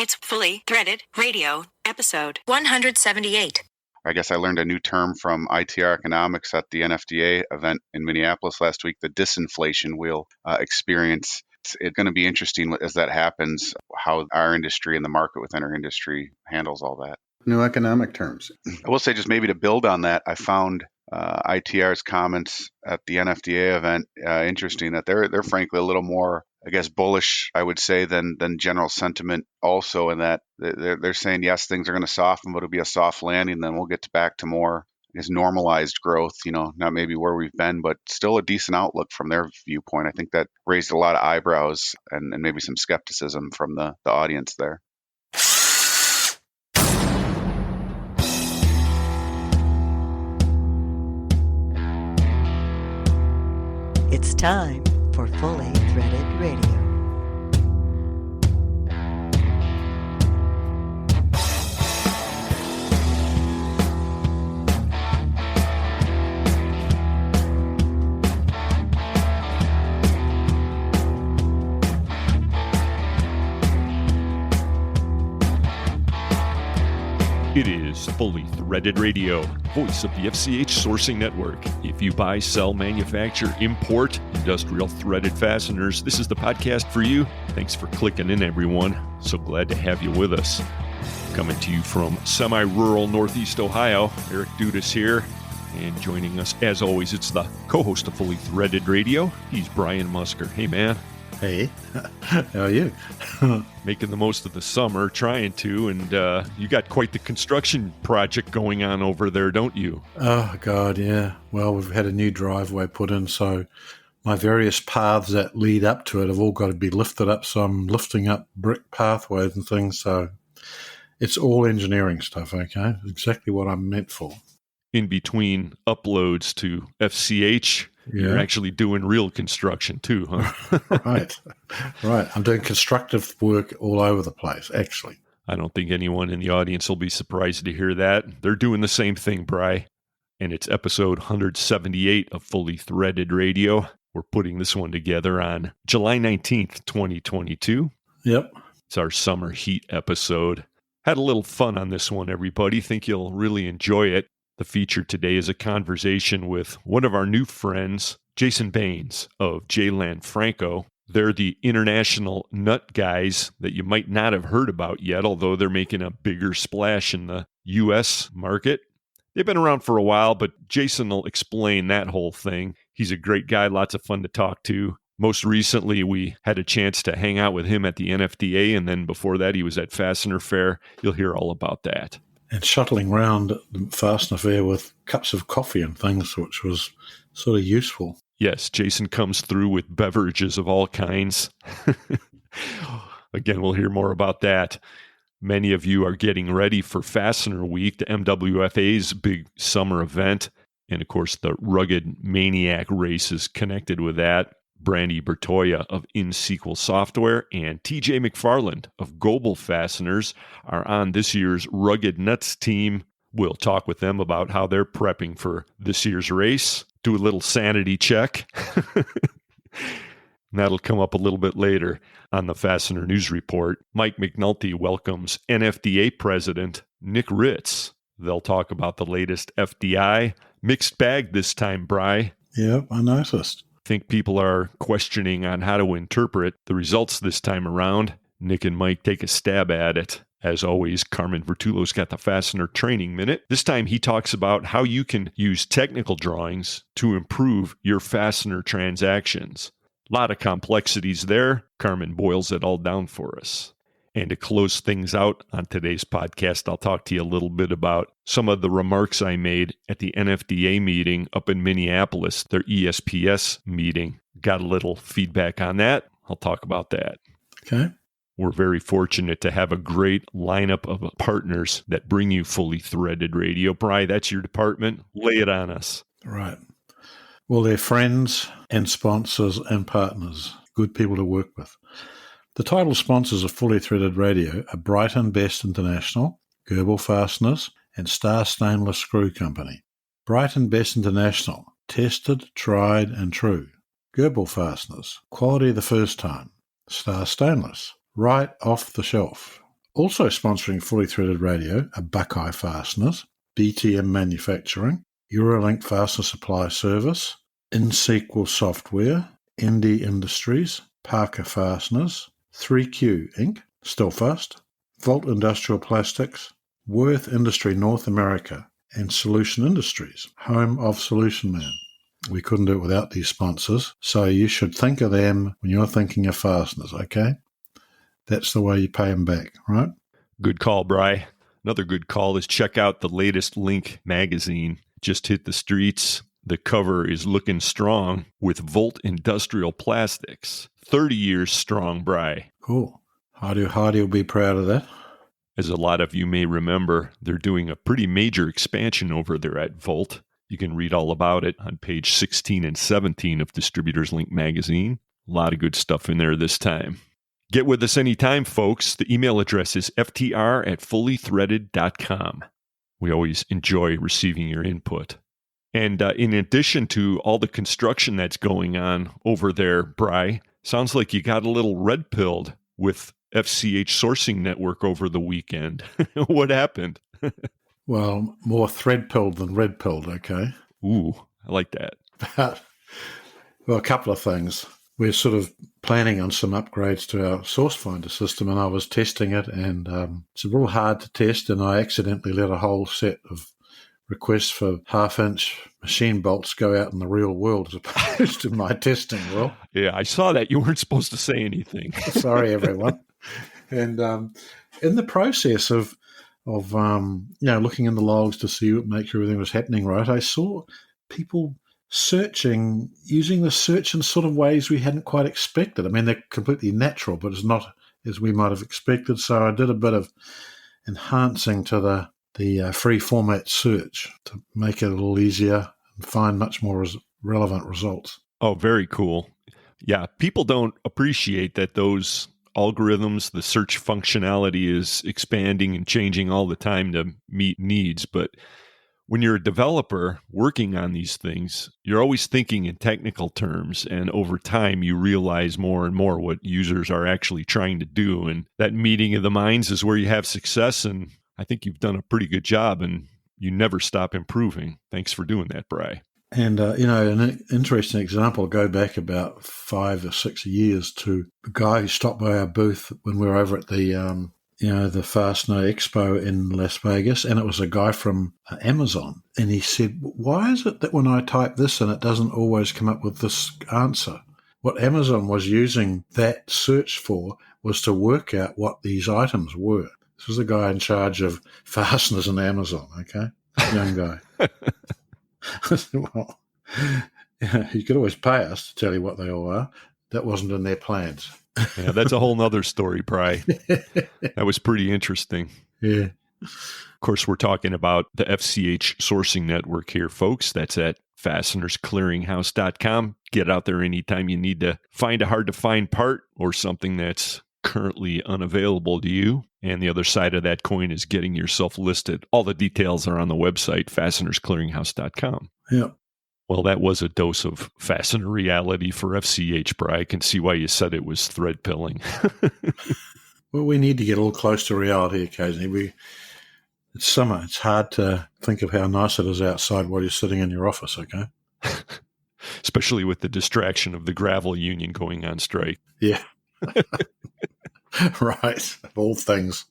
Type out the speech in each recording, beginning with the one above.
It's Fully Threaded Radio, episode 178. I guess I learned a new term from ITR Economics at the NFDA event in Minneapolis last week, the disinflation we'll experience. It's going to be interesting as that happens, how our industry and the market within our industry handles all that. New economic terms. I will say, just maybe to build on that, I found ITR's comments at the NFDA event interesting, that they're frankly a little more, I guess, bullish, I would say, than general sentiment also, in that they're saying, yes, things are going to soften, but it'll be a soft landing, then we'll get back to more, I guess, normalized growth, not maybe where we've been, but still a decent outlook from their viewpoint. I think that raised a lot of eyebrows and maybe some skepticism from the audience there. It's time for Fully Threaded Radio. It is Fully Threaded Radio, voice of the FCH Sourcing Network. If you buy, sell, manufacture, import industrial threaded fasteners, this is the podcast for you. Thanks for clicking in, everyone. So glad to have you with us. Coming to you from semi-rural Northeast Ohio, Eric Dudas here. And joining us, as always, it's the co-host of Fully Threaded Radio. He's Brian Musker. Hey, man. Hey, how are you? Making the most of the summer, trying to, and you got quite the construction project going on over there, don't you? Oh, God, yeah. Well, we've had a new driveway put in, so my various paths that lead up to it have all got to be lifted up, so I'm lifting up brick pathways and things, so it's all engineering stuff, okay? Exactly what I'm meant for. In between uploads to FCH, You're actually doing real construction too, huh? Right. I'm doing constructive work all over the place, actually. I don't think anyone in the audience will be surprised to hear that. They're doing the same thing, Bri. And it's episode 178 of Fully Threaded Radio. We're putting this one together on July 19th, 2022. Yep. It's our summer heat episode. Had a little fun on this one, everybody. Think you'll really enjoy it. The feature today is a conversation with one of our new friends, Jason Baines of J. Lanfranco. They're the international nut guys that you might not have heard about yet, although they're making a bigger splash in the U.S. market. They've been around for a while, but Jason will explain that whole thing. He's a great guy, lots of fun to talk to. Most recently, we had a chance to hang out with him at the NFDA, and then before that, he was at Fastener Fair. You'll hear all about that. And shuttling around the Fastener Fair with cups of coffee and things, which was sort of useful. Yes, Jason comes through with beverages of all kinds. Again, we'll hear more about that. Many of you are getting ready for Fastener Week, the MWFA's big summer event. And of course, the Rugged Maniac race is connected with that. Brandi Bertoia of INxSQL Software and TJ McFarland of Goebel Fasteners are on this year's Rugged Nuts team. We'll talk with them about how they're prepping for this year's race, do a little sanity check. That'll come up a little bit later on the Fastener News Report. Mike McNulty welcomes NFDA President Nick Ruetz. They'll talk about the latest FDI. Mixed bag this time, Bri. Yep, I noticed. Think people are questioning on how to interpret the results this time around. Nick and Mike take a stab at it. As always, Carmen Vertullo's got the Fastener Training Minute. This time he talks about how you can use technical drawings to improve your fastener transactions. A lot of complexities there. Carmen boils it all down for us. And to close things out on today's podcast, I'll talk to you a little bit about some of the remarks I made at the NFDA meeting up in Minneapolis, their ESPS meeting. Got a little feedback on that. I'll talk about that. Okay. We're very fortunate to have a great lineup of partners that bring you Fully Threaded Radio. Bri, that's your department. Lay it on us. Right. Well, they're friends and sponsors and partners. Good people to work with. The title sponsors of Fully Threaded Radio are Brighton Best International, Goebel Fasteners, and Star Stainless Screw Company. Brighton Best International, tested, tried, and true. Goebel Fasteners, quality the first time. Star Stainless, right off the shelf. Also sponsoring Fully Threaded Radio are Buckeye Fasteners, BTM Manufacturing, Eurolink Fastener Supply Service, INxSQL Software, ND Industries, Parker Fasteners, 3Q Inc., Stillfast, Volt Industrial Plastics, Worth Industry North America, and Solution Industries, home of Solution Man. We couldn't do it without these sponsors, so you should think of them when you're thinking of fasteners, okay? That's the way you pay them back, right? Good call, Bri. Another good call is check out the latest Link magazine. Just hit the streets. The cover is looking strong with Volt Industrial Plastics. 30 years strong, Bri. Cool. Hardy will be proud of that. As a lot of you may remember, they're doing a pretty major expansion over there at Volt. You can read all about it on page 16 and 17 of Distributors Link magazine. A lot of good stuff in there this time. Get with us anytime, folks. The email address is ftr@fullythreaded.com. We always enjoy receiving your input. And in addition to all the construction that's going on over there, Bri, sounds like you got a little red-pilled with FCH Sourcing Network over the weekend. What happened? Well, more thread-pilled than red-pilled, okay? Ooh, I like that. Well, a couple of things. We're sort of planning on some upgrades to our Source Finder system, and I was testing it, and it's a little hard to test, and I accidentally let a whole set of requests for half-inch machine bolts go out in the real world as opposed to my testing. Well, yeah, I saw that. You weren't supposed to say anything. Sorry, everyone. And in the process of looking in the logs to make sure everything was happening right, I saw people using the search in sort of ways we hadn't quite expected. I mean, they're completely natural, but it's not as we might have expected. So I did a bit of enhancing to the free format search to make it a little easier and find much more relevant results. Oh, very cool. Yeah, people don't appreciate that those algorithms, the search functionality is expanding and changing all the time to meet needs. But when you're a developer working on these things, you're always thinking in technical terms. And over time, you realize more and more what users are actually trying to do. And that meeting of the minds is where you have success. And I think you've done a pretty good job, and you never stop improving. Thanks for doing that, Bri. And, an interesting example, go back about 5 or 6 years to a guy who stopped by our booth when we were over at the Fastener Expo in Las Vegas, and it was a guy from Amazon. And he said, why is it that when I type this in, it doesn't always come up with this answer? What Amazon was using that search for was to work out what these items were. This was the guy in charge of fasteners in Amazon, okay? Young guy. I said, well, you could always pay us to tell you what they all are. That wasn't in their plans. Yeah, that's a whole nother story, Bri. That was pretty interesting. Yeah. Of course, we're talking about the FCH Sourcing Network here, folks. That's at fastenersclearinghouse.com. Get out there anytime you need to find a hard-to-find part or something that's currently unavailable to you. And the other side of that coin is getting yourself listed. All the details are on the website, fastenersclearinghouse.com. Yeah. Well, that was a dose of fastener reality for FCH, Bri. I can see why you said it was thread pilling. Well, we need to get a little close to reality occasionally. It's summer. It's hard to think of how nice it is outside while you're sitting in your office, okay? Especially with the distraction of the gravel union going on strike. Yeah. Right. Of all things.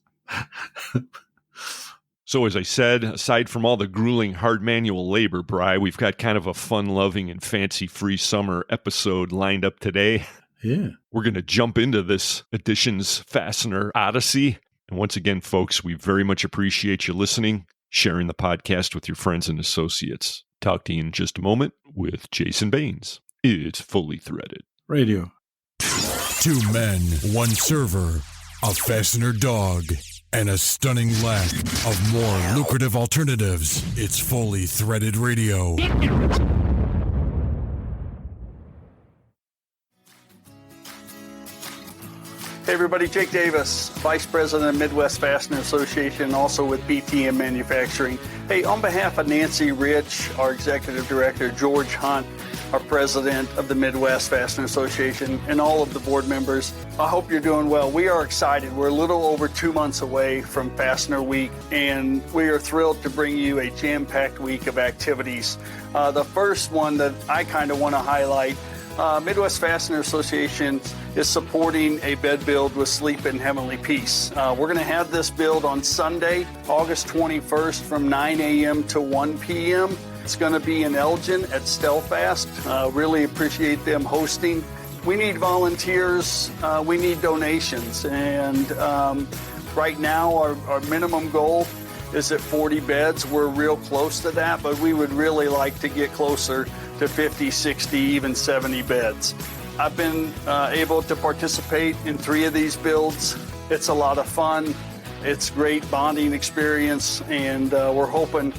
So as I said, aside from all the grueling hard manual labor, Bri, we've got kind of a fun-loving and fancy-free summer episode lined up today. Yeah. We're going to jump into this edition's Fastener Odyssey. And once again, folks, we very much appreciate you listening, sharing the podcast with your friends and associates. Talk to you in just a moment with Jason Baines. It's Fully Threaded Radio. 2 men, 1 server, a fastener dog, and a stunning lack of more lucrative alternatives. It's Fully Threaded Radio. Hey everybody, Jake Davis, Vice President of Midwest Fastener Association, also with BTM Manufacturing. Hey, on behalf of Nancy Rich, our Executive Director, George Hunt, our President of the Midwest Fastener Association, and all of the board members, I hope you're doing well. We are excited. We're a little over 2 months away from Fastener Week, and we are thrilled to bring you a jam-packed week of activities. The first one that I kind of want to highlight, Midwest Fastener Association is supporting a bed build with Sleep in Heavenly Peace. We're going to have this build on Sunday, August 21st from 9 a.m. to 1 p.m. It's going to be in Elgin at Stelfast. Really appreciate them hosting. We need volunteers. We need donations. And right now, our minimum goal is at 40 beds. We're real close to that, but we would really like to get closer to 50, 60, even 70 beds. I've been able to participate in 3 of these builds. It's a lot of fun. It's great bonding experience, and we're hoping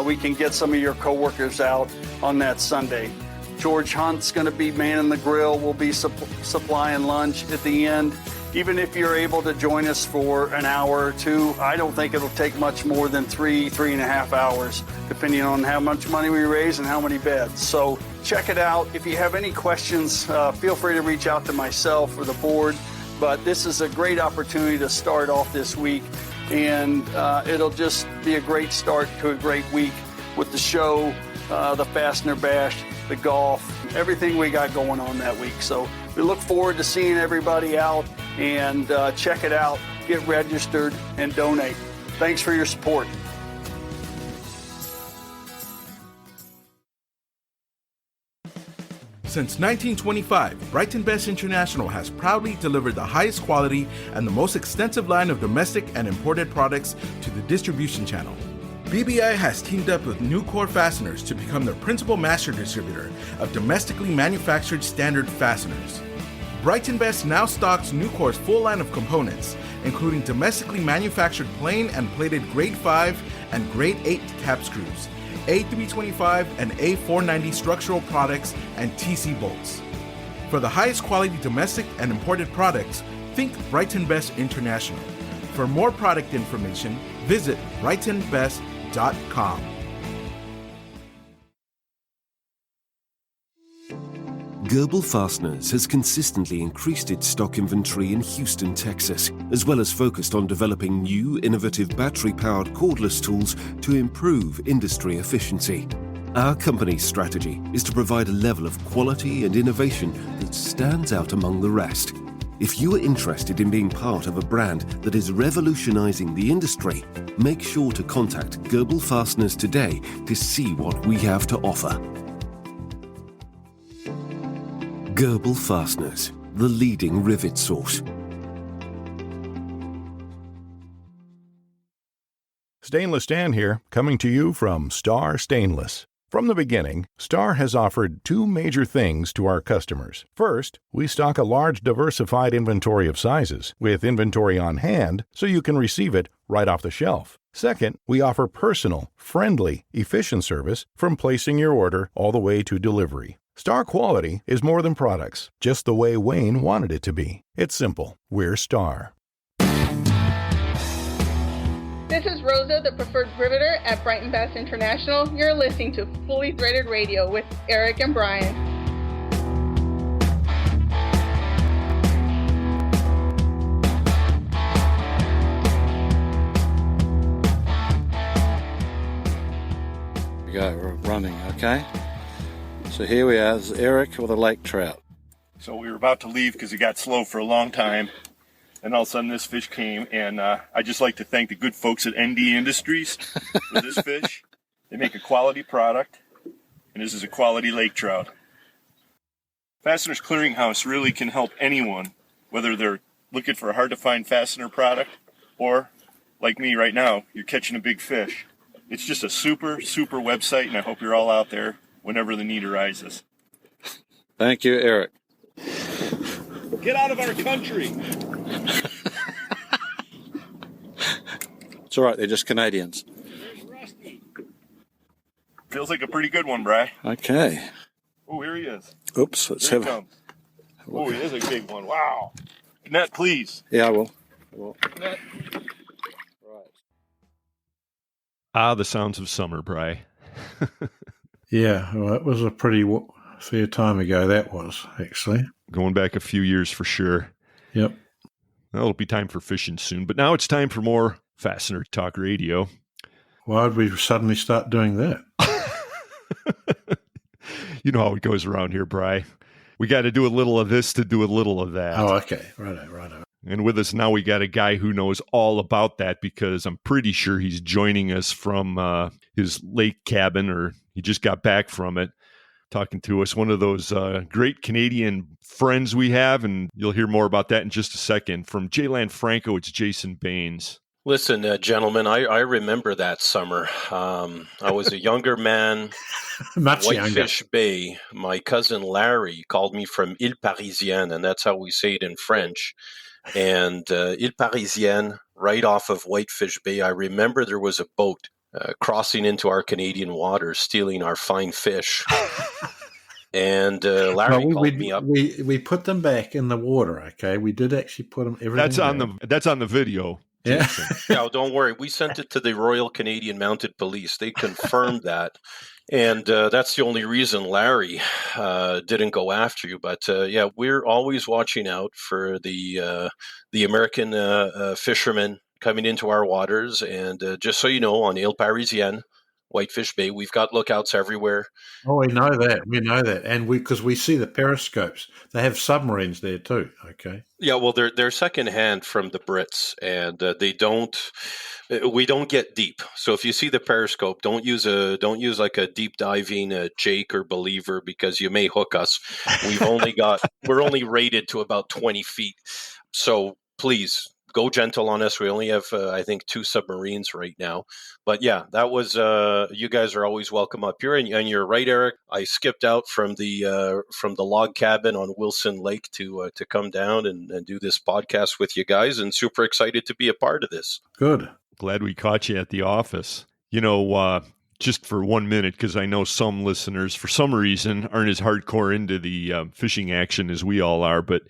we can get some of your coworkers out on that Sunday. George Hunt's going to be manning the grill. We'll be supplying lunch at the end. Even if you're able to join us for an hour or two, I don't think it'll take much more than 3.5 hours, depending on how much money we raise and how many beds. So check it out. If you have any questions, feel free to reach out to myself or the board. But this is a great opportunity to start off this week, and it'll just be a great start to a great week with the show, the Fastener Bash, the golf, everything we got going on that week. So we look forward to seeing everybody out, and check it out, get registered, and donate. Thanks for your support. Since 1925, Brighton Best International has proudly delivered the highest quality and the most extensive line of domestic and imported products to the distribution channel. BBI has teamed up with Nucor Fasteners to become their principal master distributor of domestically manufactured standard fasteners. Brighton Best now stocks Nucor's full line of components, including domestically manufactured plain and plated Grade 5 and Grade 8 cap screws, A325 and A490 structural products, and TC bolts. For the highest quality domestic and imported products, think Brighton Best International. For more product information, visit brightonbest.com. Goebel Fasteners has consistently increased its stock inventory in Houston, Texas, as well as focused on developing new, innovative battery-powered cordless tools to improve industry efficiency. Our company's strategy is to provide a level of quality and innovation that stands out among the rest. If you are interested in being part of a brand that is revolutionizing the industry, make sure to contact Goebel Fasteners today to see what we have to offer. Goebel Fasteners, the leading rivet source. Stainless Dan here, coming to you from Star Stainless. From the beginning, Star has offered 2 major things to our customers. First, we stock a large diversified inventory of sizes, with inventory on hand so you can receive it right off the shelf. Second, we offer personal, friendly, efficient service from placing your order all the way to delivery. Star quality is more than products, just the way Wayne wanted it to be. It's simple. We're Star. This is Rosa, the preferred riveter at Brighton Best International. You're listening to Fully Threaded Radio with Eric and Brian. We're running, okay? So here we are, this is Eric with a lake trout. So we were about to leave because it got slow for a long time, and all of a sudden this fish came, and I'd just like to thank the good folks at ND Industries for this fish. They make a quality product, and this is a quality lake trout. Fasteners Clearinghouse really can help anyone, whether they're looking for a hard-to-find fastener product, or, like me right now, you're catching a big fish. It's just a super, super website, and I hope you're all out there whenever the need arises. Thank you, Eric. Get out of our country! It's all right, they're just Canadians. Feels like a pretty good one, Bri. Okay. Oh, here he is. Oops, let's Here have he comes. Oh, he is a big one. Wow. Net, please. Yeah, I will. Net. Ah, the sounds of summer, Bri. Yeah, well, it was a pretty fair time ago, that was, actually. Going back a few years for sure. Yep. Well, it'll be time for fishing soon. But now it's time for more Fastener Talk Radio. Why did we suddenly start doing that? You know how it goes around here, Bri. We got to do a little of this to do a little of that. Oh, okay. Righto. And with us now, we got a guy who knows all about that because I'm pretty sure he's joining us from his lake cabin, or he just got back from it, talking to us. One of those great Canadian friends we have, and you'll hear more about that in just a second. From J. Lanfranco, it's Jason Baines. Listen, gentlemen, I remember that summer. I was a younger man, Whitefish Bay. My cousin Larry called me from Île Parisienne, and that's how we say it in French. And Île Parisienne, right off of Whitefish Bay, I remember there was a boat crossing into our Canadian waters, stealing our fine fish. And Larry called me up. We put them back in the water, okay? We did actually put them. That's on the video. Yeah. No, don't worry. We sent it to the Royal Canadian Mounted Police. They confirmed that. And that's the only reason Larry didn't go after you. But yeah, we're always watching out for the American fishermen coming into our waters. And just so you know, on Île Parisienne, Whitefish Bay, we've got lookouts everywhere. Oh, we know that. And because we see the periscopes. They have submarines there too, okay? Yeah, well, they're secondhand from the Brits, and we don't get deep. So if you see the periscope, don't use like a deep diving Jake or Believer, because you may hook us. We're only rated to about 20 feet. So please go gentle on us. We only have, I think, 2 submarines right now. But yeah, that was, you guys are always welcome up here. And you're right, Eric. I skipped out from the log cabin on Wilson Lake to come down and do this podcast with you guys, and super excited to be a part of this. Good. Glad we caught you at the office. You know, just for 1 minute, because I know some listeners, for some reason, aren't as hardcore into the fishing action as we all are, but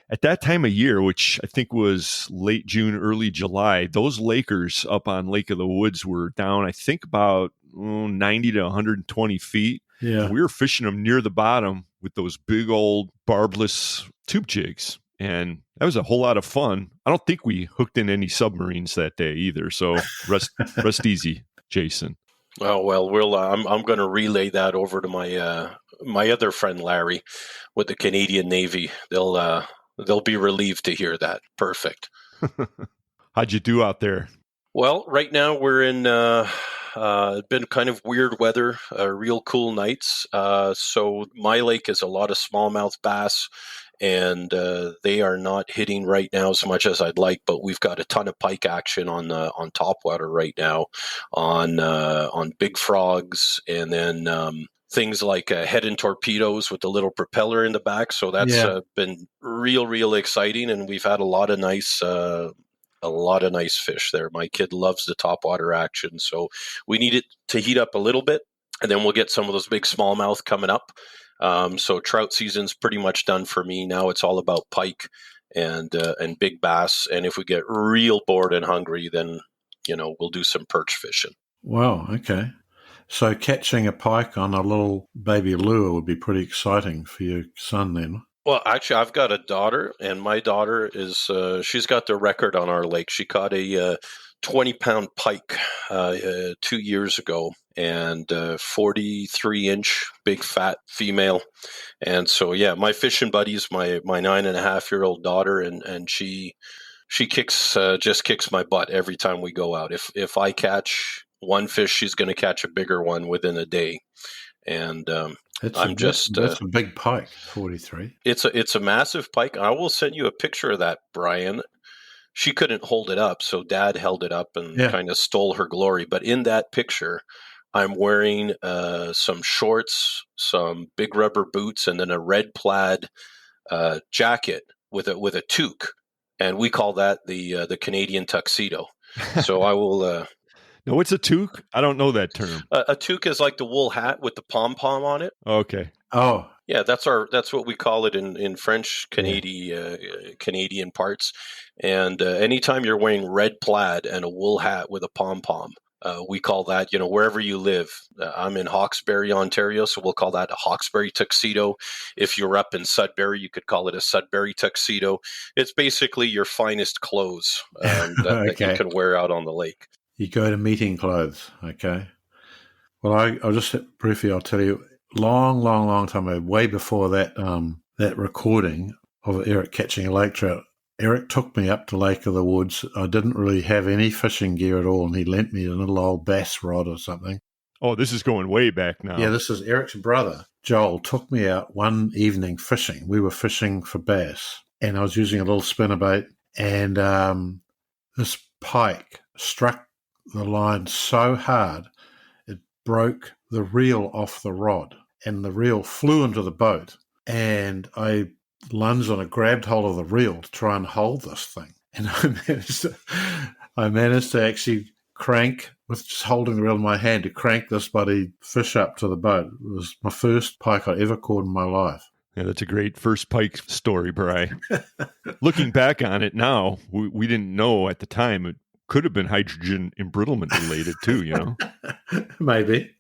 at that time of year, which I think was late June, early July, those Lakers up on Lake of the Woods were down, I think, about 90 to 120 feet. Yeah. We were fishing them near the bottom with those big old barbless tube jigs. And that was a whole lot of fun. I don't think we hooked in any submarines that day either. So rest easy, Jason. Oh, well, I'm going to relay that over to my other friend, Larry, with the Canadian Navy. They'll be relieved to hear that. Perfect. How'd you do out there? Well, right now we're in been kind of weird weather, real cool nights. So my lake is a lot of smallmouth bass, and they are not hitting right now as much as I'd like. But we've got a ton of pike action on topwater right now, on big frogs, and then things like head and torpedoes with the little propeller in the back. So that's been real exciting, and we've had a lot of nice fish there. My kid loves the topwater action, so we need it to heat up a little bit, and then we'll get some of those big smallmouth coming up. So trout season's pretty much done for me. Now it's all about pike and big bass, and if we get real bored and hungry, then we'll do some perch fishing. Wow, okay. So catching a pike on a little baby lure would be pretty exciting for your son then. Well, actually, I've got a daughter, and my daughter is she's got the record on our lake. She caught a 20-pound pike 2 years ago, and 43-inch big fat female. And so, yeah, my fishing buddy's my 9.5-year-old daughter, and she just kicks my butt every time we go out. If I catch one fish, she's going to catch a bigger one within a day. And that's a big pike, 43. It's a massive pike. I will send you a picture of that, Brian. She couldn't hold it up, so Dad held it up and kind of stole her glory. But in that picture, I'm wearing some shorts, some big rubber boots, and then a red plaid jacket with a toque, and we call that the Canadian tuxedo. So I will. No, what's a toque? I don't know that term. A toque is like the wool hat with the pom-pom on it. Okay. Oh, Yeah, that's what we call it in French Canadian parts. And anytime you're wearing red plaid and a wool hat with a pom-pom, we call that, wherever you live. I'm in Hawkesbury, Ontario, so we'll call that a Hawkesbury tuxedo. If you're up in Sudbury, you could call it a Sudbury tuxedo. It's basically your finest clothes that you can wear out on the lake. You go to meeting clothes, okay? Well, I'll just briefly, I'll tell you, long time ago, way before that that recording of Eric catching a lake trout, Eric took me up to Lake of the Woods. I didn't really have any fishing gear at all, and he lent me a little old bass rod or something. Oh, this is going way back now. Yeah, this is Eric's brother, Joel, took me out one evening fishing. We were fishing for bass, and I was using a little spinnerbait, and this pike struck the line so hard, it broke the reel off the rod, and the reel flew into the boat, and I lunged on it, grabbed hold of the reel to try and hold this thing. And I managed to actually crank, with just holding the reel in my hand, to crank this bloody fish up to the boat. It was my first pike I ever caught in my life. Yeah, that's a great first pike story, Bri. Looking back on it now, we didn't know at the time it could have been hydrogen embrittlement related too, Maybe.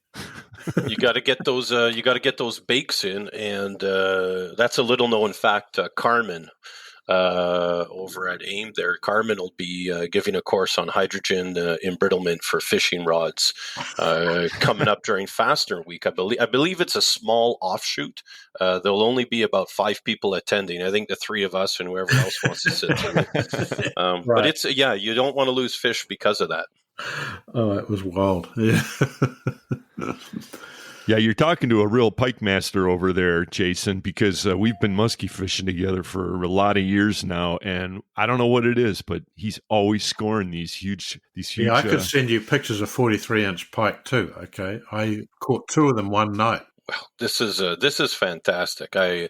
You got to get those. You got to get those bakes in, and that's a little known fact. Carmen over at AIM there, Carmen will be giving a course on hydrogen embrittlement for fishing rods coming up during Fastener Week. I believe it's a small offshoot. There'll only be about 5 people attending. I think the 3 of us and whoever else wants to sit through it. Right. But it's you don't want to lose fish because of that. Oh, it was wild. Yeah. Yeah, you're talking to a real pike master over there, Jason, because we've been muskie fishing together for a lot of years now, and I don't know what it is, but he's always scoring these huge. Yeah, I could send you pictures of 43-inch pike too. Okay, I caught 2 of them one night. Well, this is fantastic. I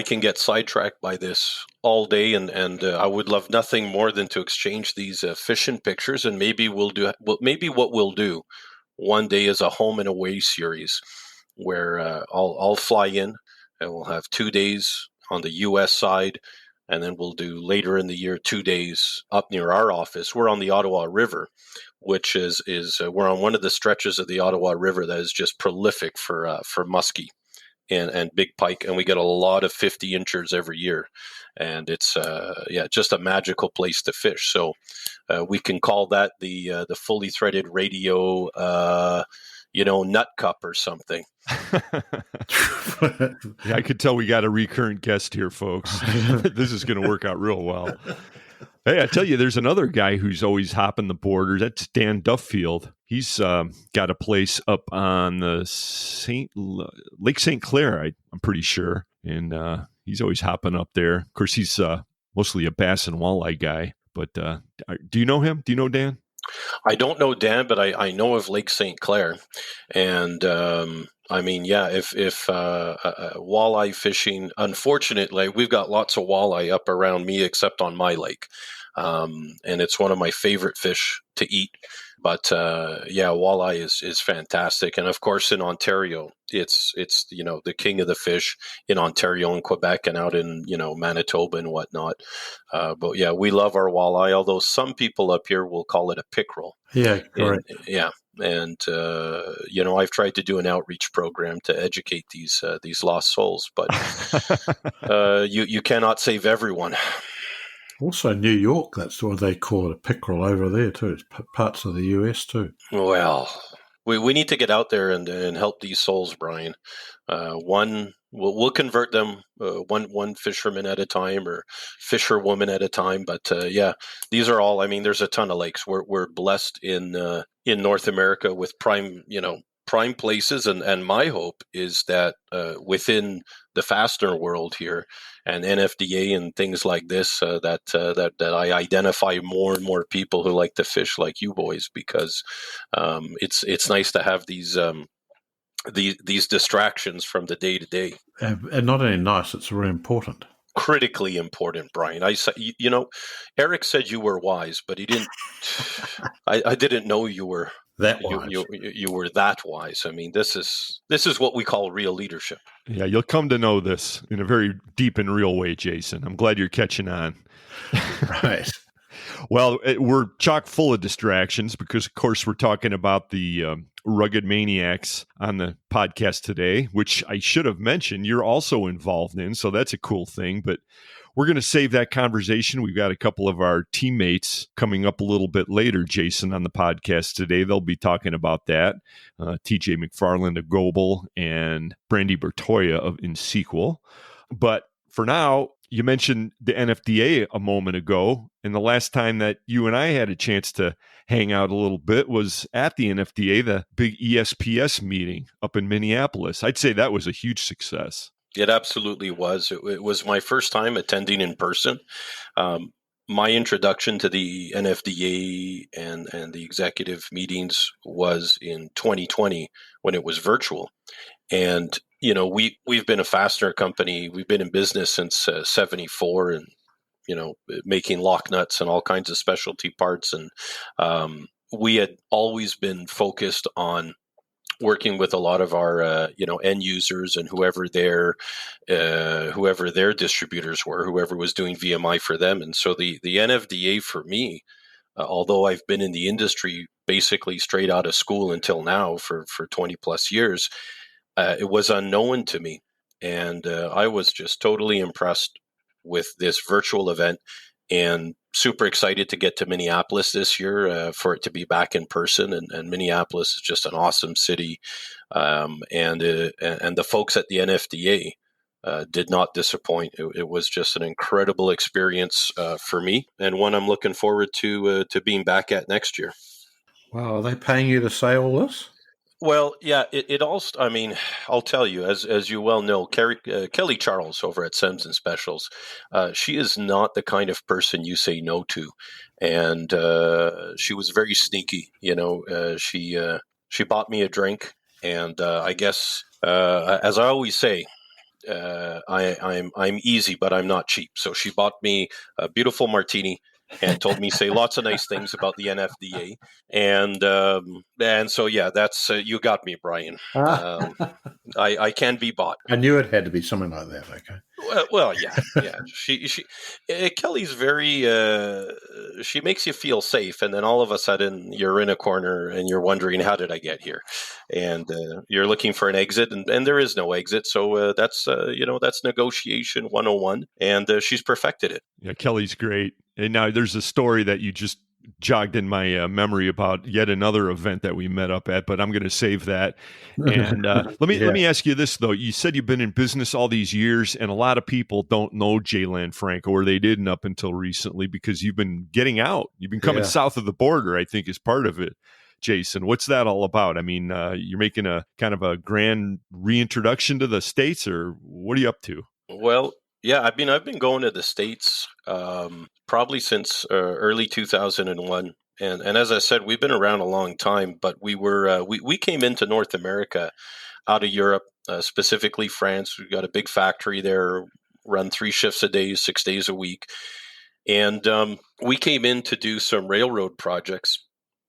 can get sidetracked by this all day, and I would love nothing more than to exchange these fishing pictures, and maybe what we'll do one day is a home and away series where I'll fly in and we'll have 2 days on the U.S. side, and then we'll do later in the year 2 days up near our office. We're on the Ottawa River, which is we're on one of the stretches of the Ottawa River that is just prolific for muskie and big pike, and we get a lot of 50-inchers every year, and it's just a magical place to fish. So we can call that the fully threaded radio nut cup or something. Yeah, I could tell we got a recurrent guest here, folks. This is going to work out real well. Hey, I tell you, there's another guy who's always hopping the border. That's Dan Duffield. He's got a place up on the Lake St. Clair, I'm pretty sure. And he's always hopping up there. Of course, he's mostly a bass and walleye guy. But do you know him? Do you know Dan? I don't know Dan, but I know of Lake St. Clair. And if walleye fishing, unfortunately, we've got lots of walleye up around me, except on my lake. And it's one of my favorite fish to eat. But walleye is fantastic. And of course, in Ontario, it's the king of the fish in Ontario and Quebec and out in, Manitoba and whatnot. But yeah, we love our walleye, although some people up here will call it a pickerel. Yeah, correct. And I've tried to do an outreach program to educate these lost souls, but you cannot save everyone. Also, New York, that's what they call it, a pickerel over there too. It's parts of the US too. Well, we need to get out there and help these souls, Brian. We'll convert them one fisherman at a time or fisherwoman at a time. But these are all. I mean, there's a ton of lakes. We're blessed in North America with prime places, and my hope is that within the Fastener world here and NFDA and things like this, that I identify more and more people who like to fish like you boys, because it's nice to have these distractions from the day to day. And not only nice, it's very important. critically important, Brian. I said, Eric said you were wise, but he didn't. I didn't know you were that wise. You were that wise. I mean, this is what we call real leadership. Yeah, you'll come to know this in a very deep and real way, Jason. I'm glad you're catching on. Right. Well, we're chock full of distractions because, of course, we're talking about the Rugged Maniacs on the podcast today, which I should have mentioned you're also involved in. So that's a cool thing. But we're going to save that conversation. We've got a couple of our teammates coming up a little bit later, Jason, on the podcast today. They'll be talking about that. TJ McFarland of Goebel and Brandi Bertoia of INxSQL. But for now, you mentioned the NFDA a moment ago, and the last time that you and I had a chance to hang out a little bit was at the NFDA, the big ESPS meeting up in Minneapolis. I'd say that was a huge success. It absolutely was. It was my first time attending in person. My introduction to the NFDA and the executive meetings was in 2020 when it was virtual. And we've been a fastener company. We've been in business since 74 and, making lock nuts and all kinds of specialty parts. And we had always been focused on working with a lot of our, end users and whoever their distributors were, whoever was doing VMI for them. And so the NFDA for me, although I've been in the industry basically straight out of school until now for 20 plus years, it was unknown to me, and I was just totally impressed with this virtual event and super excited to get to Minneapolis this year for it to be back in person. And Minneapolis is just an awesome city, and the folks at the NFDA did not disappoint. It was just an incredible experience for me, and one I'm looking forward to being back at next year. Wow, are they paying you to say all this? Well, yeah, it all. I mean, I'll tell you, as you well know, Kelly Charles over at Sems and Specials, she is not the kind of person you say no to, and she was very sneaky. She bought me a drink, and I guess, as I always say, I'm easy, but I'm not cheap. So she bought me a beautiful martini and told me say lots of nice things about the NFDA, and so yeah, that's you got me, Brian. I can be bought. I knew it had to be something like that. Okay. Well, yeah. She Kelly's very. She makes you feel safe, and then all of a sudden you're in a corner and you're wondering, how did I get here? And you're looking for an exit, and there is no exit. So that's negotiation 101, and she's perfected it. Yeah, Kelly's great. And now there's a story that you just jogged in my memory about yet another event that we met up at, but I'm going to save that. And let me ask you this, though. You said you've been in business all these years, and a lot of people don't know Jay Lanfranco, or they didn't up until recently, because you've been getting out. You've been coming south of the border, I think, is part of it. Jason, what's that all about? I mean, you're making a kind of a grand reintroduction to the States, or what are you up to? Well, yeah, I've been going to the States probably since early 2001, and as I said, we've been around a long time. But we came into North America out of Europe, specifically France. We've got a big factory there, run 3 shifts a day, 6 days a week, and we came in to do some railroad projects.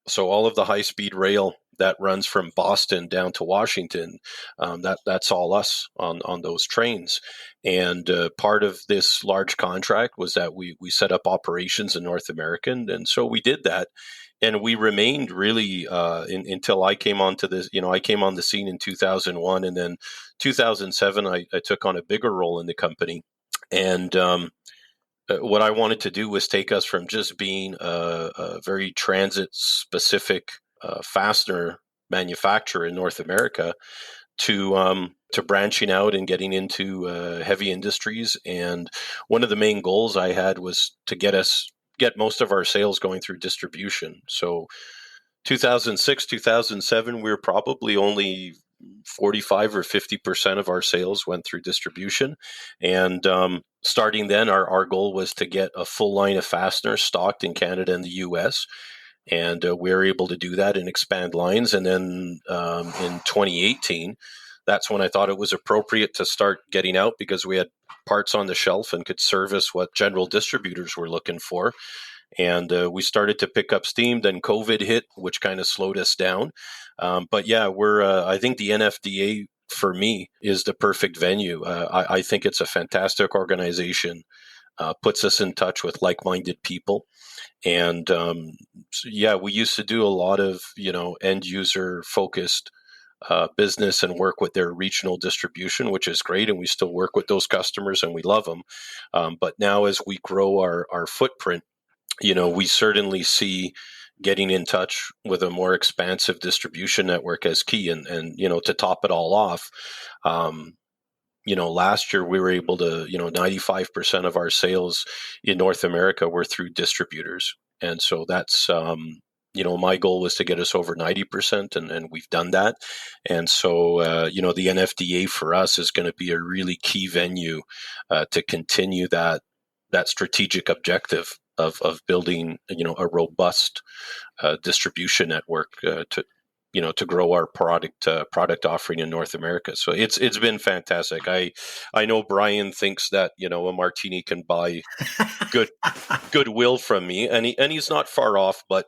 So all of the high-speed rail that runs from Boston down to Washington, that's all us on those trains. And part of this large contract was that we set up operations in North America, and so we did that. And we remained really until I came onto this. I came on the scene in 2001, and then 2007 I took on a bigger role in the company. And what I wanted to do was take us from just being a very transit-specific fastener manufacturer in North America to branching out and getting into heavy industries. And one of the main goals I had was to get most of our sales going through distribution. So 2006, 2007, we were probably only 45 or 50% of our sales went through distribution. And starting then, our goal was to get a full line of fasteners stocked in Canada and the US. And we were able to do that and expand lines. And then in 2018, that's when I thought it was appropriate to start getting out, because we had parts on the shelf and could service what general distributors were looking for. And we started to pick up steam. Then COVID hit, which kind of slowed us down. But yeah, I think the NFDA for me is the perfect venue. I think it's a fantastic organization, puts us in touch with like-minded people. And we used to do a lot of, end user focused business and work with their regional distribution, which is great. And we still work with those customers and we love them. But now as we grow our footprint, we certainly see getting in touch with a more expansive distribution network as key. And to top it all off, last year we were able to, 95% of our sales in North America were through distributors. And so that's, my goal was to get us over 90%, and we've done that. And so, the NFDA for us is going to be a really key venue to continue that strategic objective of building, a robust distribution network to grow our product offering in North America. So it's been fantastic. I know Brian thinks that a martini can buy goodwill from me, and he's not far off. But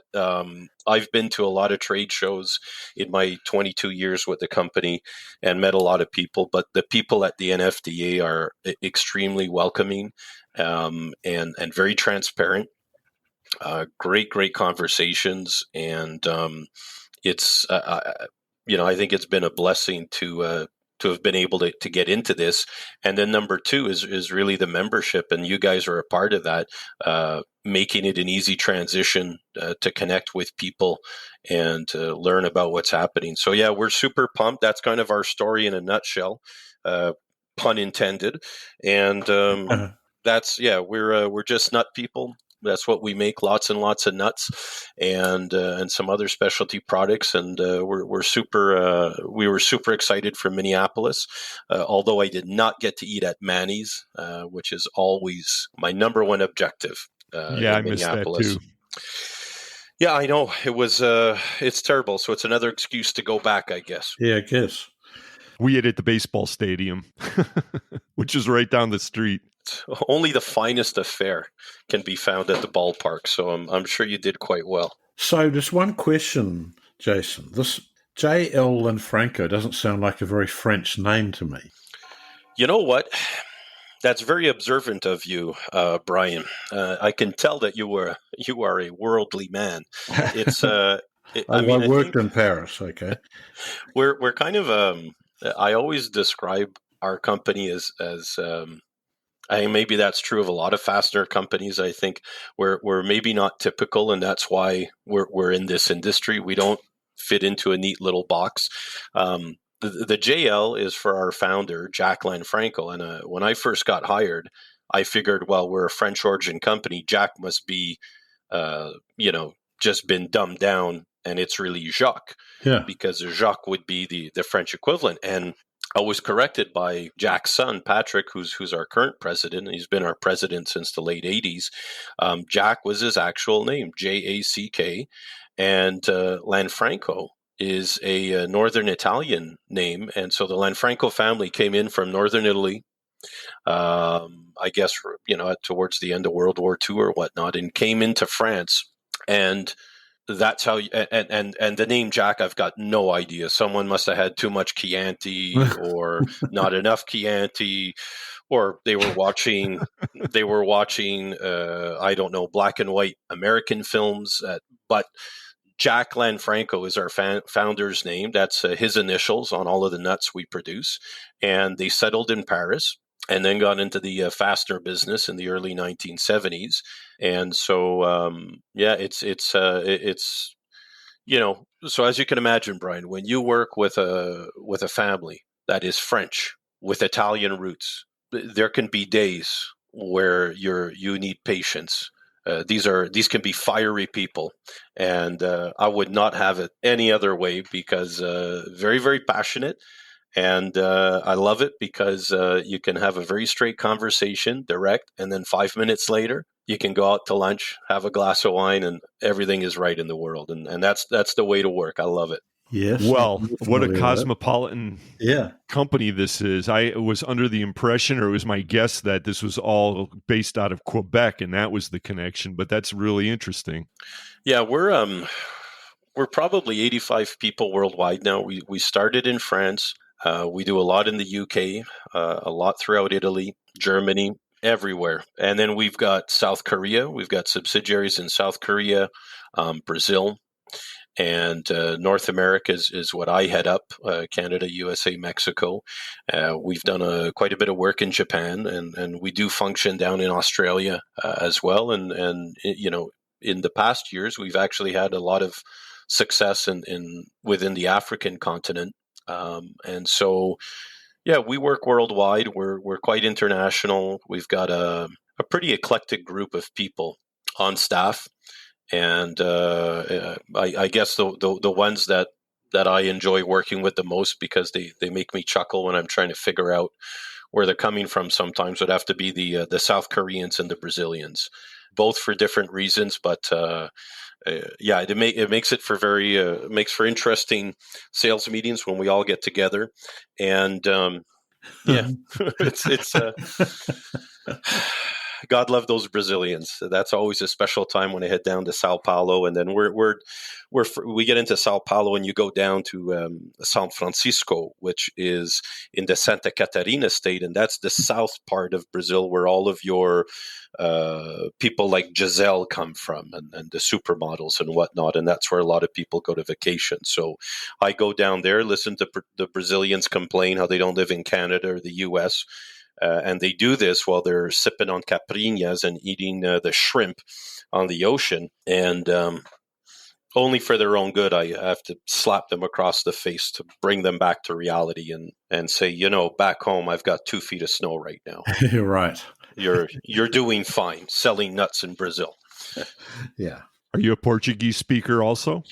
I've been to a lot of trade shows in my 22 years with the company and met a lot of people. But the people at the NFDA are extremely welcoming and very transparent. Great conversations, and it's I think it's been a blessing to have been able to get into this. And then number two is really the membership, and you guys are a part of that, making it an easy transition to connect with people and to learn about what's happening. So yeah, we're super pumped. That's kind of our story in a nutshell, pun intended. And we're just nut people. That's what we make, lots and lots of nuts and some other specialty products. And we were super excited for Minneapolis, although I did not get to eat at Manny's, which is always my number one objective. I missed that too. Yeah, I know. It was, it's terrible. So it's another excuse to go back, I guess. Yeah, I guess. We ate at the baseball stadium, which is right down the street. Only the finest of fare can be found at the ballpark, so I'm sure you did quite well. So just one question, Jason. This J.L. Lanfranco doesn't sound like a very French name to me. You know what? That's very observant of you, Brian. I can tell that you are a worldly man. It's I worked in Paris. Okay, we're kind of. I always describe our company as maybe that's true of a lot of fastener companies. I think we're maybe not typical, and that's why we're in this industry. We don't fit into a neat little box. The JL is for our founder, Jack Lanfranco. And when I first got hired, I figured, well, we're a French origin company. Jack must be, just been dumbed down, and it's really Jacques. Yeah. Because Jacques would be the French equivalent. And I was corrected by Jack's son, Patrick, who's our current president, and he's been our president since the late 80s. Jack was his actual name, Jack, and Lanfranco is a Northern Italian name. And so the Lanfranco family came in from Northern Italy, I guess, towards the end of World War II or whatnot, and came into France. And that's how, and the name Jack, I've got no idea. Someone must have had too much Chianti or not enough Chianti, or they were watching, I don't know, black and white American films. But Jack Lanfranco is our founder's name. That's his initials on all of the nuts we produce. And they settled in Paris and then got into the fastener business in the early 1970s. And so, it's so as you can imagine, Brian, when you work with a family that is French with Italian roots, there can be days where you need patience. These can be fiery people, and I would not have it any other way, because very, very passionate. And I love it because you can have a very straight conversation, direct, and then 5 minutes later, you can go out to lunch, have a glass of wine, and everything is right in the world. And that's the way to work. I love it. Yes. Well, I'm what a familiar with it. cosmopolitan Yeah. company this is. I was under the impression, or it was my guess, that this was all based out of Quebec, and that was the connection. But that's really interesting. Yeah, we're probably 85 people worldwide now. We started in France. We do a lot in the UK, a lot throughout Italy, Germany, everywhere. And then we've got South Korea. We've got subsidiaries in South Korea, Brazil, and North America is what I head up, Canada, USA, Mexico. We've done quite a bit of work in Japan, and we do function down in Australia as well. And in the past years, we've actually had a lot of success in within the African continent. And so, yeah, we work worldwide. We're quite international. We've got a pretty eclectic group of people on staff. And I guess the ones that I enjoy working with the most, because they make me chuckle when I'm trying to figure out where they're coming from sometimes, would have to be the South Koreans and the Brazilians, both for different reasons. But yeah, it makes it for makes for interesting sales meetings when we all get together. And yeah, it's God love those Brazilians. That's always a special time when I head down to Sao Paulo, and then we get into Sao Paulo, and you go down to São Francisco, which is in the Santa Catarina state, and that's the south part of Brazil, where all of your people like Giselle come from, and the supermodels and whatnot, and that's where a lot of people go to vacation. So I go down there, listen to the Brazilians complain how they don't live in Canada or the U.S., and they do this while they're sipping on caipirinhas and eating the shrimp on the ocean. And only for their own good, I have to slap them across the face to bring them back to reality and say, back home, I've got 2 feet of snow right now. You're right. You're doing fine selling nuts in Brazil. Yeah. Are you a Portuguese speaker also?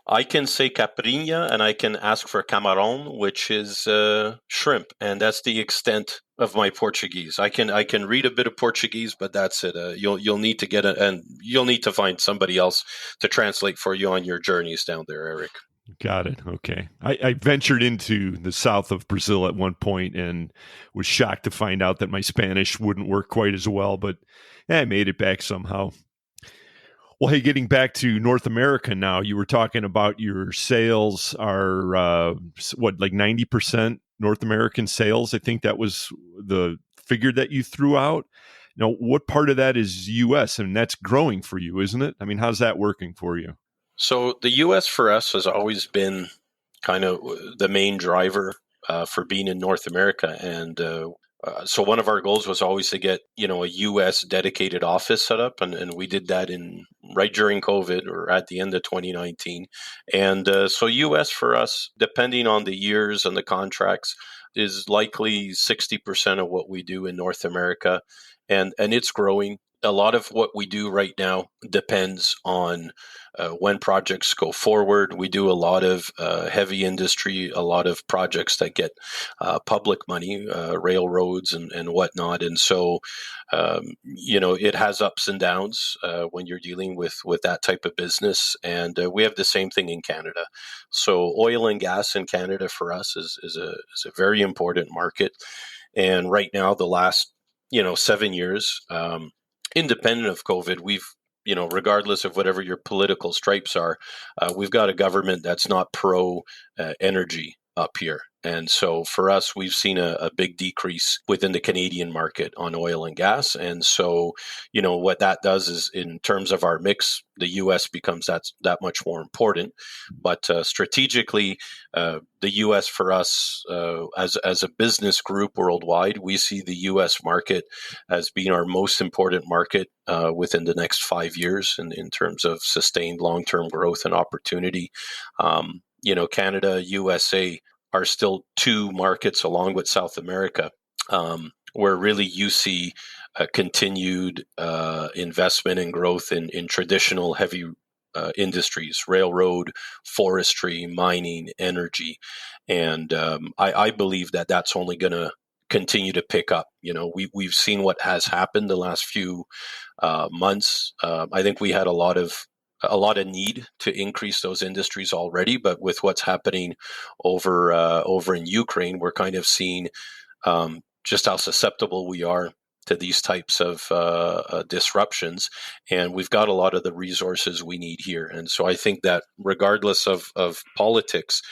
I can say caipirinha, and I can ask for camarão, which is shrimp, and that's the extent of my Portuguese. I can read a bit of Portuguese, but that's it. You'll need to get it, and you'll need to find somebody else to translate for you on your journeys down there, Eric. Got it. Okay. I ventured into the south of Brazil at one point and was shocked to find out that my Spanish wouldn't work quite as well, but I made it back somehow. Well, hey, getting back to North America now, you were talking about your sales are, like 90% North American sales? I think that was the figure that you threw out. Now, what part of that is U.S.? And that's growing for you, isn't it? I mean, how's that working for you? So the U.S. for us has always been kind of the main driver for being in North America. And so one of our goals was always to get, a U.S. dedicated office set up. And we did that right during COVID, or at the end of 2019. And so U.S. for us, depending on the years and the contracts, is likely 60% of what we do in North America. And it's growing. A lot of what we do right now depends on when projects go forward. We do a lot of heavy industry, a lot of projects that get public money, railroads and whatnot. And so, it has ups and downs when you're dealing with that type of business. And we have the same thing in Canada. So oil and gas in Canada for us is a very important market. And right now, the last 7 years, independent of COVID, we've, regardless of whatever your political stripes are, we've got a government that's not pro energy up here. And so for us, we've seen a big decrease within the Canadian market on oil and gas. And so, what that does is, in terms of our mix, the U.S. becomes that much more important. But strategically, the U.S. for us, as a business group worldwide, we see the U.S. market as being our most important market within the next 5 years in terms of sustained long-term growth and opportunity. Canada, USA are still 2 markets, along with South America, where really you see continued investment and growth in traditional heavy industries, railroad, forestry, mining, energy. And I believe that that's only going to continue to pick up. We've seen what has happened the last few months. I think we had a lot of a lot of need to increase those industries already, but with what's happening over in Ukraine, we're kind of seeing just how susceptible we are to these types of disruptions, and we've got a lot of the resources we need here. And so I think that regardless of politics,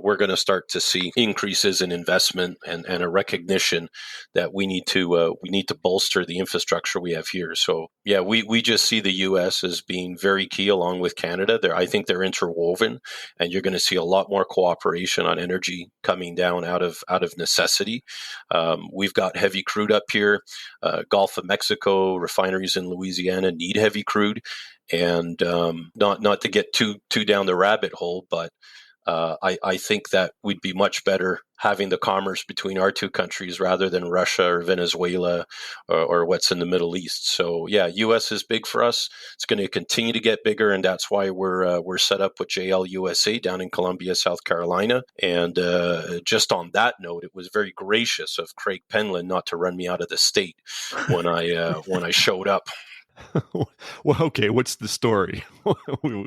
we're going to start to see increases in investment and a recognition that we need to bolster the infrastructure we have here. So yeah, we just see the U.S. as being very key along with Canada. I think they're interwoven, and you're going to see a lot more cooperation on energy coming down out of necessity. We've got heavy crude up here. Gulf of Mexico refineries in Louisiana need heavy crude, and not to get too down the rabbit hole, but I think that we'd be much better having the commerce between our two countries rather than Russia or Venezuela or what's in the Middle East. So yeah, U.S. is big for us. It's going to continue to get bigger, and that's why we're set up with JL USA down in Columbia, South Carolina. And just on that note, it was very gracious of Craig Penland not to run me out of the state when I showed up. Well, okay. What's the story? What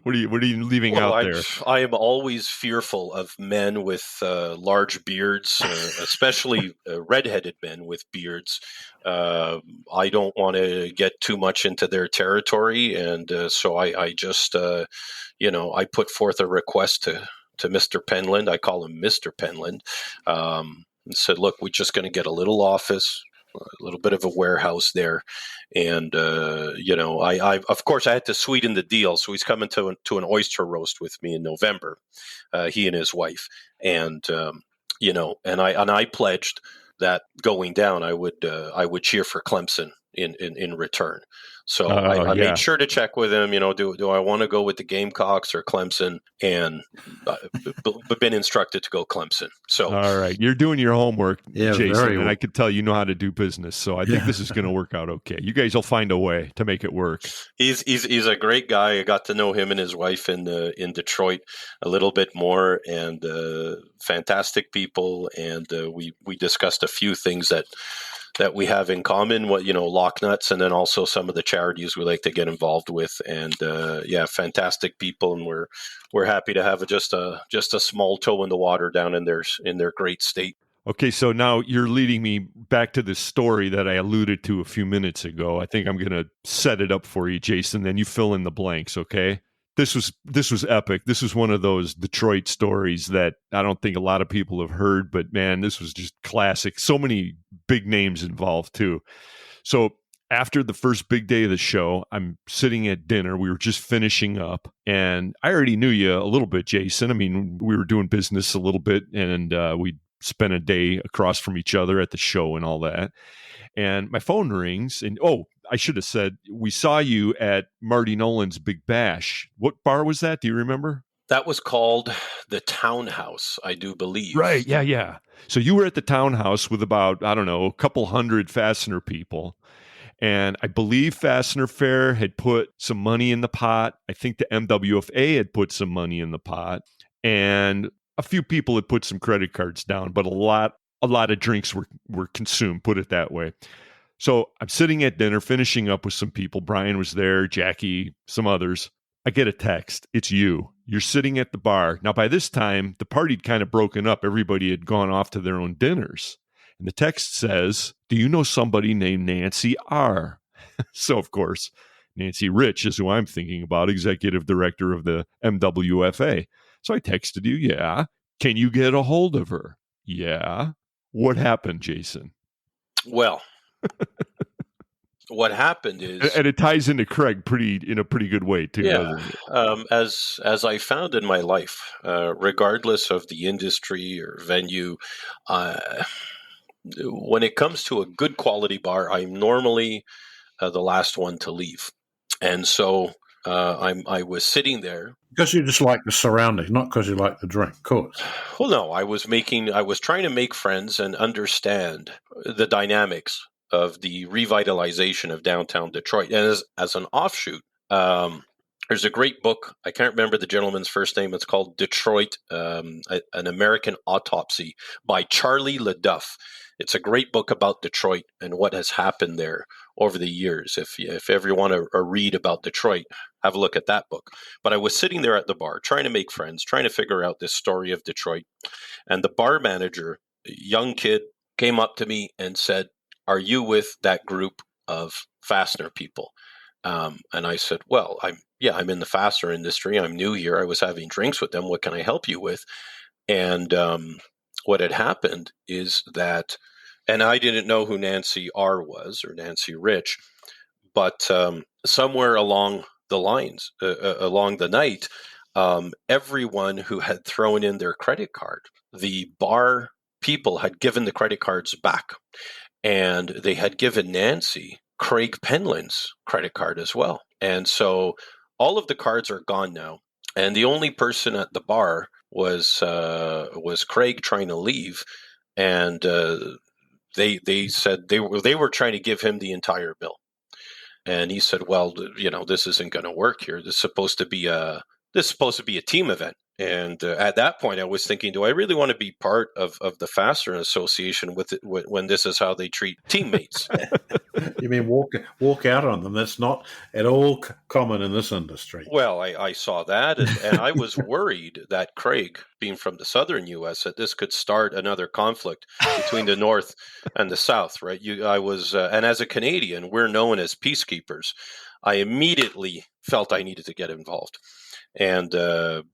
are you leaving out there? I am always fearful of men with large beards, especially redheaded men with beards. I don't want to get too much into their territory, and so I just, I put forth a request to Mr. Penland. I call him Mr. Penland, and said, "Look, we're just going to get a little office, a little bit of a warehouse there." And, I of course I had to sweeten the deal. So he's coming to an oyster roast with me in November, he and his wife. And, and I pledged that going down, I would cheer for Clemson in return. So I made sure to check with him, do I want to go with the Gamecocks or Clemson? And been instructed to go Clemson. So all right, you're doing your homework, Jason, and well. I could tell you know how to do business. So I think this is going to work out okay. You guys will find a way to make it work. He's a great guy. I got to know him and his wife in Detroit a little bit more, and fantastic people. And we discussed a few things that we have in common, lock nuts, and then also some of the charities we like to get involved with. And fantastic people, and we're happy to have just a small toe in the water down in their great state. Okay, so now you're leading me back to this story that I alluded to a few minutes ago. I think I'm going to set it up for you, Jason, then you fill in the blanks, okay? This was epic. This was one of those Detroit stories that I don't think a lot of people have heard, but man, this was just classic. So many big names involved too. So after the first big day of the show, I'm sitting at dinner. We were just finishing up, and I already knew you a little bit, Jason. I mean, we were doing business a little bit, and we spent a day across from each other at the show and all that. And my phone rings, and I should have said, we saw you at Marty Nolan's Big Bash. What bar was that? Do you remember? That was called the Townhouse, I do believe. Right, yeah. So you were at the Townhouse with about, I don't know, a couple hundred Fastener people. And I believe Fastener Fair had put some money in the pot. I think the MWFA had put some money in the pot. And a few people had put some credit cards down, but a lot of drinks were consumed, put it that way. So I'm sitting at dinner, finishing up with some people. Brian was there, Jackie, some others. I get a text. It's you. You're sitting at the bar. Now, by this time, the party had kind of broken up. Everybody had gone off to their own dinners. And the text says, "Do you know somebody named Nancy R?" So, of course, Nancy Rich is who I'm thinking about, executive director of the MWFA. So I texted you, yeah. Can you get a hold of her? Yeah. What happened, Jason? Well, what happened is, and it ties into Craig in a pretty good way too. Yeah, doesn't it? As I found in my life, regardless of the industry or venue, when it comes to a good quality bar, I'm normally the last one to leave, and so I was sitting there because you just like the surroundings, not because you like the drink, of course. Well, no, I was trying to make friends and understand the dynamics of the revitalization of downtown Detroit. And as an offshoot, there's a great book. I can't remember the gentleman's first name. It's called Detroit, An American Autopsy by Charlie LeDuff. It's a great book about Detroit and what has happened there over the years. If you ever want to read about Detroit, have a look at that book. But I was sitting there at the bar trying to make friends, trying to figure out this story of Detroit. And the bar manager, a young kid, came up to me and said, "Are you with that group of fastener people?" And I said, "Well, I'm in the fastener industry. I'm new here. I was having drinks with them. What can I help you with?" And what had happened is that, and I didn't know who Nancy R. was, or Nancy Rich, but somewhere along the lines, along the night, everyone who had thrown in their credit card, the bar people had given the credit cards back, and they had given Nancy Craig Penland's credit card as well. And so all of the cards are gone now, and the only person at the bar was Craig trying to leave, and they said they were trying to give him the entire bill, and he said, "Well, this isn't going to work here. This is supposed to be a team event." And at that point, I was thinking, do I really want to be part of the Fastener Association when this is how they treat teammates? You mean walk out on them? That's not at all common in this industry. Well, I saw that, and I was worried that Craig, being from the southern U.S., that this could start another conflict between the North and the South, right? And as a Canadian, we're known as peacekeepers. I immediately felt I needed to get involved. And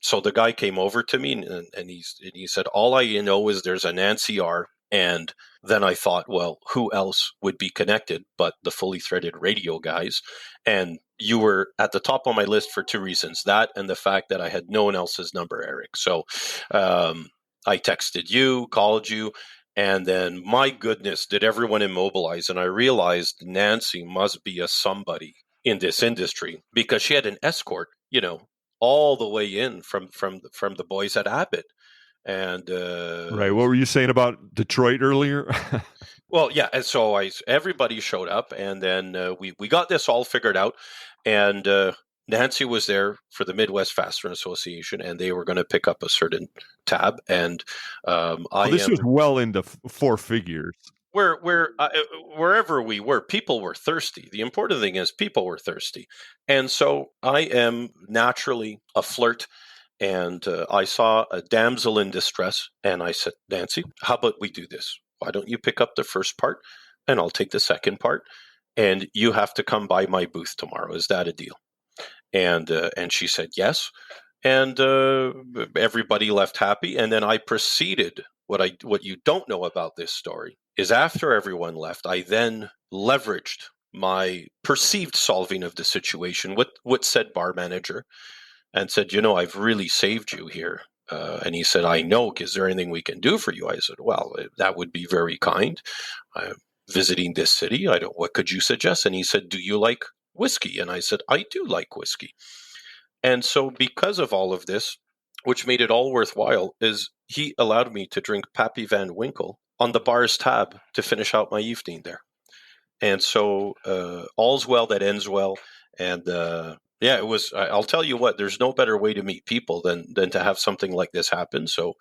so the guy came over to me and he said, "All I know is there's a Nancy R." And then I thought, well, who else would be connected but the Fully Threaded Radio guys? And you were at the top of my list for two reasons, that and the fact that I had no one else's number, Eric. So I texted you, called you, and then, my goodness, did everyone immobilize. And I realized Nancy must be a somebody in this industry, because she had an escort, all the way in from the boys at Abbott. And right, what were you saying about Detroit earlier? Well, yeah, and so everybody showed up, and then we got this all figured out, and Nancy was there for the Midwest Fastener Association, and they were going to pick up a certain tab, and this was well into four figures. Wherever we were, people were thirsty. The important thing is people were thirsty. And so I am naturally a flirt, and I saw a damsel in distress, and I said, "Nancy, how about we do this? Why don't you pick up the first part, and I'll take the second part, and you have to come by my booth tomorrow. Is that a deal?" And she said yes, and everybody left happy. And then I proceeded. What you don't know about this story is, after everyone left, I then leveraged my perceived solving of the situation with said bar manager and said, "I've really saved you here." And he said, "I know. Is there anything we can do for you?" I said, "Well, that would be very kind. I'm visiting this city. What could you suggest?" And he said, "Do you like whiskey?" And I said, "I do like whiskey." And so, because of all of this, which made it all worthwhile, is he allowed me to drink Pappy Van Winkle on the bar's tab to finish out my evening there. And so all's well that ends well. And it was, I'll tell you what, there's no better way to meet people than to have something like this happen. So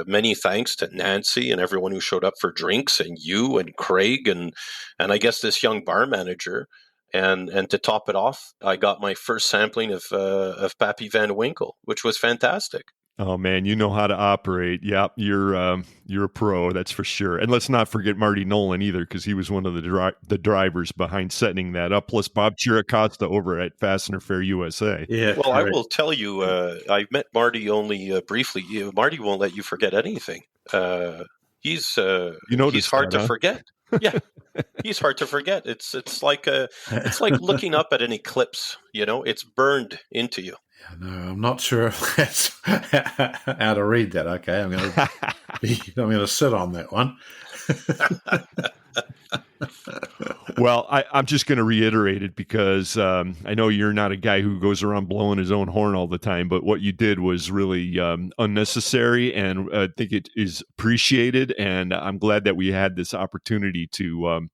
many thanks to Nancy and everyone who showed up for drinks, and you and Craig and I guess this young bar manager. And to top it off, I got my first sampling of Pappy Van Winkle, which was fantastic. Oh man, you know how to operate. Yeah, you're a pro, that's for sure. And let's not forget Marty Nolan either, because he was one of the drivers behind setting that up. Plus Bob Chiricosta over at Fastener Fair USA. Yeah. Well, I will tell you, I met Marty only briefly. Marty won't let you forget anything. He's hard to forget. Yeah, he's hard to forget. It's like looking up at an eclipse. It's burned into you. No, I'm not sure if that's how to read that. Okay, I'm going to sit on that one. Well, I'm just going to reiterate it because I know you're not a guy who goes around blowing his own horn all the time, but what you did was really unnecessary, and I think it is appreciated, and I'm glad that we had this opportunity to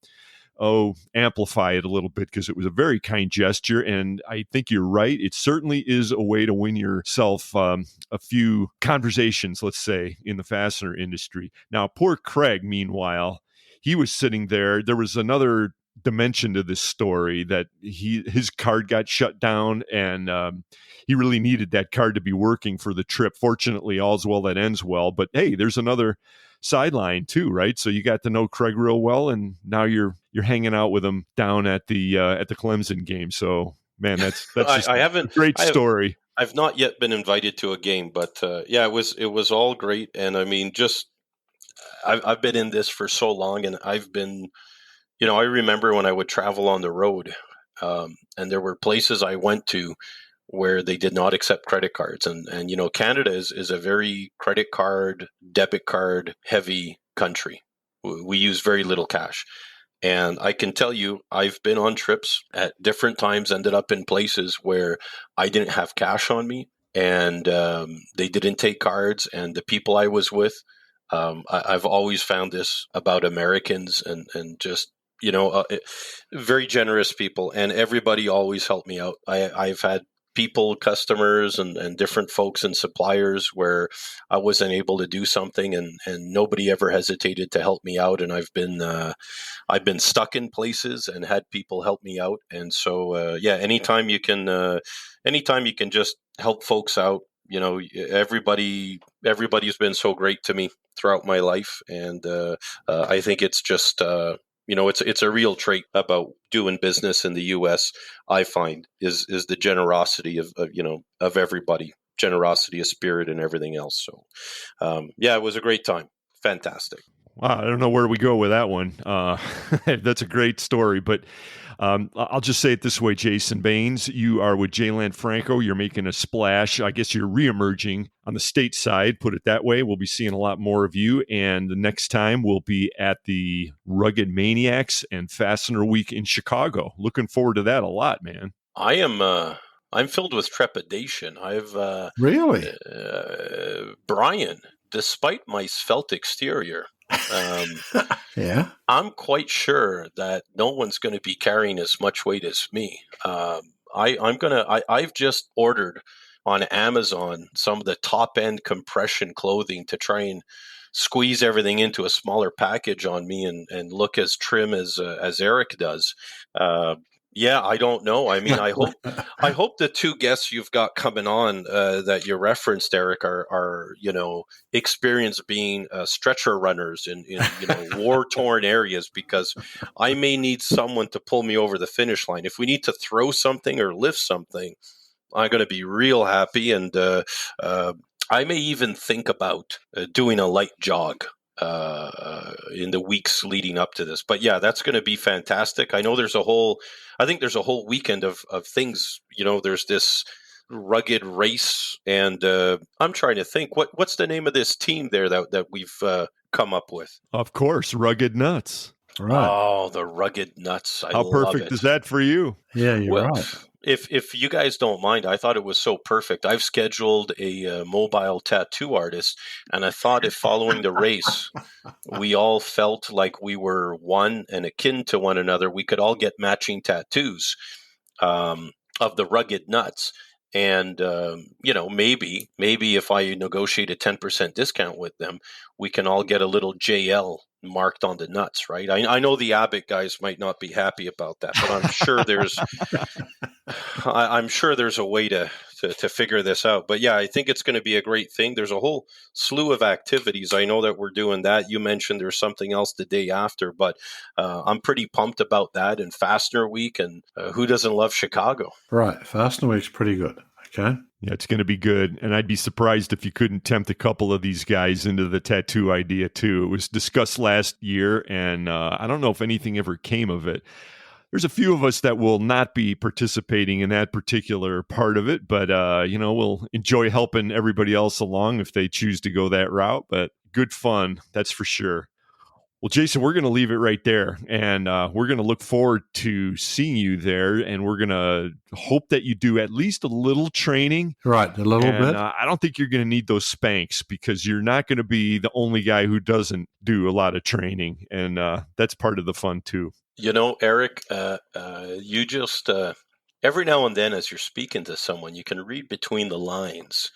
amplify it a little bit, because it was a very kind gesture, and I think you're right. It certainly is a way to win yourself a few conversations, let's say, in the fastener industry. Now, poor Craig, meanwhile, he was sitting there. There was another dimension to this story that his card got shut down, and he really needed that card to be working for the trip. Fortunately, all's well that ends well. But hey, there's another sideline too, right? So you got to know Craig real well, and now you're hanging out with him down at the Clemson game. So man, that's just a great story. I've not yet been invited to a game, but it was all great. And I mean, I've been in this for so long, and I've been, I remember when I would travel on the road, and there were places I went to where they did not accept credit cards. And Canada is a very credit card, debit card heavy country. We use very little cash. And I can tell you, I've been on trips at different times, ended up in places where I didn't have cash on me, and they didn't take cards. And the people I was with, I've always found this about Americans, and just, very generous people, and everybody always helped me out. I've had people, customers, and different folks and suppliers where I wasn't able to do something, and nobody ever hesitated to help me out. And I've been stuck in places and had people help me out. And so, anytime you can just help folks out, everybody's been so great to me throughout my life. And I think it's just, it's a real trait about doing business in the U.S. I find is the generosity of everybody, generosity of spirit and everything else. So, it was a great time. Fantastic. Wow, I don't know where we go with that one. That's a great story, but I'll just say it this way, Jason Baines, you are with J. Lanfranco. You're making a splash. I guess you're reemerging on the state side, put it that way. We'll be seeing a lot more of you, and the next time we'll be at the Rugged Maniacs and Fastener Week in Chicago. Looking forward to that a lot, man. I'm filled with trepidation. Really? Brian, despite my svelte exterior, yeah, I'm quite sure that no one's going to be carrying as much weight as me. I've just ordered on Amazon some of the top end compression clothing to try and squeeze everything into a smaller package on me and look as trim as Eric does. I don't know. I mean, I hope the two guests you've got coming on that you referenced, Eric, are experienced being stretcher runners in war torn areas, because I may need someone to pull me over the finish line. If we need to throw something or lift something, I'm going to be real happy, and I may even think about doing a light jog in the weeks leading up to this. But that's going to be fantastic. I know there's a whole weekend of things. There's this rugged race, and I'm trying to think what's the name of this team there that we've come up with. Of course, Rugged Nuts. Right. Oh, the Rugged Nuts. How perfect is that for you? Yeah, you're right. If you guys don't mind, I thought it was so perfect. I've scheduled a mobile tattoo artist, and I thought if following the race, we all felt like we were one and akin to one another, we could all get matching tattoos of the Rugged Nuts. And, maybe if I negotiate a 10% discount with them, we can all get a little JL marked on the nuts, right? I know the Abbott guys might not be happy about that, but I'm sure there's a way to figure this out. But I think it's going to be a great thing. There's a whole slew of activities. I know that we're doing that. You mentioned there's something else the day after, but I'm pretty pumped about that, and Fastener Week, and who doesn't love Chicago? Right. Fastener Week's pretty good. Okay. Yeah, it's going to be good. And I'd be surprised if you couldn't tempt a couple of these guys into the tattoo idea too. It was discussed last year, and I don't know if anything ever came of it. There's a few of us that will not be participating in that particular part of it, but, we'll enjoy helping everybody else along if they choose to go that route. But good fun, that's for sure. Well, Jason, we're going to leave it right there, and we're going to look forward to seeing you there, and we're going to hope that you do at least a little training. Right, a little bit. I don't think you're going to need those spanks, because you're not going to be the only guy who doesn't do a lot of training, and that's part of the fun too. Eric, you just every now and then as you're speaking to someone, you can read between the lines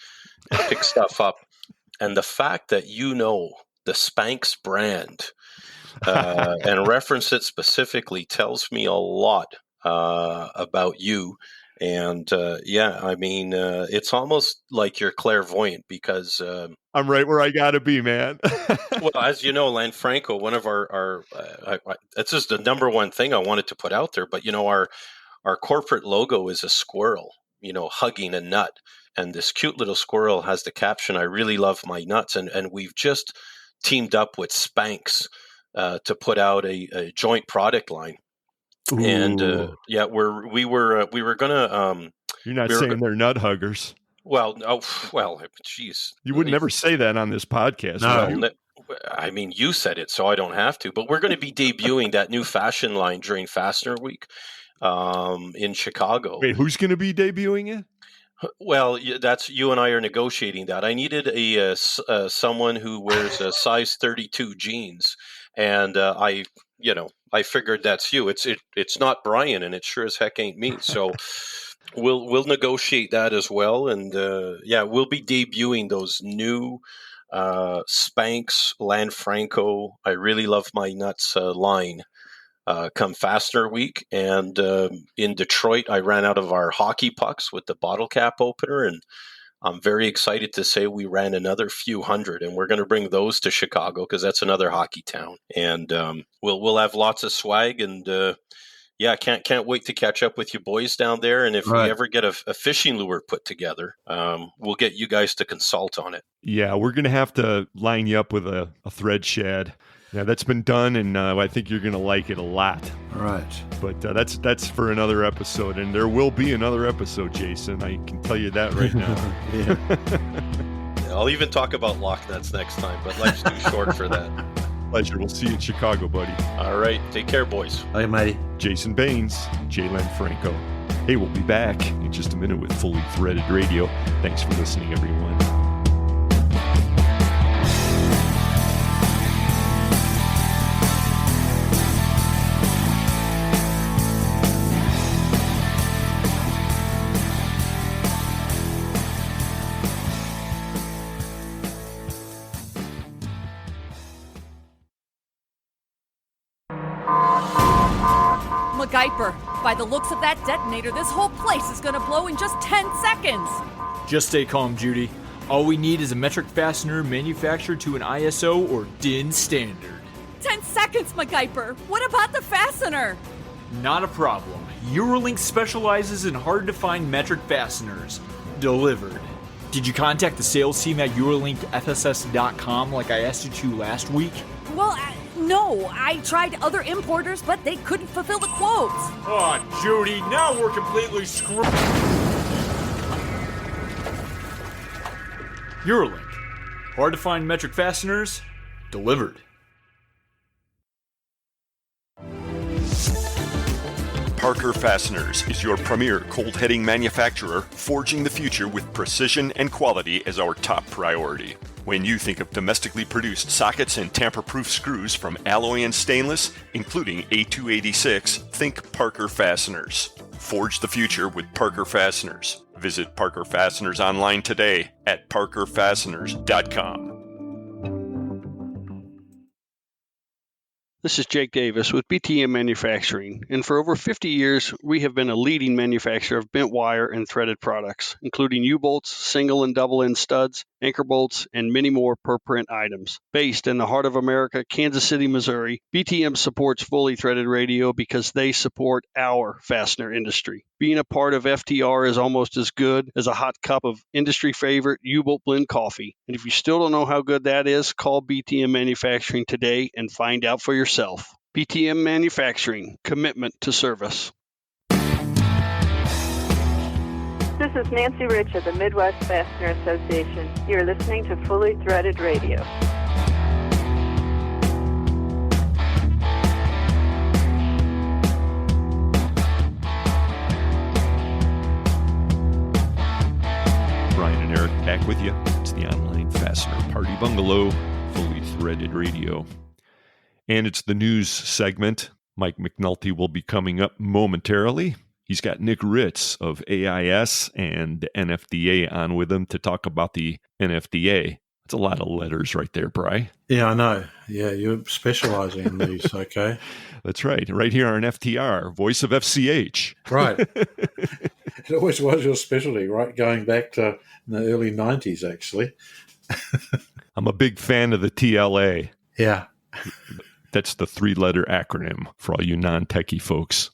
and pick stuff up, and the fact that the Spanx brand and reference it specifically tells me a lot about you. And it's almost like you're clairvoyant because I'm right where I got to be, man. Well, as you know, Lanfranco, one of our this is the number one thing I wanted to put out there. But our corporate logo is a squirrel, hugging a nut, and this cute little squirrel has the caption, "I really love my nuts," and we've just teamed up with Spanx to put out a joint product line. Ooh. And we were gonna. You're not saying they're nut huggers. Well, geez. You would never say that on this podcast. No, I mean, you said it, so I don't have to. But we're going to be debuting that new fashion line during Fastener Week in Chicago. Wait, who's going to be debuting it? Well, that's you and I are negotiating that. I needed someone who wears a size 32 jeans, and I figured that's you. It's not Brian, and it sure as heck ain't me. So we'll negotiate that as well, and we'll be debuting those new Spanx Lanfranco "I really love my nuts" line come Fastener Week. And in Detroit, I ran out of our hockey pucks with the bottle cap opener, and I'm very excited to say we ran another few hundred, and we're going to bring those to Chicago because that's another hockey town. And we'll have lots of swag, and can't wait to catch up with you boys down there. And if we ever get a fishing lure put together, we'll get you guys to consult on it. Yeah, we're going to have to line you up with a thread shed. Yeah, that's been done, and I think you're going to like it a lot. All right. But that's for another episode, and there will be another episode, Jason. I can tell you that right now. I'll even talk about lock nuts next time, but life's too short for that. Pleasure. We'll see you in Chicago, buddy. All right. Take care, boys. Hey, matey. Jason Baines, Jay Lanfranco. Hey, we'll be back in just a minute with Fully Threaded Radio. Thanks for listening, everyone. MacGyver, by the looks of that detonator, this whole place is gonna blow in just 10 seconds! Just stay calm, Judy. All we need is a metric fastener manufactured to an ISO or DIN standard. 10 seconds, MacGyver! What about the fastener? Not a problem. Eurolink specializes in hard-to-find metric fasteners. Delivered. Did you contact the sales team at EurolinkFSS.com like I asked you to last week? Well, no. I tried other importers, but they couldn't fulfill the quotes. Oh, Judy, now we're completely screwed. Eurolink. Hard-to-find metric fasteners. Delivered. Parker Fasteners is your premier cold-heading manufacturer, forging the future with precision and quality as our top priority. When you think of domestically produced sockets and tamper-proof screws from alloy and stainless, including A286, think Parker Fasteners. Forge the future with Parker Fasteners. Visit Parker Fasteners online today at parkerfasteners.com. This is Jake Davis with BTM Manufacturing, and for over 50 years, we have been a leading manufacturer of bent wire and threaded products, including U-bolts, single and double end studs, anchor bolts, and many more per-print items. Based in the heart of America, Kansas City, Missouri, BTM supports Fully Threaded Radio because they support our fastener industry. Being a part of FTR is almost as good as a hot cup of industry favorite U-bolt blend coffee. And if you still don't know how good that is, call BTM Manufacturing today and find out for yourself. BTM Manufacturing, commitment to service. This is Nancy Rich of the Midwest Fastener Association. You're listening to Fully Threaded Radio. Brian and Eric back with you. It's the online Fastener Party Bungalow, Fully Threaded Radio. And it's the news segment. Mike McNulty will be coming up momentarily. He's got Nick Ruetz of AIS and the NFDA on with him to talk about the NFDA. That's a lot of letters right there, Bri. Yeah, I know. Yeah, you're specializing in these, okay? That's right. Right here on FTR, voice of FCH. Right. It always was your specialty, right? Going back to the early 90s, actually. I'm a big fan of the TLA. Yeah. That's the 3-letter acronym for all you non-techie folks.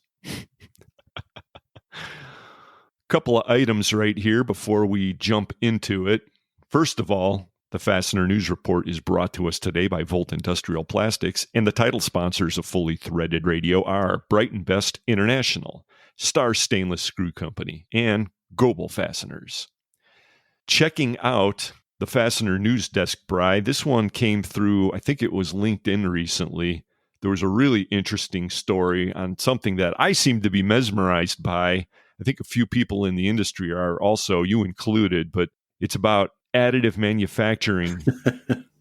Couple of items right here before we jump into it. First of all, the Fastener News Report is brought to us today by Volt Industrial Plastics, and the title sponsors of Fully Threaded Radio are Bright & Best International, Star Stainless Screw Company, and Goebel Fasteners. Checking out the Fastener News Desk, Bri, this one came through, I think it was LinkedIn recently. There was a really interesting story on something that I seem to be mesmerized by. I think a few people in the industry are also, you included, but it's about additive manufacturing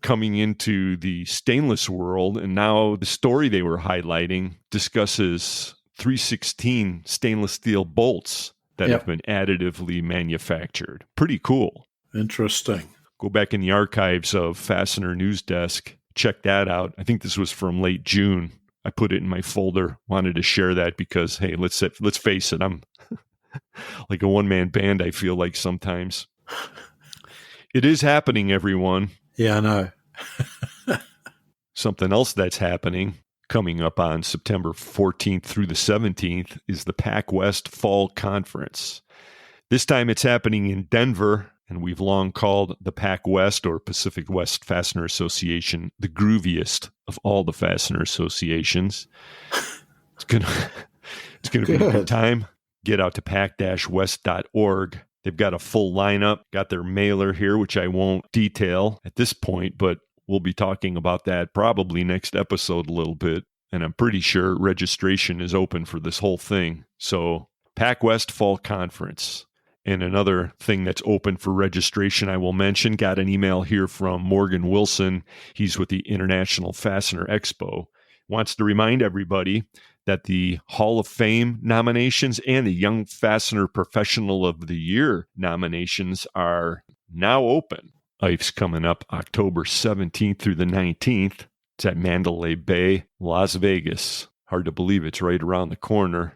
coming into the stainless world. And now the story they were highlighting discusses 316 stainless steel bolts that have been additively manufactured. Pretty cool. Interesting. Go back in the archives of Fastener News Desk. Check that out. I think this was from late June. I put it in my folder. Wanted to share that because, hey, let's face it. I'm like a one-man band, I feel like sometimes. It is happening, everyone. Yeah, I know. Something else that's happening coming up on September 14th through the 17th is the Pac West Fall Conference. This time it's happening in Denver, and we've long called the Pac West or Pacific West Fastener Association the grooviest of all the fastener associations. It's gonna be a good time. Get out to pac-west.org. They've got a full lineup, got their mailer here, which I won't detail at this point, but we'll be talking about that probably next episode a little bit. And I'm pretty sure registration is open for this whole thing. So Pac West Fall Conference. And another thing that's open for registration I will mention, got an email here from Morgan Wilson. He's with the International Fastener Expo. Wants to remind everybody that the Hall of Fame nominations and the Young Fastener Professional of the Year nominations are now open. IF's coming up October 17th through the 19th. It's at Mandalay Bay, Las Vegas. Hard to believe it's right around the corner.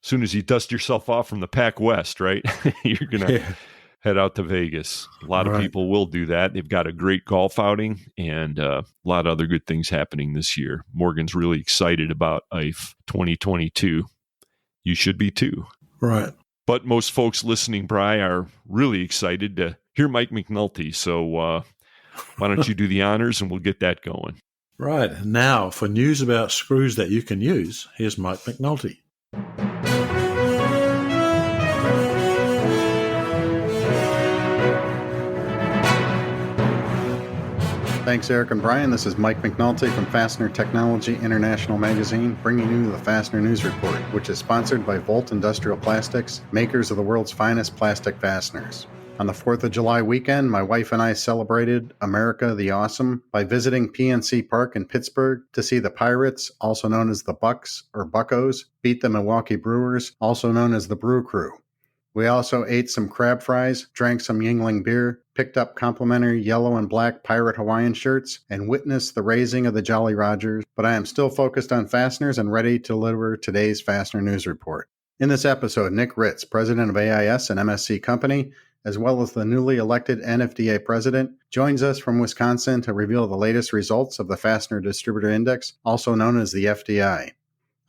As soon as you dust yourself off from the Pac West, right? You're going to head out to Vegas. A lot of people will do that. They've got a great golf outing and a lot of other good things happening this year. Morgan's really excited about IF 2022. You should be too. Right. But most folks listening, Bri, are really excited to hear Mike McNulty. So why don't you do the honors and we'll get that going. Right. Now, for news about screws that you can use, here's Mike McNulty. Thanks, Eric and Brian. This is Mike McNulty from Fastener Technology International Magazine, bringing you the Fastener News Report, which is sponsored by Volt Industrial Plastics, makers of the world's finest plastic fasteners. On the 4th of July weekend, my wife and I celebrated America the Awesome by visiting PNC Park in Pittsburgh to see the Pirates, also known as the Bucks or Buccos, beat the Milwaukee Brewers, also known as the Brew Crew. We also ate some crab fries, drank some Yuengling beer, picked up complimentary yellow and black pirate Hawaiian shirts, and witnessed the raising of the Jolly Rogers, but I am still focused on fasteners and ready to deliver today's Fastener News Report. In this episode, Nick Ruetz, president of AIS and MSC Company, as well as the newly elected NFDA president, joins us from Wisconsin to reveal the latest results of the Fastener Distributor Index, also known as the FDI.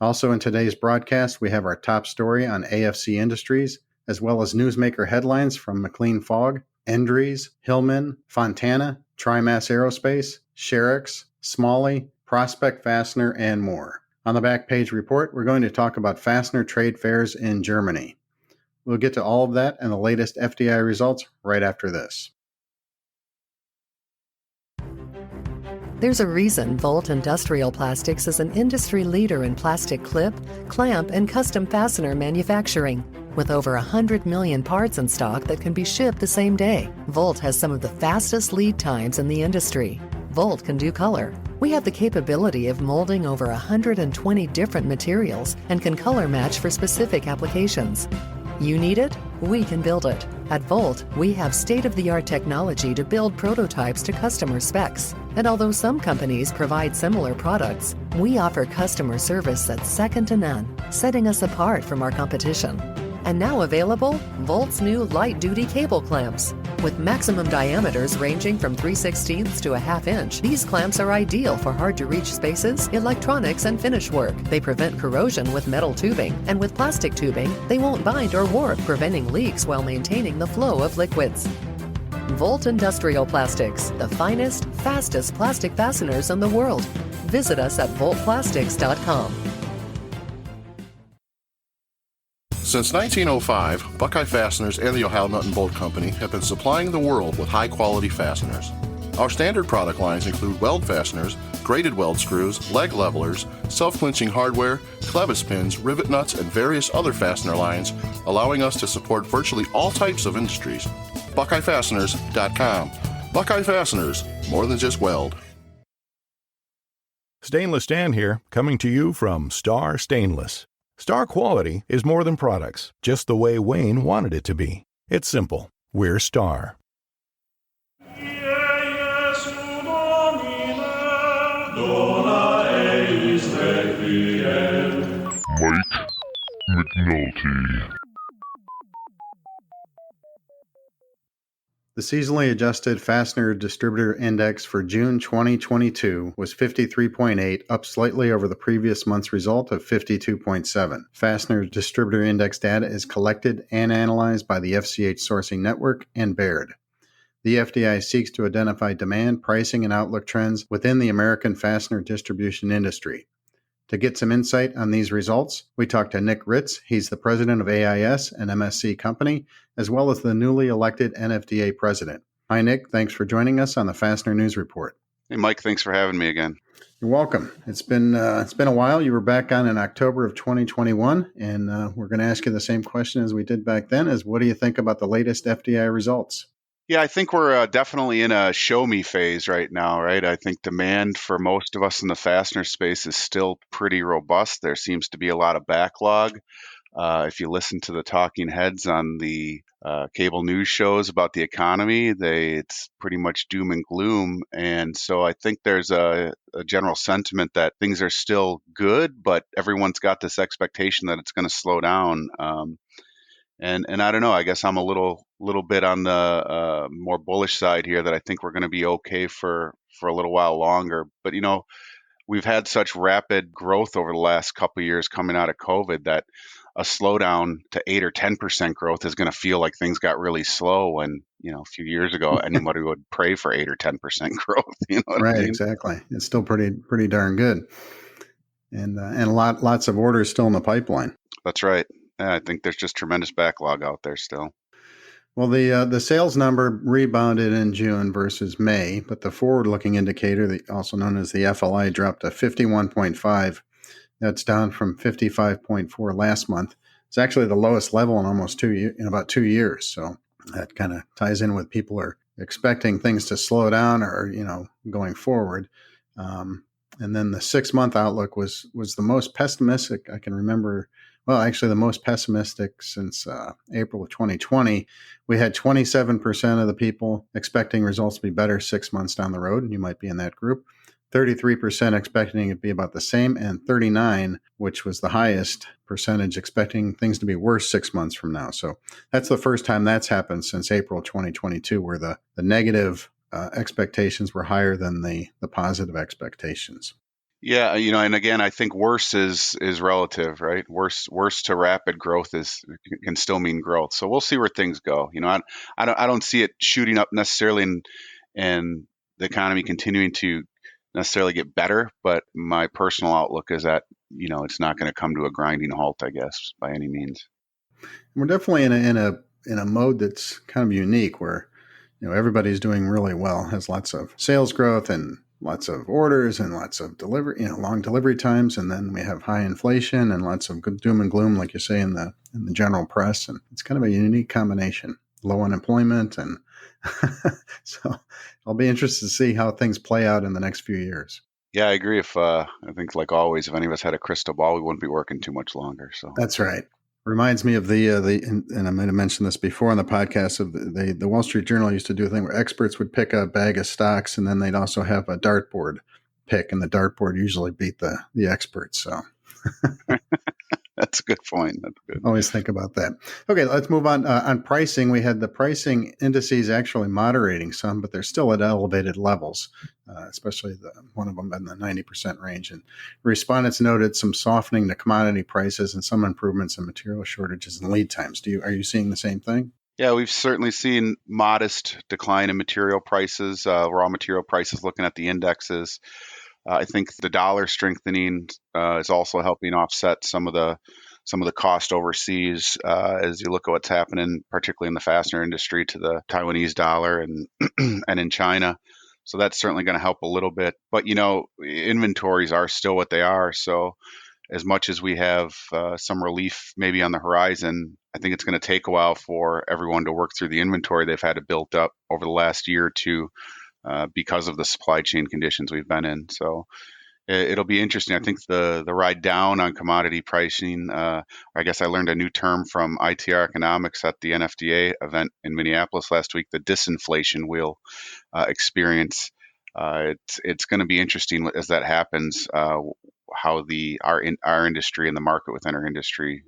Also in today's broadcast, we have our top story on AFC Industries, as well as newsmaker headlines from McLean Fogg, Endries, Hillman, Fontana, Trimass Aerospace, Sherricks, Smalley, Prospect Fastener, and more. On the back page report, we're going to talk about fastener trade fairs in Germany. We'll get to all of that and the latest FDI results right after this. There's a reason Volt Industrial Plastics is an industry leader in plastic clip, clamp, and custom fastener manufacturing. With over 100 million parts in stock that can be shipped the same day, Volt has some of the fastest lead times in the industry. Volt can do color. We have the capability of molding over 120 different materials and can color match for specific applications. You need it? We can build it. At Volt, we have state-of-the-art technology to build prototypes to customer specs. And although some companies provide similar products, we offer customer service that's second to none, setting us apart from our competition. And now available, Volt's new light-duty cable clamps. With maximum diameters ranging from 3/16 to a ½ inch, these clamps are ideal for hard-to-reach spaces, electronics, and finish work. They prevent corrosion with metal tubing, and with plastic tubing, they won't bind or warp, preventing leaks while maintaining the flow of liquids. Volt Industrial Plastics, the finest, fastest plastic fasteners in the world. Visit us at voltplastics.com. Since 1905, Buckeye Fasteners and the Ohio Nut and Bolt Company have been supplying the world with high-quality fasteners. Our standard product lines include weld fasteners, braided weld screws, leg levelers, self-clinching hardware, clevis pins, rivet nuts, and various other fastener lines, allowing us to support virtually all types of industries. BuckeyeFasteners.com. Buckeye Fasteners, more than just weld. Stainless Dan here, coming to you from Star Stainless. Star quality is more than products, just the way Wayne wanted it to be. It's simple. We're Star. Mike McNulty. The seasonally adjusted Fastener Distributor Index for June 2022 was 53.8, up slightly over the previous month's result of 52.7. Fastener Distributor Index data is collected and analyzed by the FCH Sourcing Network and Baird. The FDI seeks to identify demand, pricing, and outlook trends within the American fastener distribution industry. To get some insight on these results, we talked to Nick Ruetz. He's the president of AIS, an MSC company, as well as the newly elected NFDA president. Hi, Nick. Thanks for joining us on the Fastener News Report. Hey, Mike. Thanks for having me again. You're welcome. It's been a while. You were back on in October of 2021, and we're going to ask you the same question as we did back then: is what do you think about the latest FDI results? Yeah, I think we're definitely in a show me phase right now, right? I think demand for most of us in the fastener space is still pretty robust. There seems to be a lot of backlog. If you listen to the talking heads on the cable news shows about the economy, it's pretty much doom and gloom. And so I think there's a general sentiment that things are still good, but everyone's got this expectation that it's going to slow down. And I don't know, I guess I'm a little bit on the more bullish side here, that I think we're going to be okay for a little while longer. But, we've had such rapid growth over the last couple of years coming out of COVID that a slowdown to 8 or 10% growth is going to feel like things got really slow. When, a few years ago, anybody would pray for 8 or 10% growth. You know what right, I mean? Exactly. It's still pretty darn good. And lots of orders still in the pipeline. That's right. Yeah, I think there's just tremendous backlog out there still. Well, the sales number rebounded in June versus May, but the forward-looking indicator, also known as the FLI, dropped to 51.5. That's down from 55.4 last month. It's actually the lowest level in about 2 years. So that kind of ties in with people are expecting things to slow down or going forward. And then the 6-month outlook was the most pessimistic I can remember. Well, actually, the most pessimistic since April of 2020. We had 27% of the people expecting results to be better 6 months down the road, and you might be in that group. 33% expecting it to be about the same, and 39%, which was the highest percentage, expecting things to be worse 6 months from now. So that's the first time that's happened since April 2022, where the negative expectations were higher than the positive expectations. Yeah, and again, I think worse is relative, right? Worse to rapid growth can still mean growth. So we'll see where things go. I don't see it shooting up necessarily, and the economy continuing to necessarily get better. But my personal outlook is that it's not going to come to a grinding halt, I guess, by any means. We're definitely in a mode that's kind of unique, where everybody's doing really well, has lots of sales growth and lots of orders and lots of delivery, long delivery times, and then we have high inflation and lots of doom and gloom, like you say in the general press, and it's kind of a unique combination. Low unemployment, and so I'll be interested to see how things play out in the next few years. Yeah, I agree. I think, like always, if any of us had a crystal ball, we wouldn't be working too much longer. So that's right. Reminds me of and I might have mentioned this before on the podcast, of the Wall Street Journal used to do a thing where experts would pick a bag of stocks, and then they'd also have a dartboard pick, and the dartboard usually beat the experts. So That's a good point. That's good. Always think about that. Okay, let's move on. On pricing, we had the pricing indices actually moderating some, but they're still at elevated levels, especially one of them in the 90% range. And respondents noted some softening to commodity prices and some improvements in material shortages and lead times. Are you seeing the same thing? Yeah, we've certainly seen modest decline in material prices, raw material prices, looking at the indexes. I think the dollar strengthening is also helping offset some of the cost overseas as you look at what's happening, particularly in the fastener industry, to the Taiwanese dollar and and in China. So that's certainly going to help a little bit. But inventories are still what they are. So as much as we have some relief maybe on the horizon, I think it's going to take a while for everyone to work through the inventory they've had to build up over the last year or two. Because of the supply chain conditions we've been in. So it'll be interesting. I think the ride down on commodity pricing, I guess I learned a new term from ITR Economics at the NFDA event in Minneapolis last week, the disinflation we'll experience. It's going to be interesting as that happens, how our industry and the market within our industry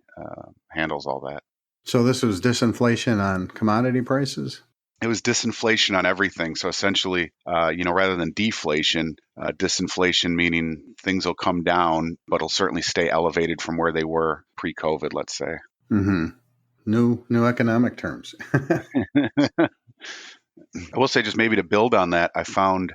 handles all that. So this was disinflation on commodity prices? It was disinflation on everything. So essentially, rather than deflation, disinflation meaning things will come down, but it'll certainly stay elevated from where they were pre-COVID, let's say. Mm-hmm. New economic terms. I will say, just maybe to build on that, I found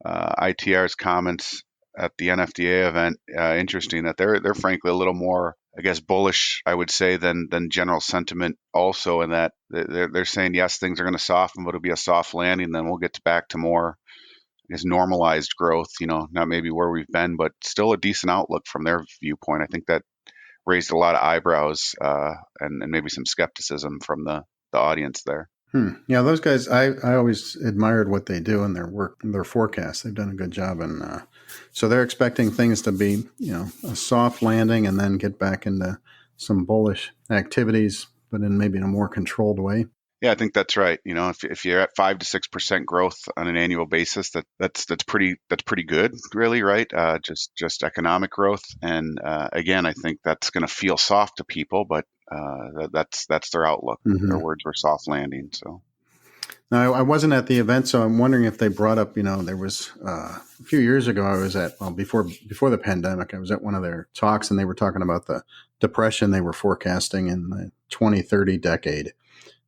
ITR's comments at the NFDA event interesting, that they're frankly a little more, I guess, bullish, I would say, than general sentiment also, in that they're saying, yes, things are going to soften, but it'll be a soft landing. Then we'll get back to more, I guess, normalized growth, not maybe where we've been, but still a decent outlook from their viewpoint. I think that raised a lot of eyebrows and maybe some skepticism from the audience there. Yeah, those guys, I always admired what they do in their work, their forecasts. They've done a good job. And so they're expecting things to be, a soft landing and then get back into some bullish activities, but in maybe in a more controlled way. Yeah, I think that's right. If you're at 5 to 6% growth on an annual basis, that's pretty good, really, right? Just economic growth. And again, I think that's going to feel soft to people, but that's their outlook. Mm-hmm. Their words were soft landing. So now, I wasn't at the event, so I'm wondering if they brought up, there was a few years ago, I was at, before the pandemic, I was at one of their talks, and they were talking about the depression they were forecasting in the 2030 decade.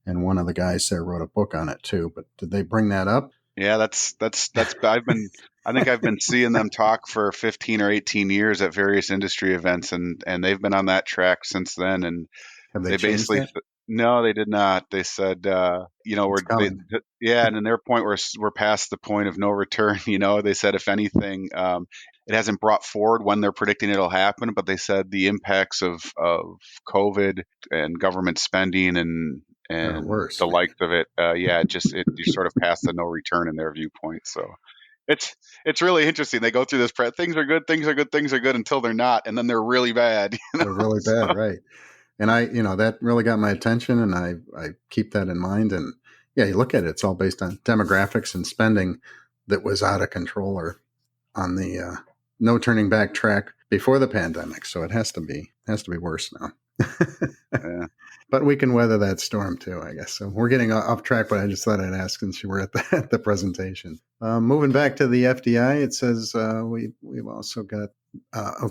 And one of the guys there wrote a book on it too. But did they bring that up? Yeah, that's I think I've been seeing them talk for 15 or 18 years at various industry events, and they've been on that track since then. And have they basically that? No, they did and they said, and in their point, we're past the point of no return. They said, if anything, it hasn't brought forward when they're predicting it'll happen, but they said the impacts of COVID and government spending and worse, the likes of it, you're sort of past the no return in their viewpoint. So it's really interesting. They go through this, things are good until they're not, and then they're really bad. They're really bad, right? And that really got my attention, and I keep that in mind. And yeah, you look at it, it's all based on demographics and spending that was out of control or on the no turning back track before the pandemic. So it has to be worse now. Yeah. But we can weather that storm too, I guess. So we're getting off track, but I just thought I'd ask since you were at the presentation. Moving back to the FDI, it says we've also got,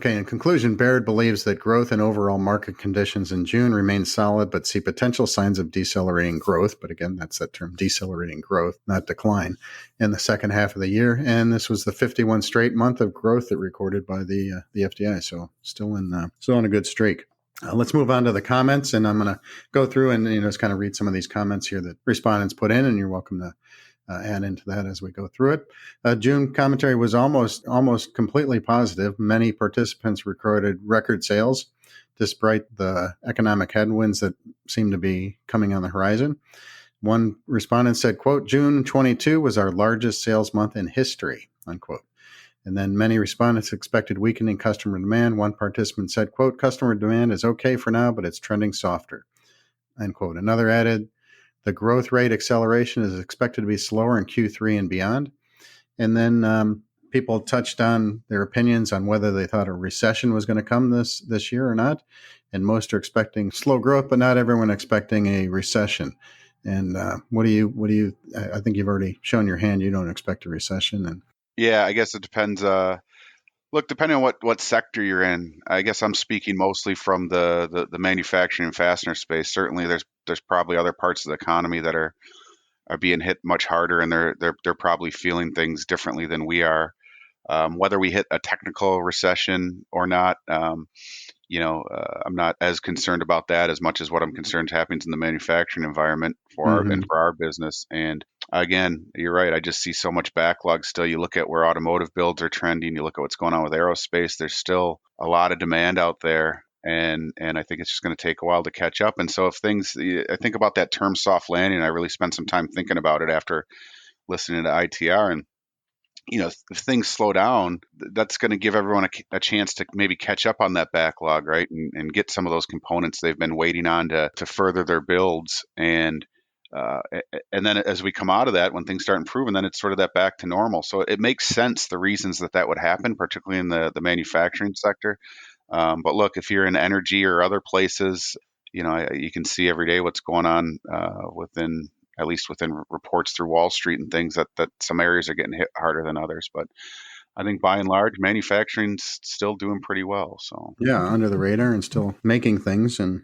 in conclusion, Baird believes that growth and overall market conditions in June remain solid, but see potential signs of decelerating growth. But again, that's that term, decelerating growth, not decline, in the second half of the year. And this was the 51 straight month of growth that recorded by the FDI. So still in a good streak. Let's move on to the comments, and I'm going to go through and just kind of read some of these comments here that respondents put in, and you're welcome to add into that as we go through it. June commentary was almost completely positive. Many participants recorded record sales, despite the economic headwinds that seem to be coming on the horizon. One respondent said, quote, June 22 was our largest sales month in history, unquote. And then many respondents expected weakening customer demand. One participant said, quote, customer demand is okay for now, but it's trending softer, end quote. Another added, the growth rate acceleration is expected to be slower in Q3 and beyond. And then people touched on their opinions on whether they thought a recession was going to come this year or not. And most are expecting slow growth, but not everyone expecting a recession. And what do you? I think you've already shown your hand. You don't expect a recession. And yeah, I guess it depends. Look, depending on what sector you're in, I guess I'm speaking mostly from the manufacturing and fastener space. Certainly, there's probably other parts of the economy that are being hit much harder, and they're probably feeling things differently than we are. Whether we hit a technical recession or not, I'm not as concerned about that as much as what I'm concerned happens in the manufacturing environment for our business. And again, you're right. I just see so much backlog still. You look at where automotive builds are trending. You look at what's going on with aerospace. There's still a lot of demand out there. And I think it's just going to take a while to catch up. And so I think about that term soft landing. I really spent some time thinking about it after listening to ITR. And if things slow down, that's going to give everyone a chance to maybe catch up on that backlog, right? And get some of those components they've been waiting on to further their builds. And then as we come out of that, when things start improving, then it's sort of that back to normal. So it makes sense, the reasons that would happen, particularly in the manufacturing sector. But look, if you're in energy or other places, you can see every day what's going on within reports through Wall Street and things that some areas are getting hit harder than others. But I think by and large, manufacturing's still doing pretty well. So yeah, under the radar and still making things and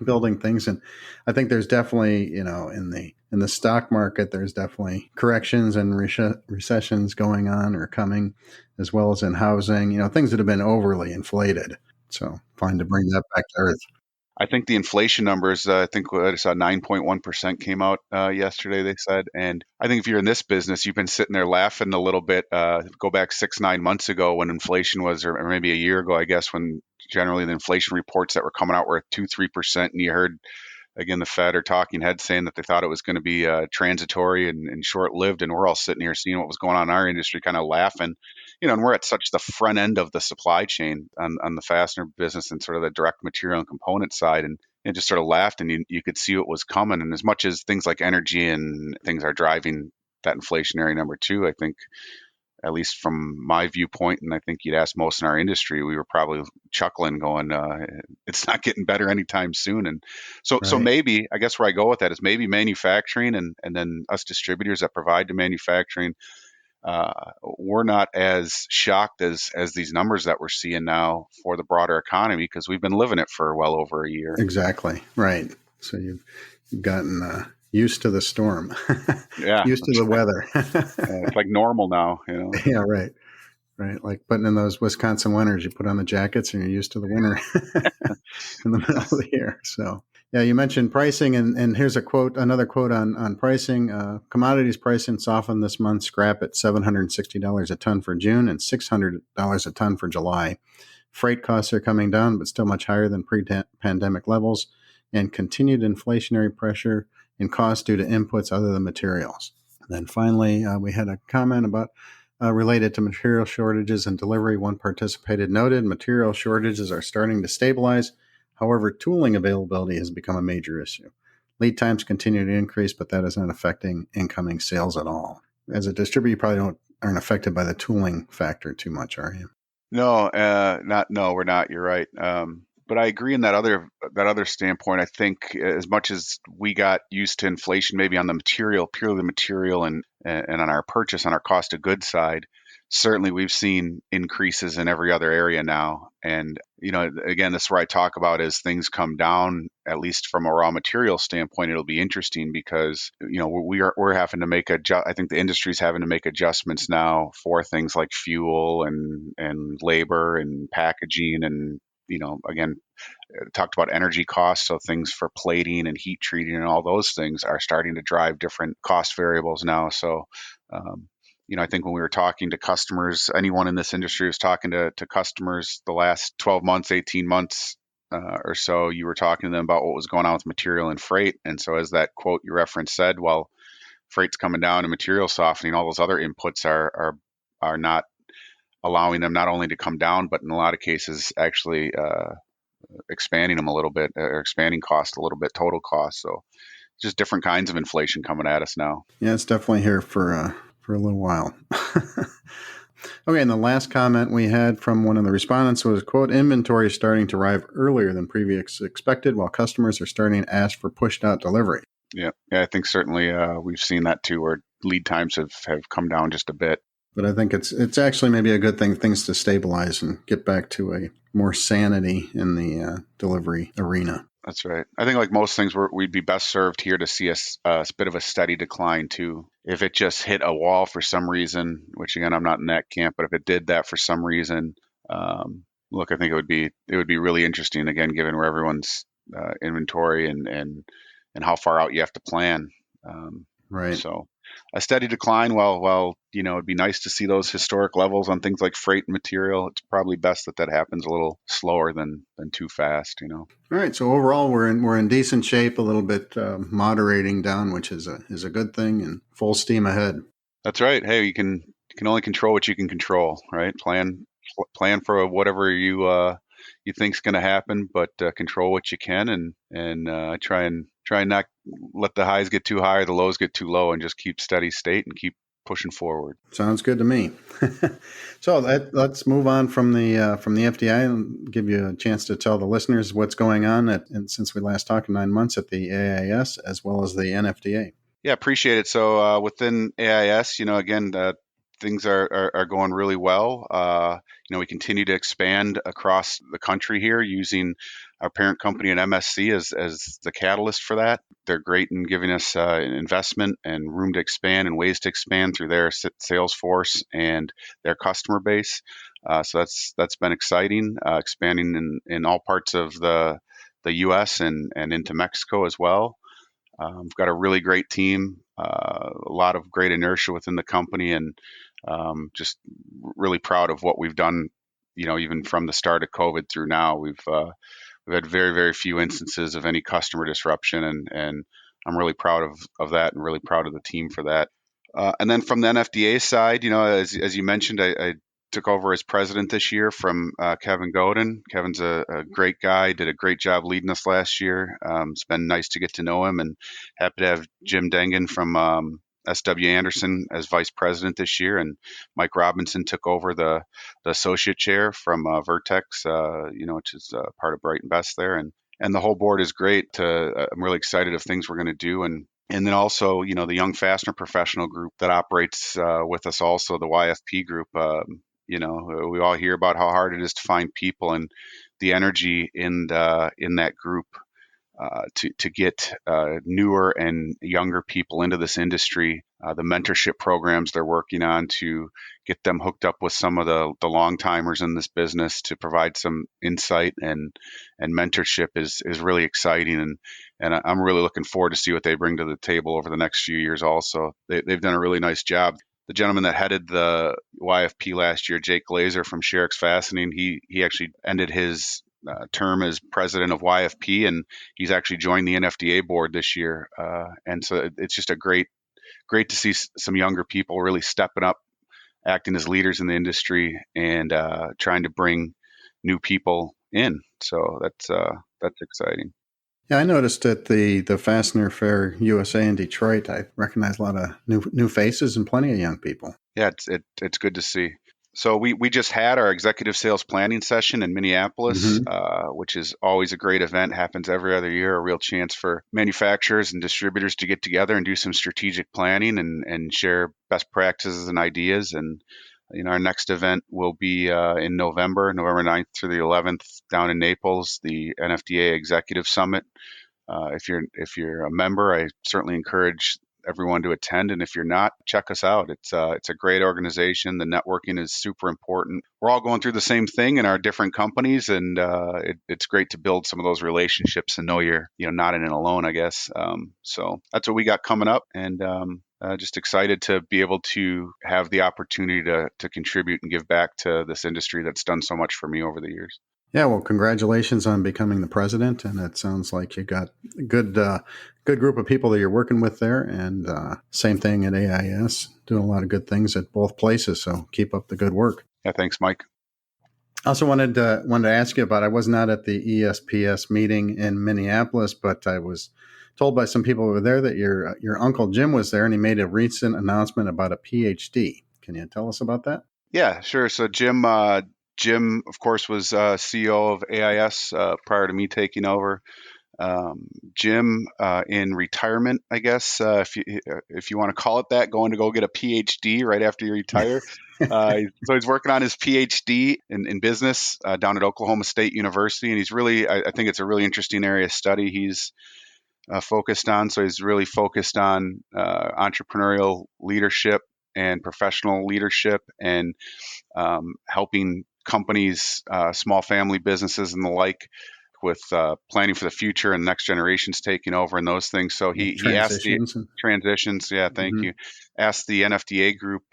building things. And I think there's definitely, in the stock market, there's definitely corrections and recessions going on or coming, as well as in housing, things that have been overly inflated. So fine to bring that back to earth. I think the inflation numbers, I think I saw 9.1% came out yesterday, they said. And I think if you're in this business, you've been sitting there laughing a little bit. Go back 6-9 months ago when inflation was, or maybe a year ago, I guess, when generally the inflation reports that were coming out were at 2-3%. And you heard, again, the Fed or talking heads saying that they thought it was going to be transitory and short-lived. And we're all sitting here seeing what was going on in our industry, kind of laughing. And we're at such the front end of the supply chain on the fastener business and sort of the direct material and component side. And it just sort of laughed, and you could see what was coming. And as much as things like energy and things are driving that inflationary number too, I think, at least from my viewpoint, and I think you'd ask most in our industry, we were probably chuckling going, it's not getting better anytime soon. And so maybe, I guess where I go with that is maybe manufacturing and then us distributors that provide to manufacturing, we're not as shocked as these numbers that we're seeing now for the broader economy, because we've been living it for well over a year. Exactly. Right. So you've gotten used to the storm. Yeah. Used to the weather. It's like normal now, Yeah, right. Right. Like putting in those Wisconsin winters, you put on the jackets and you're used to the winter in the middle of the year. So yeah, you mentioned pricing, and here's another quote on pricing. Commodities pricing softened this month. Scrap at $760 a ton for June and $600 a ton for July. Freight costs are coming down, but still much higher than pre-pandemic levels, and continued inflationary pressure in costs due to inputs other than materials. And then finally, we had a comment about related to material shortages and delivery. One participated noted material shortages are starting to stabilize. However, tooling availability has become a major issue. Lead times continue to increase, but that is not affecting incoming sales at all. As a distributor, you probably aren't affected by the tooling factor too much, are you? No, we're not. You're right. But I agree in that other standpoint. I think as much as we got used to inflation, maybe on the purely the material and on our purchase, on our cost of goods side, certainly we've seen increases in every other area now. And, again, this is where I talk about as things come down, at least from a raw material standpoint, it'll be interesting because, we're having to I think the industry's having to make adjustments now for things like fuel and labor and packaging and, again, talked about energy costs. So things for plating and heat treating and all those things are starting to drive different cost variables now. So, I think when we were talking to customers, anyone in this industry was talking to customers the last 12 months, 18 months or so, you were talking to them about what was going on with material and freight. And so as that quote you referenced said, well, freight's coming down and material softening, all those other inputs are not allowing them not only to come down, but in a lot of cases actually expanding them a little bit, or expanding cost a little bit, total cost. So just different kinds of inflation coming at us now. Yeah, it's definitely here for a little while. Okay, and the last comment we had from one of the respondents was, quote, inventory is starting to arrive earlier than previously expected, while customers are starting to ask for pushed out delivery. Yeah, I think certainly we've seen that too, where lead times have come down just a bit. But I think it's actually maybe a good thing, things to stabilize and get back to a more sanity in the delivery arena. That's right. I think like most things, we'd be best served here to see a bit of a steady decline too. If it just hit a wall for some reason, which again, I'm not in that camp, but if it did that for some reason, look, I think it would be really interesting, again, given where everyone's inventory and how far out you have to plan. Right. So a steady decline, while it'd be nice to see those historic levels on things like freight and material. It's probably best that happens a little slower than too fast. All right. So overall, we're in decent shape. A little bit moderating down, which is a good thing, and full steam ahead. That's right. Hey, you can only control what you can control, right? Plan for whatever you think's going to happen, but control what you can, and try and not let the highs get too high or the lows get too low, and just keep steady state and keep pushing forward. Sounds good to me. So let's move on from the FDI and give you a chance to tell the listeners what's going on and since we last talked in 9 months at the AIS as well as the NFDA. Yeah, appreciate it. So within AIS, again, things are going really well. We continue to expand across the country here using our parent company at MSC as the catalyst for that. They're great in giving us investment and room to expand and ways to expand through their sales force and their customer base. So that's been exciting, expanding in all parts of the U.S. and into Mexico as well. We've got a really great team, a lot of great inertia within the company, and just really proud of what we've done. Even from the start of COVID through now, we've had very, very few instances of any customer disruption, and I'm really proud of that, and really proud of the team for that. And then from the NFDA side, as you mentioned, I took over as president this year from Kevin Godin. Kevin's a great guy, did a great job leading us last year. It's been nice to get to know him, and happy to have Jim Dengen from SW Anderson as vice president this year, and Mike Robinson took over the associate chair from Vertex, which is part of Bright and Best there, and the whole board is great. I'm really excited of things we're going to do, and then also the Young Fastener Professional Group that operates with us, also the YFP group. We all hear about how hard it is to find people, and the energy in that group to get newer and younger people into this industry, the mentorship programs they're working on to get them hooked up with some of the long timers in this business to provide some insight and mentorship is really exciting, and I'm really looking forward to see what they bring to the table over the next few years. Also, they've done a really nice job. The gentleman that headed the YFP last year, Jake Glazer from Sherrick's Fastening, he actually ended his term as president of YFP, and he's actually joined the NFDA board this year. And so it's just great to see some younger people really stepping up, acting as leaders in the industry, and trying to bring new people in. So that's exciting. Yeah, I noticed at the Fastener Fair USA in Detroit, I recognized a lot of new faces and plenty of young people. Yeah, it's good to see. So we just had our executive sales planning session in Minneapolis, which is always a great event. Happens every other year, a real chance for manufacturers and distributors to get together and do some strategic planning and share best practices and ideas. And our next event will be in November 9th through the 11th down in Naples, the NFDA Executive Summit. If you're a member, I certainly encourage everyone to attend, and if you're not, check us out. It's a great organization. The networking is super important. We're all going through the same thing in our different companies, and it's great to build some of those relationships and know you're not in it alone, I guess. So that's what we got coming up, and just excited to be able to have the opportunity to contribute and give back to this industry that's done so much for me over the years. Yeah, well, congratulations on becoming the president, and it sounds like you got a good group of people that you're working with there, and same thing at AIS, doing a lot of good things at both places, so keep up the good work. Yeah, thanks, Mike. I also wanted to ask you about, I was not at the ESPS meeting in Minneapolis, but I was told by some people over there that your Uncle Jim was there, and he made a recent announcement about a PhD. Can you tell us about that? Yeah, sure. So Jim, of course, was CEO of AIS prior to me taking over. Jim, in retirement, I guess, if you want to call it that, going to go get a PhD right after you retire. So he's working on his PhD in business down at Oklahoma State University, and he's really, I think it's a really interesting area of study he's focused on. So he's really focused on entrepreneurial leadership and professional leadership, and helping companies, small family businesses and the like, with planning for the future and next generations taking over and those things. So he asked the transitions. Yeah, thank you. Asked the NFDA group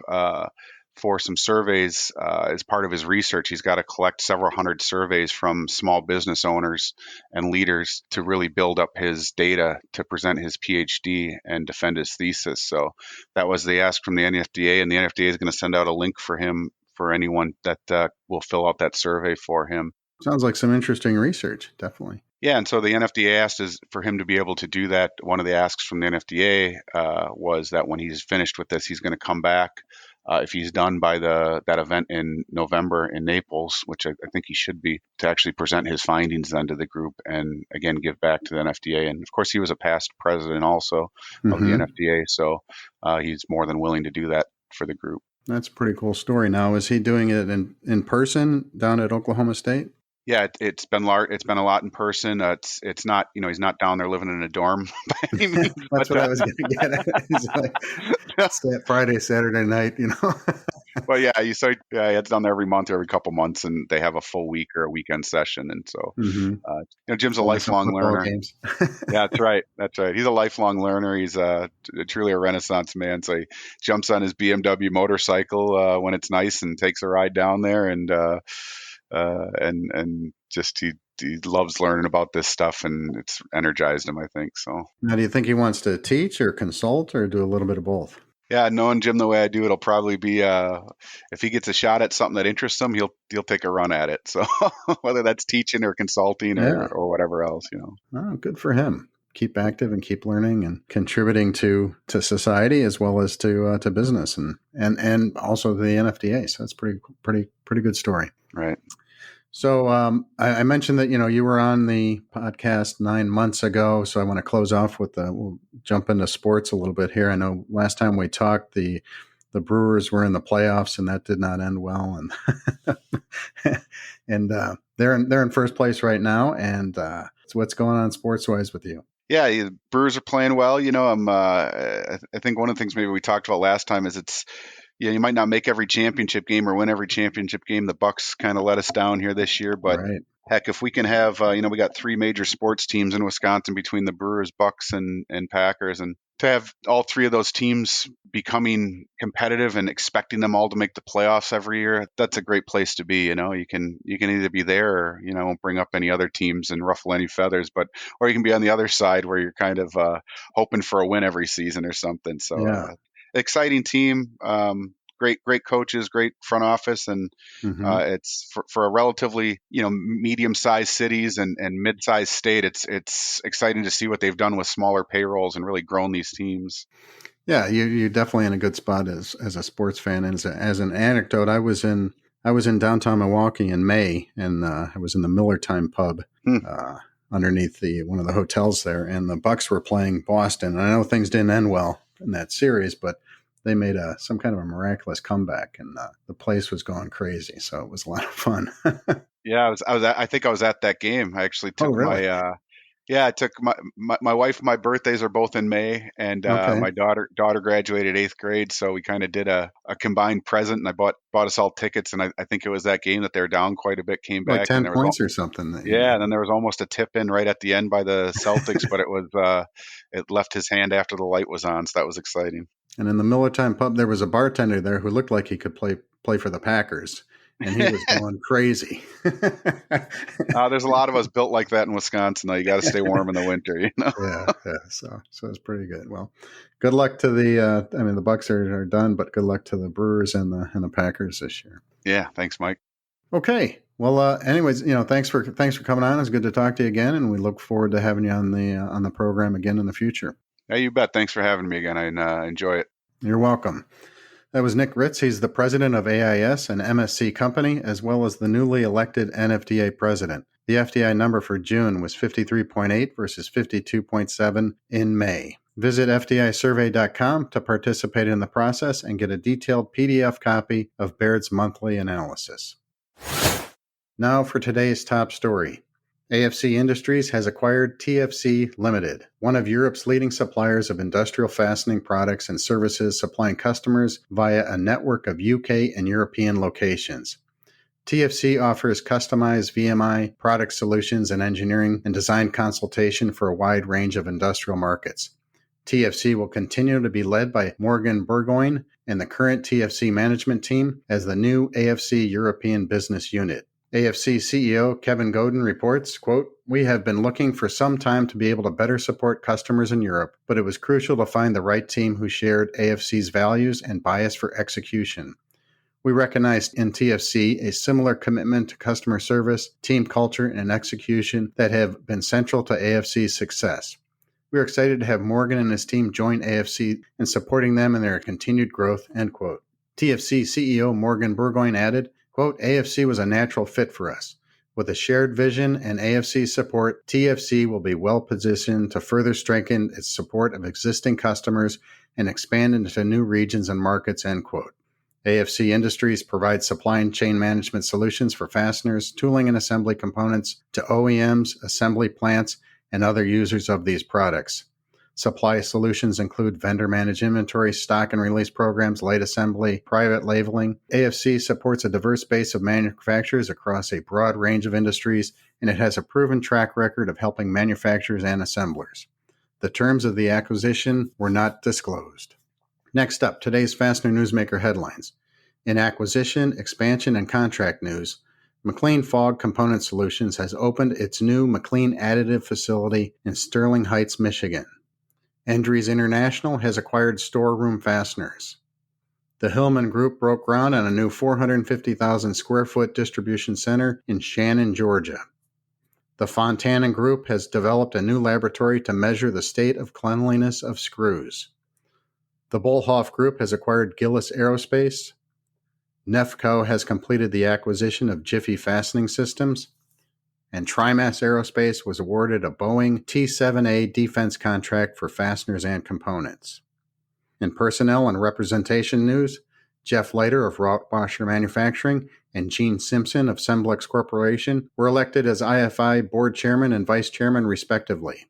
for some surveys as part of his research. He's got to collect several hundred surveys from small business owners and leaders to really build up his data to present his PhD and defend his thesis. So that was the ask from the NFDA, and the NFDA is going to send out a link for him for anyone that will fill out that survey for him. Sounds like some interesting research, definitely. Yeah, and so the NFDA asked for him to be able to do that. One of the asks from the NFDA was that when he's finished with this, he's going to come back. If he's done by that event in November in Naples, which I think he should be, to actually present his findings then to the group and again give back to the NFDA. And of course, he was a past president also of the NFDA, so he's more than willing to do that for the group. That's a pretty cool story. Now, is he doing it in person down at Oklahoma State? Yeah, it's been a lot in person. It's not, he's not down there living in a dorm by any means. That's what I was going to get at. It's like Friday, Saturday night, Well, yeah, it's down there every month, every couple months, and they have a full week or a weekend session. And so, Jim's a lifelong learner. Yeah, that's right. That's right. He's a lifelong learner. He's truly a Renaissance man. So he jumps on his BMW motorcycle when it's nice and takes a ride down there, and just he loves learning about this stuff, and it's energized him, I think. So now, do you think he wants to teach or consult or do a little bit of both? Yeah, knowing Jim the way I do, it'll probably be if he gets a shot at something that interests him, he'll take a run at it. So whether that's teaching or consulting or whatever else, Oh, good for him. Keep active and keep learning and contributing to society as well as to business and also the NFDA. So that's pretty good story. Right. So I mentioned that, you were on the podcast 9 months ago. So I want to close off with we'll jump into sports a little bit here. I know last time we talked, the Brewers were in the playoffs and that did not end well. And and they're in first place right now. And so what's going on sports wise with you? Yeah, the Brewers are playing well. I think one of the things maybe we talked about last time is you might not make every championship game or win every championship game. The Bucks kind of let us down here this year, but heck, if we can have, we got three major sports teams in Wisconsin between the Brewers, Bucks, and Packers, and to have all three of those teams becoming competitive and expecting them all to make the playoffs every year, that's a great place to be. You can either be there or, won't bring up any other teams and ruffle any feathers, or you can be on the other side where you're kind of hoping for a win every season or something. So exciting team, great coaches, great front office, and it's for a relatively medium-sized cities and mid-sized state. It's exciting to see what they've done with smaller payrolls and really grown these teams. Yeah, you're definitely in a good spot as a sports fan. And as an anecdote, I was in downtown Milwaukee in May, and I was in the Miller Time pub underneath one of the hotels there, and the Bucks were playing Boston. And I know things didn't end well in that series, but they made some kind of a miraculous comeback, and the place was going crazy. So it was a lot of fun. Yeah, I think I was at that game. I actually took I took my wife. My birthdays are both in May, and my daughter graduated 8th grade, so we kind of did a combined present, and I bought us all tickets, and I think it was that game that they were down quite a bit, came back, like 10 points or something. Yeah, and then there was almost a tip in right at the end by the Celtics, but it left his hand after the light was on, so that was exciting. And in the Miller Time pub, there was a bartender there who looked like he could play for the Packers. and he was going crazy. There's a lot of us built like that in Wisconsin, though. You got to stay warm in the winter, you know? Yeah. So it's pretty good. Well, good luck to the Bucks are done, but good luck to the Brewers and the Packers this year. Yeah. Thanks, Mike. Okay. Well, anyways, thanks for coming on. It's good to talk to you again, and we look forward to having you on the program again in the future. Yeah, you bet. Thanks for having me again. I enjoy it. You're welcome. That was Nick Ruetz. He's the president of AIS, an MSC company, as well as the newly elected NFDA president. The FDI number for June was 53.8 versus 52.7 in May. Visit FDIsurvey.com to participate in the process and get a detailed PDF copy of Baird's monthly analysis. Now for today's top story. AFC Industries has acquired TFC Limited, one of Europe's leading suppliers of industrial fastening products and services, supplying customers via a network of UK and European locations. TFC offers customized VMI product solutions and engineering and design consultation for a wide range of industrial markets. TFC will continue to be led by Morgan Burgoyne and the current TFC management team as the new AFC European Business Unit. AFC CEO Kevin Godin reports, quote, "We have been looking for some time to be able to better support customers in Europe, but it was crucial to find the right team who shared AFC's values and bias for execution. We recognized in TFC a similar commitment to customer service, team culture, and execution that have been central to AFC's success. We are excited to have Morgan and his team join AFC in supporting them in their continued growth," end quote. TFC CEO Morgan Burgoyne added, quote, "AFC was a natural fit for us. With a shared vision and AFC support, TFC will be well positioned to further strengthen its support of existing customers and expand into new regions and markets," end quote. AFC Industries provides supply chain management solutions for fasteners, tooling and assembly components to OEMs, assembly plants, and other users of these products. Supply solutions include vendor-managed inventory, stock and release programs, light assembly, private labeling. AFC supports a diverse base of manufacturers across a broad range of industries, and it has a proven track record of helping manufacturers and assemblers. The terms of the acquisition were not disclosed. Next up, today's Fastener Newsmaker headlines. In acquisition, expansion, and contract news, McLean Fog Component Solutions has opened its new McLean Additive facility in Sterling Heights, Michigan. Endries International has acquired Storeroom Fasteners. The Hillman Group broke ground on a new 450,000 square foot distribution center in Shannon, Georgia. The Fontana Group has developed a new laboratory to measure the state of cleanliness of screws. The Bolhoff Group has acquired Gillis Aerospace. Nefco has completed the acquisition of Jiffy Fastening Systems. And Trimass Aerospace was awarded a Boeing T-7A defense contract for fasteners and components. In personnel and representation news, Jeff Leiter of Rottwasher Manufacturing and Gene Simpson of Semblex Corporation were elected as IFI board chairman and vice chairman, respectively.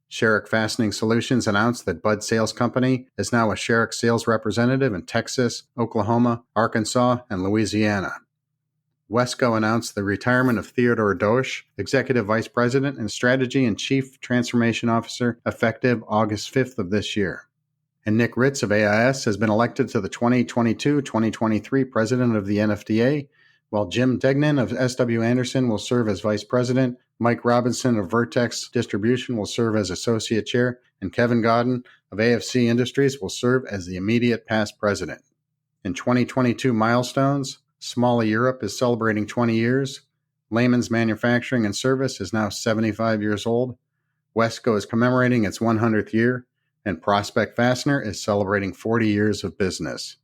Sherrick Fastening Solutions announced that Bud Sales Company is now a Sherrick sales representative in Texas, Oklahoma, Arkansas, and Louisiana. Wesco announced the retirement of Theodore Dosch, Executive Vice President and Strategy and Chief Transformation Officer, effective August 5th of this year. And Nick Ruetz of AIS has been elected to the 2022-2023 President of the NFDA, while Jim Degnan of S.W. Anderson will serve as Vice President, Mike Robinson of Vertex Distribution will serve as Associate Chair, and Kevin Godin of AFC Industries will serve as the immediate past President. In 2022 milestones, Smalley Europe is celebrating 20 years. Lehman's Manufacturing and Service is now 75 years old. Wesco is commemorating its 100th year. And Prospect Fastener is celebrating 40 years of business.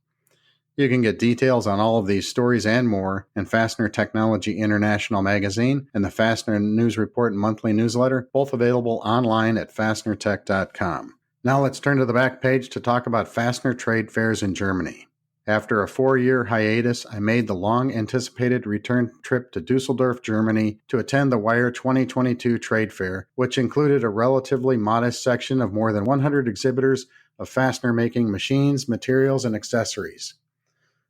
You can get details on all of these stories and more in Fastener Technology International magazine and the Fastener News Report monthly newsletter, both available online at fastenertech.com. Now let's turn to the back page to talk about Fastener trade fairs in Germany. After a 4-year hiatus, I made the long-anticipated return trip to Dusseldorf, Germany, to attend the Wire 2022 trade fair, which included a relatively modest section of more than 100 exhibitors of fastener-making machines, materials, and accessories.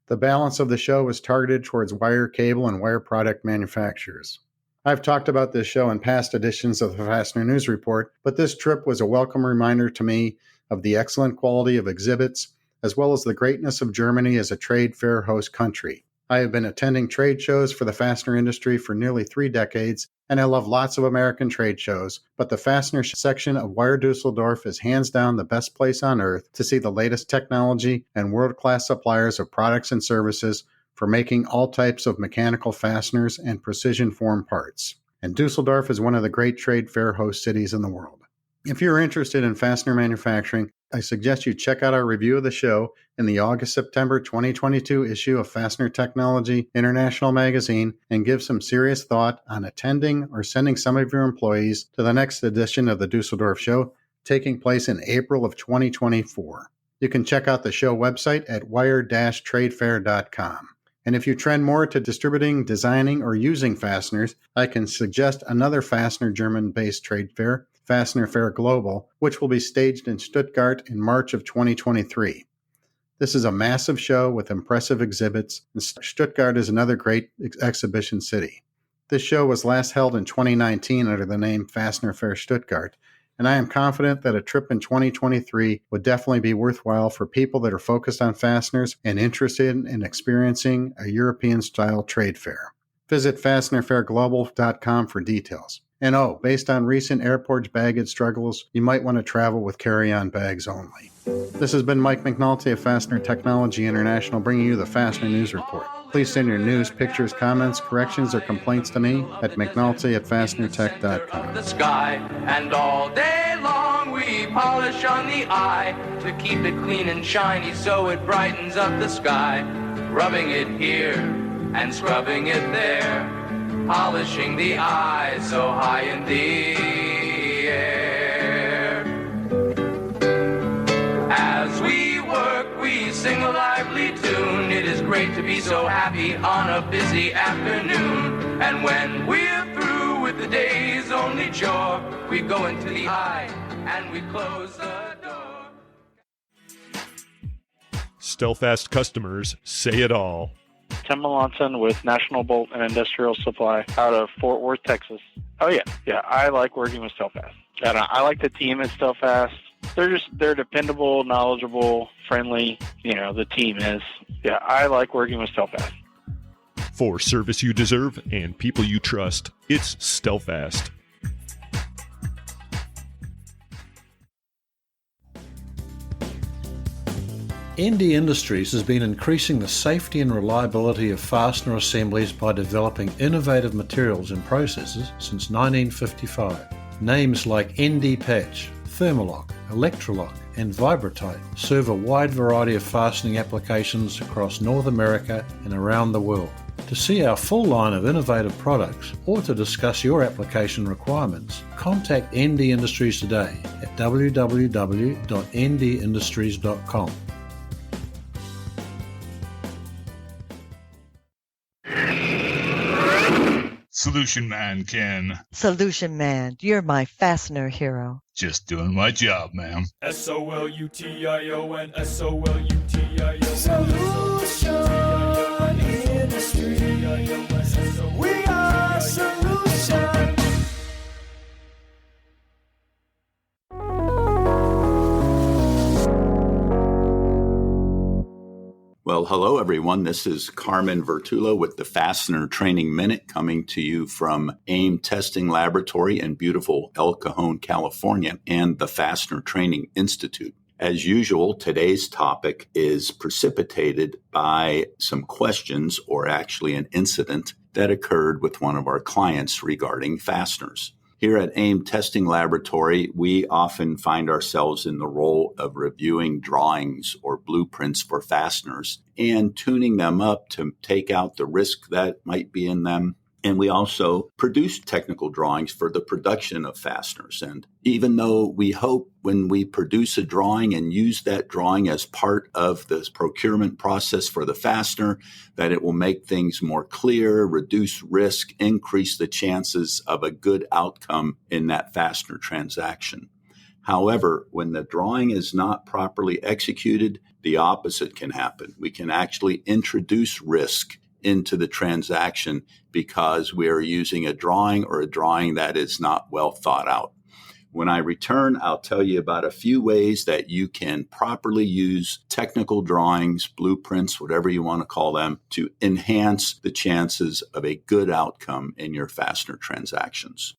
The balance of the show was targeted towards wire, cable, and wire product manufacturers. I've talked about this show in past editions of the Fastener News Report, but this trip was a welcome reminder to me of the excellent quality of exhibits, as well as the greatness of Germany as a trade fair host country. I have been attending trade shows for the fastener industry for nearly 3 decades, and I love lots of American trade shows, but the fastener section of Wire Dusseldorf is hands down the best place on earth to see the latest technology and world-class suppliers of products and services for making all types of mechanical fasteners and precision form parts. And Dusseldorf is one of the great trade fair host cities in the world. If you're interested in fastener manufacturing, I suggest you check out our review of the show in the August-September 2022 issue of Fastener Technology International magazine and give some serious thought on attending or sending some of your employees to the next edition of the Dusseldorf show taking place in April of 2024. You can check out the show website at wire-tradefair.com. And if you trend more to distributing, designing, or using fasteners, I can suggest another fastener German-based trade fair, Fastener Fair Global, which will be staged in Stuttgart in March of 2023. This is a massive show with impressive exhibits, and Stuttgart is another great exhibition city. This show was last held in 2019 under the name Fastener Fair Stuttgart, and I am confident that a trip in 2023 would definitely be worthwhile for people that are focused on fasteners and interested in experiencing a European-style trade fair. Visit FastenerFairGlobal.com for details. And based on recent airport baggage struggles, you might want to travel with carry-on bags only. This has been Mike McNulty of Fastener Technology International bringing you the Fastener News Report. Please send your news, pictures, comments, corrections, or complaints to me at mcnulty@fastenertech.com. The sky, and all day long we polish on the eye to keep it clean and shiny so it brightens up the sky. Rubbing it here and scrubbing it there, polishing the eye so high in the air. As we work, we sing a lively tune. It is great to be so happy on a busy afternoon. And when we're through with the day's only chore, we go into the eye and we close the door. Stelfast customers say it all. Tim Melanson with National Bolt and Industrial Supply out of Fort Worth, Texas. Oh, yeah, I like working with Stelfast. And I like the team at Stelfast. They're dependable, knowledgeable, friendly. The team is. Yeah, I like working with Stelfast. For service you deserve and people you trust, it's Stelfast. ND Industries has been increasing the safety and reliability of fastener assemblies by developing innovative materials and processes since 1955. Names like ND Patch, Thermalock, Electrolock, and Vibratite serve a wide variety of fastening applications across North America and around the world. To see our full line of innovative products or to discuss your application requirements, contact ND Industries today at www.ndindustries.com. Solution Man, Ken. Solution Man, you're my fastener hero. Just doing my job, ma'am. SOLUTION, SOLUTION. Solution Industry. We are Solution. Well, hello, everyone. This is Carmen Vertullo with the Fastener Training Minute coming to you from AIM Testing Laboratory in beautiful El Cajon, California, and the Fastener Training Institute. As usual, today's topic is precipitated by some questions, or actually an incident, that occurred with one of our clients regarding fasteners. Here at AIM Testing Laboratory, we often find ourselves in the role of reviewing drawings or blueprints for fasteners and tuning them up to take out the risk that might be in them. And we also produce technical drawings for the production of fasteners. And even though we hope when we produce a drawing and use that drawing as part of this procurement process for the fastener, that it will make things more clear, reduce risk, increase the chances of a good outcome in that fastener transaction. However, when the drawing is not properly executed, the opposite can happen. We can actually introduce risk into the transaction because we are using a drawing that is not well thought out. When I return, I'll tell you about a few ways that you can properly use technical drawings, blueprints, whatever you want to call them, to enhance the chances of a good outcome in your fastener transactions.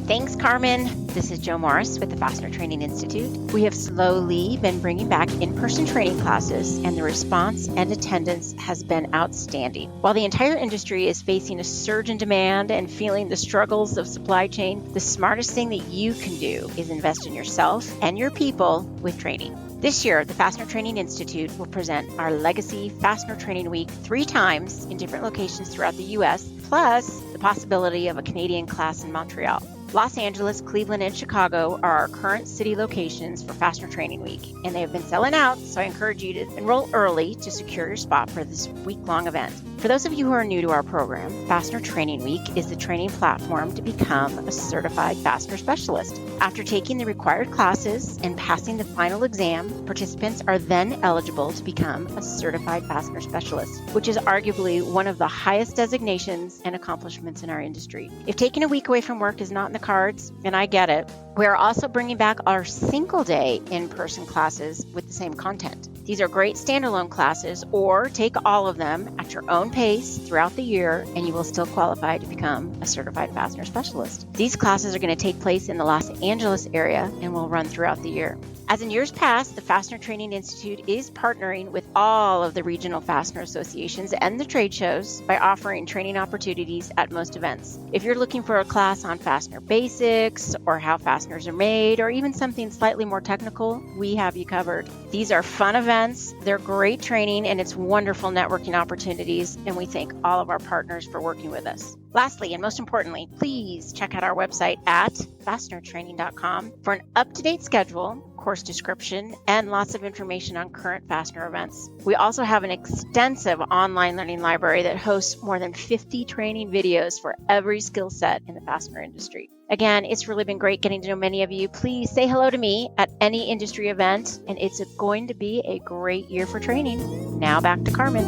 Thanks, Carmen. This is Joe Morris with the Fastener Training Institute. We have slowly been bringing back in-person training classes, and the response and attendance has been outstanding. While the entire industry is facing a surge in demand and feeling the struggles of supply chain, the smartest thing that you can do is invest in yourself and your people with training. This year, the Fastener Training Institute will present our Legacy Fastener Training Week 3 times in different locations throughout the U.S., plus the possibility of a Canadian class in Montreal. Los Angeles, Cleveland, and Chicago are our current city locations for Fastener Training Week, and they have been selling out, so I encourage you to enroll early to secure your spot for this week-long event. For those of you who are new to our program, Fastener Training Week is the training platform to become a certified fastener specialist. After taking the required classes and passing the final exam, participants are then eligible to become a certified fastener specialist, which is arguably one of the highest designations and accomplishments in our industry. If taking a week away from work is not in the cards, and I get it, we are also bringing back our single-day in-person classes with the same content. These are great standalone classes, or take all of them at your own pace throughout the year, and you will still qualify to become a certified fastener specialist. These classes are going to take place in the Los Angeles area and will run throughout the year. As in years past, the Fastener Training Institute is partnering with all of the regional fastener associations and the trade shows by offering training opportunities at most events. If you're looking for a class on fastener basics or how fasteners are made, or even something slightly more technical, we have you covered. These are fun events, they're great training, and it's wonderful networking opportunities, and we thank all of our partners for working with us. Lastly, and most importantly, please check out our website at fastenertraining.com for an up-to-date schedule, course description, and lots of information on current fastener events. We also have an extensive online learning library that hosts more than 50 training videos for every skill set in the fastener industry. Again, it's really been great getting to know many of you. Please say hello to me at any industry event, and it's going to be a great year for training. Now back to Carmen.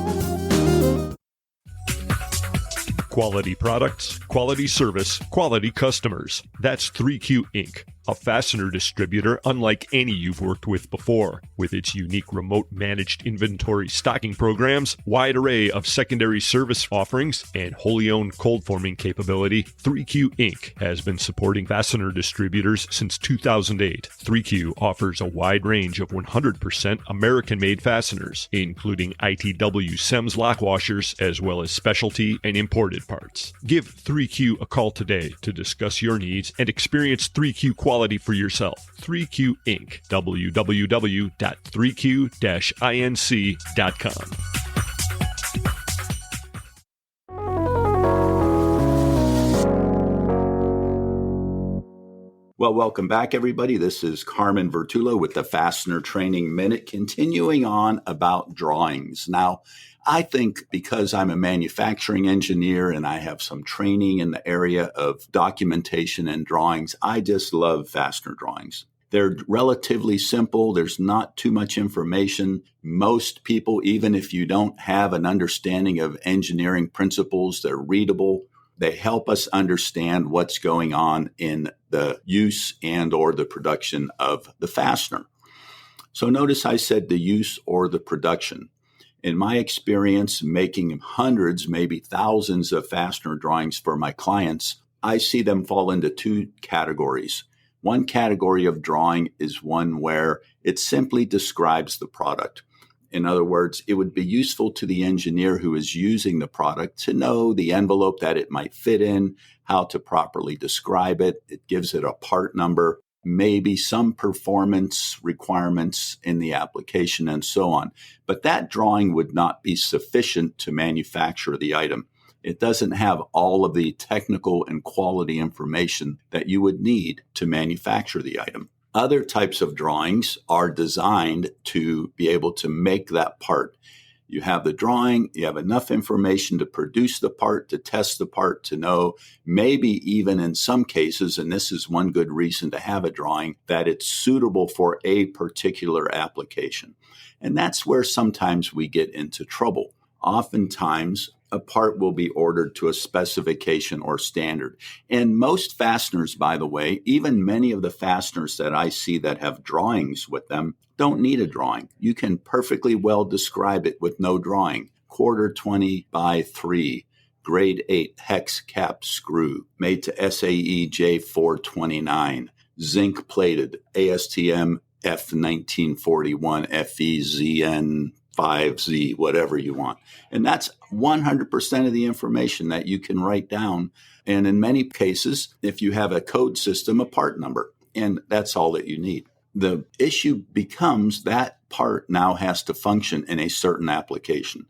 Quality products, quality service, quality customers. That's 3Q Inc., a fastener distributor unlike any you've worked with before. With its unique remote managed inventory stocking programs, wide array of secondary service offerings, and wholly owned cold forming capability, 3Q Inc. has been supporting fastener distributors since 2008. 3Q offers a wide range of 100% American-made fasteners, including ITW SEMS lock washers, as well as specialty and imported parts. Give 3Q a call today to discuss your needs and experience 3Q quality for yourself. 3Q Inc. www.3q-inc.com. Well, welcome back, everybody. This is Carmen Vertullo with the Fastener Training Minute, continuing on about drawings. Now, I think because I'm a manufacturing engineer and I have some training in the area of documentation and drawings, I just love fastener drawings. They're relatively simple. There's not too much information. Most people, even if you don't have an understanding of engineering principles, they're readable. They help us understand what's going on in the use and or the production of the fastener. So notice I said the use or the production. In my experience, making hundreds, maybe thousands of fastener drawings for my clients, I see them fall into 2 categories. One category of drawing is one where it simply describes the product. In other words, it would be useful to the engineer who is using the product to know the envelope that it might fit in, how to properly describe it. It gives it a part number, maybe some performance requirements in the application, and so on. But that drawing would not be sufficient to manufacture the item. It doesn't have all of the technical and quality information that you would need to manufacture the item. Other types of drawings are designed to be able to make that part. You have the drawing, you have enough information to produce the part, to test the part, to know maybe even in some cases, and this is one good reason to have a drawing, that it's suitable for a particular application. And that's where sometimes we get into trouble. Oftentimes, a part will be ordered to a specification or standard. And most fasteners, by the way, even many of the fasteners that I see that have drawings with them, don't need a drawing. You can perfectly well describe it with no drawing. 1/4 by 3, grade 8 hex cap screw, made to SAE J429, zinc plated, ASTM F1941 FEZN 5Z, whatever you want. And that's 100% of the information that you can write down. And in many cases, if you have a code system, a part number, and that's all that you need. The issue becomes that part now has to function in a certain application.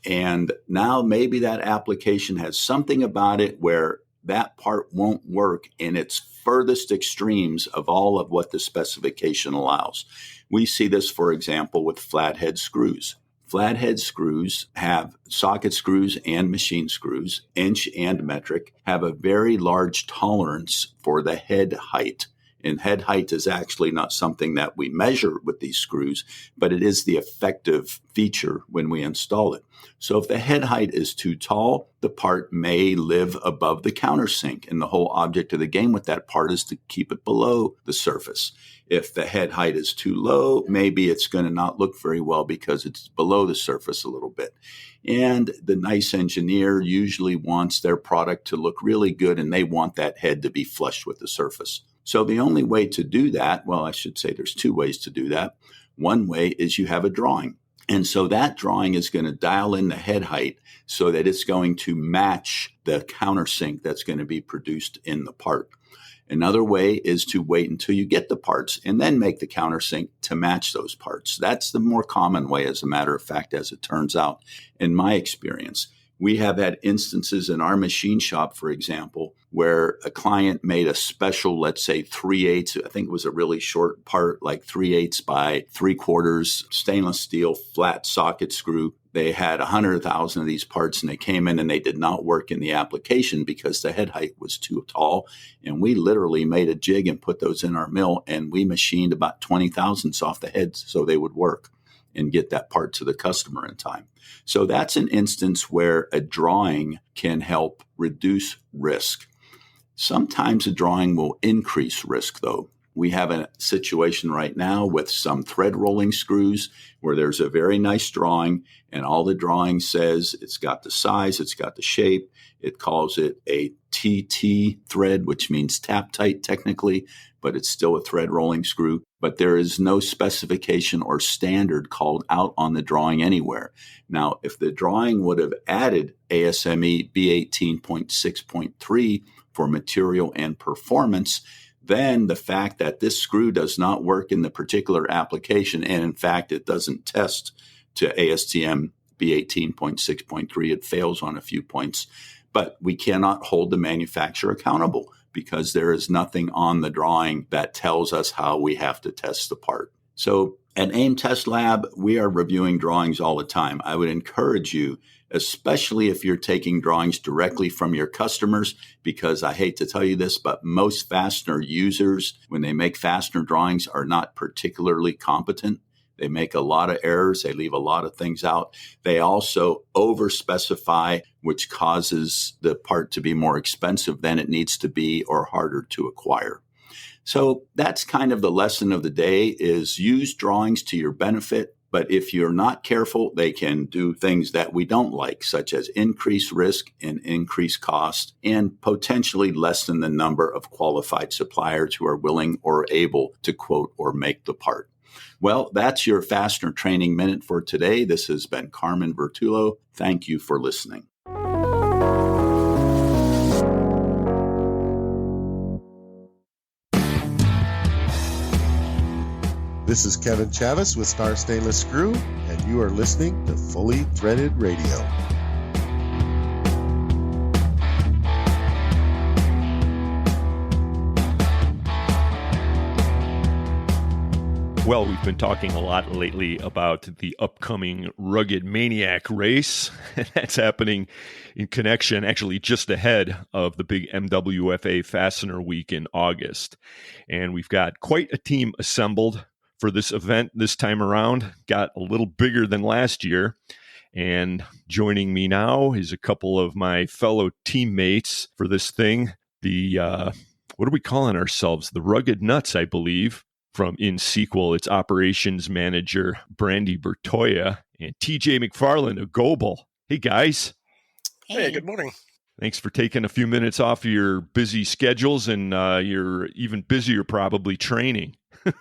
And now maybe that application has something about it where that part won't work in its furthest extremes of all of what the specification allows. We see this, for example, with flathead screws. Flathead screws have socket screws and machine screws, inch and metric, have a very large tolerance for the head height. And head height is actually not something that we measure with these screws, but it is the effective feature when we install it. So if the head height is too tall, the part may live above the countersink. And the whole object of the game with that part is to keep it below the surface. If the head height is too low, maybe it's going to not look very well because it's below the surface a little bit. And the nice engineer usually wants their product to look really good, and they want that head to be flush with the surface. So the only way to do that, well, I should say there's two ways to do that. One way is you have a drawing. And so that drawing is going to dial in the head height so that it's going to match the countersink that's going to be produced in the part. Another way is to wait until you get the parts and then make the countersink to match those parts. That's the more common way, as a matter of fact, as it turns out, in my experience. We have had instances in our machine shop, for example, where a client made a special, let's say 3/8, I think it was a really short part, like 3/8 by 3/4 stainless steel flat socket screw. They had 100,000 of these parts, and they came in and they did not work in the application because the head height was too tall. And we literally made a jig and put those in our mill, and we machined about 20 thousandths off the heads so they would work and get that part to the customer in time. So that's an instance where a drawing can help reduce risk. Sometimes a drawing will increase risk, though. We have a situation right now with some thread rolling screws where there's a very nice drawing, and all the drawing says it's got the size, it's got the shape. It calls it a TT thread, which means tap tight technically, but it's still a thread rolling screw. But there is no specification or standard called out on the drawing anywhere. Now, if the drawing would have added ASME B18.6.3 for material and performance, then the fact that this screw does not work in the particular application, and in fact, it doesn't test to ASTM B18.6.3, it fails on a few points, but we cannot hold the manufacturer accountable because there is nothing on the drawing that tells us how we have to test the part. So at AIM Test Lab, we are reviewing drawings all the time. I would encourage you, especially if you're taking drawings directly from your customers, because I hate to tell you this, but most fastener users, when they make fastener drawings, are not particularly competent. They make a lot of errors. They leave a lot of things out. They also over-specify, which causes the part to be more expensive than it needs to be or harder to acquire. So that's kind of the lesson of the day, is use drawings to your benefit. But if you're not careful, they can do things that we don't like, such as increase risk and increase cost, and potentially lessen the number of qualified suppliers who are willing or able to quote or make the part. Well, that's your Fastener Training Minute for today. This has been Carmen Vertullo. Thank you for listening. This is Kevin Chavis with Star Stainless Screw, and you are listening to Fully Threaded Radio. Well, we've been talking a lot lately about the upcoming Rugged Maniac race. That's happening in connection, actually just ahead of the big MWFA Fastener Week in August. And we've got quite a team assembled for this event this time around. Got a little bigger than last year. And joining me now is a couple of my fellow teammates for this thing. The, what are we calling ourselves? The Rugged Nuts, I believe, from INxSQL. It's operations manager Brandi Bertoia and TJ McFarland of Goebel. Hey, guys. Hey, good morning. Thanks for taking a few minutes off of your busy schedules and you're even busier probably training.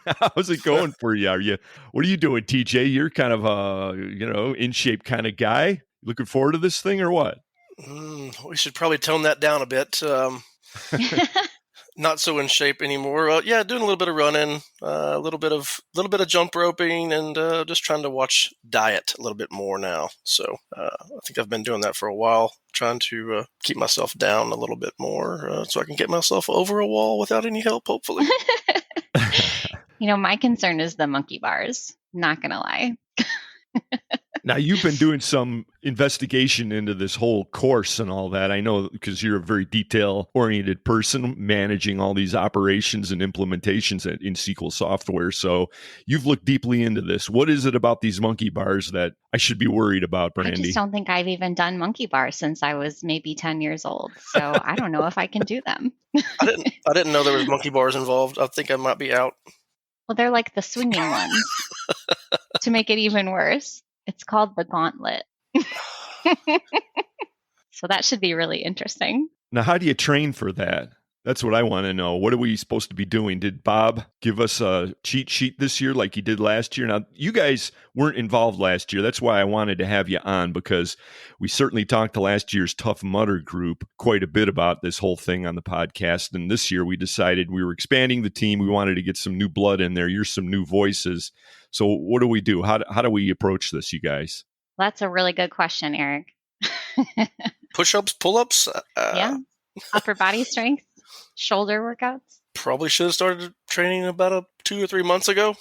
How's it going for you? What are you doing, TJ? You're kind of a, in shape kind of guy. Looking forward to this thing or what? We should probably tone that down a bit. Not so in shape anymore. Yeah, doing a little bit of running, a little bit of jump roping, and just trying to watch diet a little bit more now. So I think I've been doing that for a while, trying to keep myself down a little bit more so I can get myself over a wall without any help, hopefully. My concern is the monkey bars. Not gonna lie. Now, you've been doing some investigation into this whole course and all that. I know because you're a very detail-oriented person managing all these operations and implementations in SQL software. So you've looked deeply into this. What is it about these monkey bars that I should be worried about, Brandi? I just don't think I've even done monkey bars since I was maybe 10 years old. So I don't know if I can do them. I didn't know there was monkey bars involved. I think I might be out. Well, they're like the swinging ones. To make it even worse, it's called the gauntlet. So that should be really interesting. Now, how do you train for that? That's what I want to know. What are we supposed to be doing? Did Bob give us a cheat sheet this year like he did last year? Now, you guys weren't involved last year. That's why I wanted to have you on, because we certainly talked to last year's Tough Mudder group quite a bit about this whole thing on the podcast. And this year we decided we were expanding the team. We wanted to get some new blood in there. You're some new voices. So what do we do? How do we approach this, you guys? That's a really good question, Eric. Push-ups, pull-ups? Yeah. Upper body strength, shoulder workouts. Probably should have started training about 2 or 3 months ago.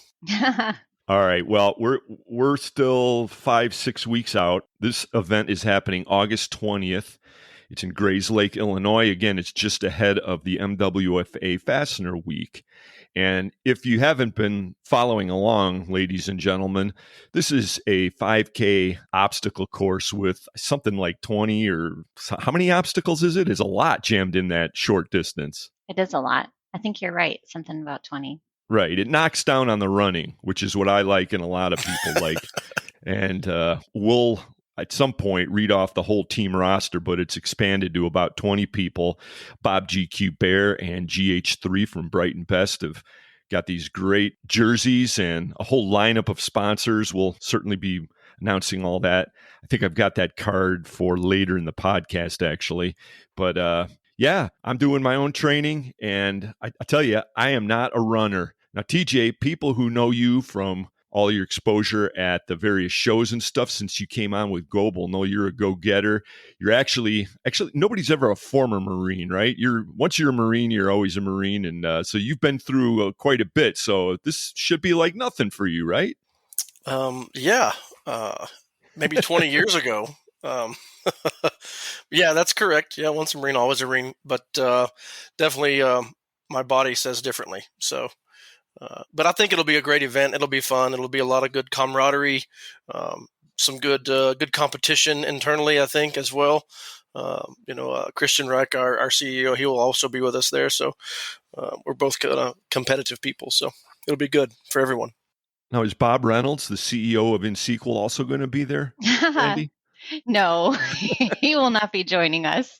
All right. Well, we're still 5-6 weeks out. This event is happening August 20th. It's in Grays Lake, Illinois. Again, it's just ahead of the MWFA Fastener Week. And if you haven't been following along, ladies and gentlemen, this is a 5K obstacle course with something like 20 or how many obstacles is it? It's a lot jammed in that short distance. It is a lot. I think you're right. Something about 20. Right. It knocks down on the running, which is what I like and a lot of people like. And we'll at some point read off the whole team roster, but it's expanded to about 20 people. Bob GQ Bear and GH3 from Brighton Best have got these great jerseys and a whole lineup of sponsors. We'll certainly be announcing all that. I think I've got that card for later in the podcast, actually. But yeah, I'm doing my own training, and I tell you, I am not a runner. Now, TJ, people who know you from all your exposure at the various shows and stuff since you came on with Goebel know you're a go-getter. You're actually nobody's ever a former Marine, right? Once you're a Marine, you're always a Marine, and so you've been through quite a bit. So this should be like nothing for you, right? Yeah, maybe 20 years ago. Yeah, that's correct. Yeah, once a Marine, always a Marine, but definitely my body says differently. So. But I think it'll be a great event. It'll be fun. It'll be a lot of good camaraderie, some good competition internally, I think, as well. Christian Reich, our CEO, he will also be with us there. So we're both kind of competitive people. So it'll be good for everyone. Now, is Bob Reynolds, the CEO of INxSQL, also going to be there, Brandi? No, he will not be joining us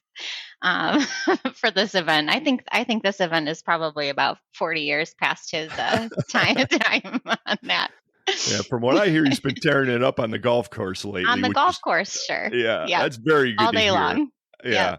for this event. I think this event is probably about 40 years past his time on that. Yeah, from what I hear, he's been tearing it up on the golf course lately. On the golf course, sure. Yeah, that's very good all to day hear. long. Yeah.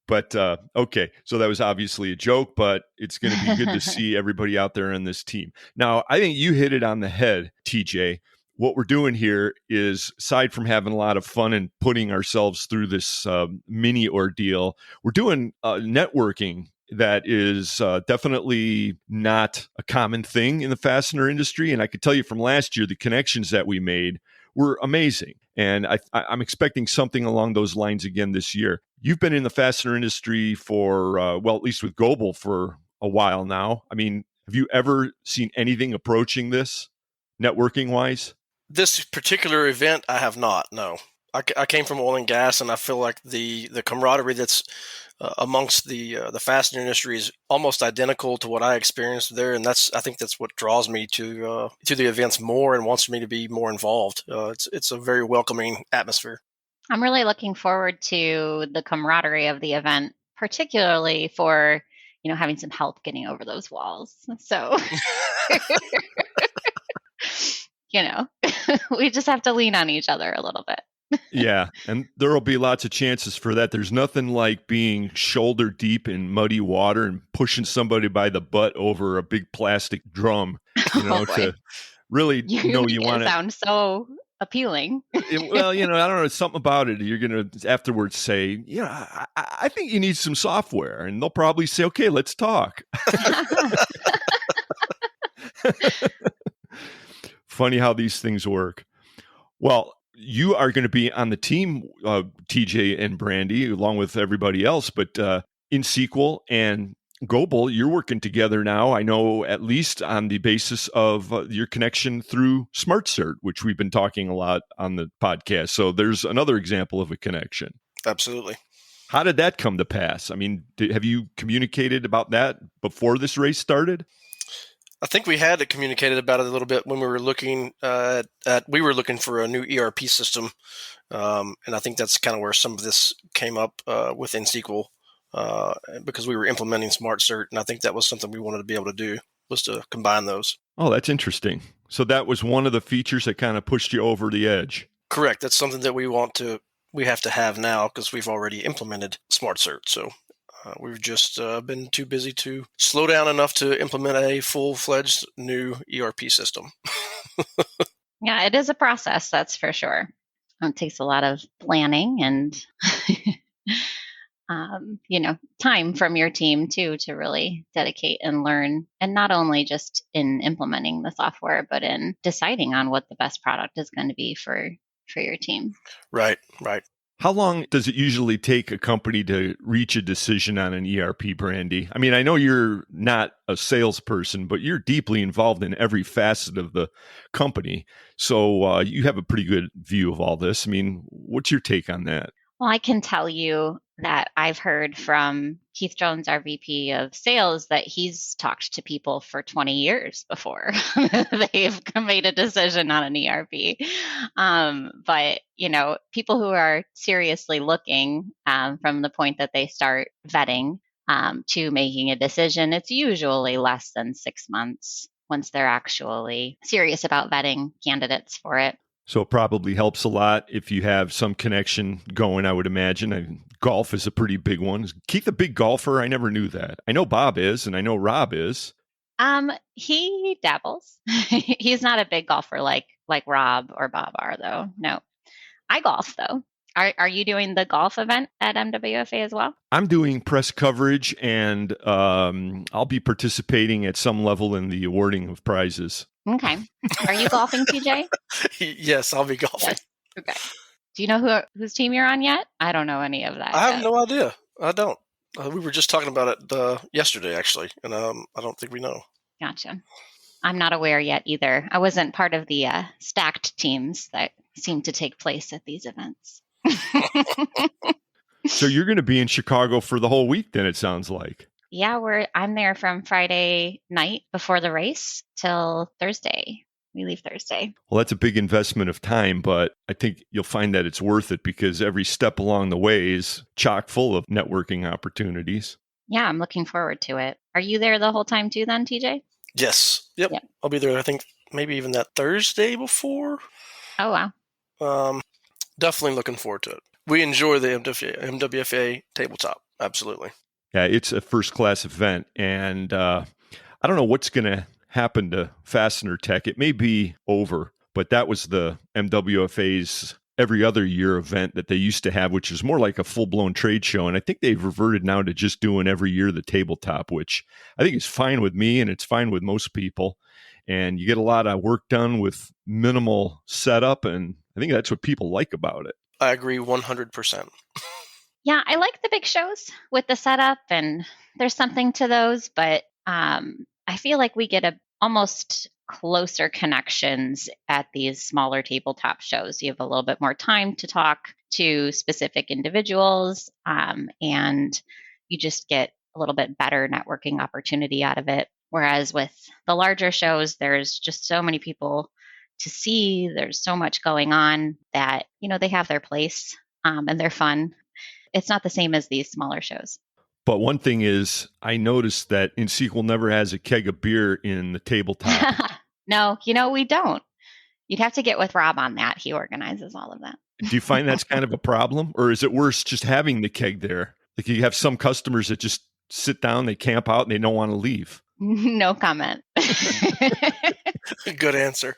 But okay, so that was obviously a joke, but it's going to be good to see everybody out there on this team. Now, I think you hit it on the head, TJ. What we're doing here is, aside from having a lot of fun and putting ourselves through this mini ordeal, we're doing networking that is definitely not a common thing in the fastener industry. And I could tell you from last year, the connections that we made were amazing. And I'm expecting something along those lines again this year. You've been in the fastener industry for, at least with Goebel for a while now. I mean, have you ever seen anything approaching this networking-wise? This particular event, I have not. No, I came from oil and gas, and I feel like the camaraderie that's amongst the fastener industry is almost identical to what I experienced there, and I think that's what draws me to the events more and wants me to be more involved. It's a very welcoming atmosphere. I'm really looking forward to the camaraderie of the event, particularly for, having some help getting over those walls. So, we just have to lean on each other a little bit. Yeah, and there will be lots of chances for that. There's nothing like being shoulder deep in muddy water and pushing somebody by the butt over a big plastic drum, to really you want to sound so appealing. Well, I don't know. It's something about it. You're going to afterwards say, I think you need some software. And they'll probably say, okay, let's talk. Funny how these things work. Well, you are going to be on the team, TJ and Brandi, along with everybody else. But INxSQL and Goebel, you're working together now, I know, at least on the basis of your connection through SmartCert, which we've been talking a lot on the podcast. So there's another example of a connection. Absolutely. How did that come to pass? I mean, have you communicated about that before this race started? I think we had communicated about it a little bit when we were looking looking for a new ERP system. And I think that's kind of where some of this came up with INxSQL. Because we were implementing SmartCert, and I think that was something we wanted to be able to do, was to combine those. Oh, that's interesting. So that was one of the features that kind of pushed you over the edge. Correct. That's something that we have to have now because we've already implemented SmartCert. So we've just been too busy to slow down enough to implement a full-fledged new ERP system. Yeah, it is a process, that's for sure. It takes a lot of planning and time from your team too, to really dedicate and learn, and not only just in implementing the software, but in deciding on what the best product is going to be for your team. Right. How long does it usually take a company to reach a decision on an ERP, Brandi? I mean, I know you're not a salesperson, but you're deeply involved in every facet of the company. So you have a pretty good view of all this. I mean, what's your take on that? Well, I can tell you that I've heard from Keith Jones, our VP of sales, that he's talked to people for 20 years before they've made a decision on an ERP. But, people who are seriously looking from the point that they start vetting to making a decision, it's usually less than 6 months once they're actually serious about vetting candidates for it. So it probably helps a lot if you have some connection going, I would imagine. Golf is a pretty big one. Is Keith a big golfer? I never knew that. I know Bob is, and I know Rob is. He dabbles. He's not a big golfer like Rob or Bob are, though. No. I golf, though. Are you doing the golf event at MWFA as well? I'm doing press coverage, and I'll be participating at some level in the awarding of prizes. Okay. Are you golfing, TJ? Yes, I'll be golfing. Yes. Okay. Do you know whose team you're on yet? I don't know any of that. I have no idea. I don't. We were just talking about it yesterday, actually, and I don't think we know. Gotcha. I'm not aware yet either. I wasn't part of the stacked teams that seem to take place at these events. So you're going to be in Chicago for the whole week then, it sounds like. Yeah, I'm there from Friday night before the race till Thursday. We leave Thursday. Well, that's a big investment of time, but I think you'll find that it's worth it because every step along the way is chock full of networking opportunities. Yeah, I'm looking forward to it. Are you there the whole time too then, TJ? Yes. Yep. I'll be there, I think, maybe even that Thursday before. Oh, wow. Definitely looking forward to it. We enjoy the MWFA tabletop. Absolutely. Yeah, it's a first-class event, and I don't know what's going to happen to Fastener Tech. It may be over, but that was the MWFA's every other year event that they used to have, which is more like a full-blown trade show, and I think they've reverted now to just doing every year the tabletop, which I think is fine with me, and it's fine with most people, and you get a lot of work done with minimal setup, and I think that's what people like about it. I agree 100%. Yeah, I like the big shows with the setup, and there's something to those, but I feel like we get almost closer connections at these smaller tabletop shows. You have a little bit more time to talk to specific individuals, and you just get a little bit better networking opportunity out of it. Whereas with the larger shows, there's just so many people to see. There's so much going on that, they have their place, and they're fun. It's not the same as these smaller shows. But one thing is, I noticed that INxSQL never has a keg of beer in the tabletop. No, we don't. You'd have to get with Rob on that. He organizes all of that. Do you find that's kind of a problem? Or is it worse just having the keg there? Like you have some customers that just sit down, they camp out, and they don't want to leave. No comment. Good answer.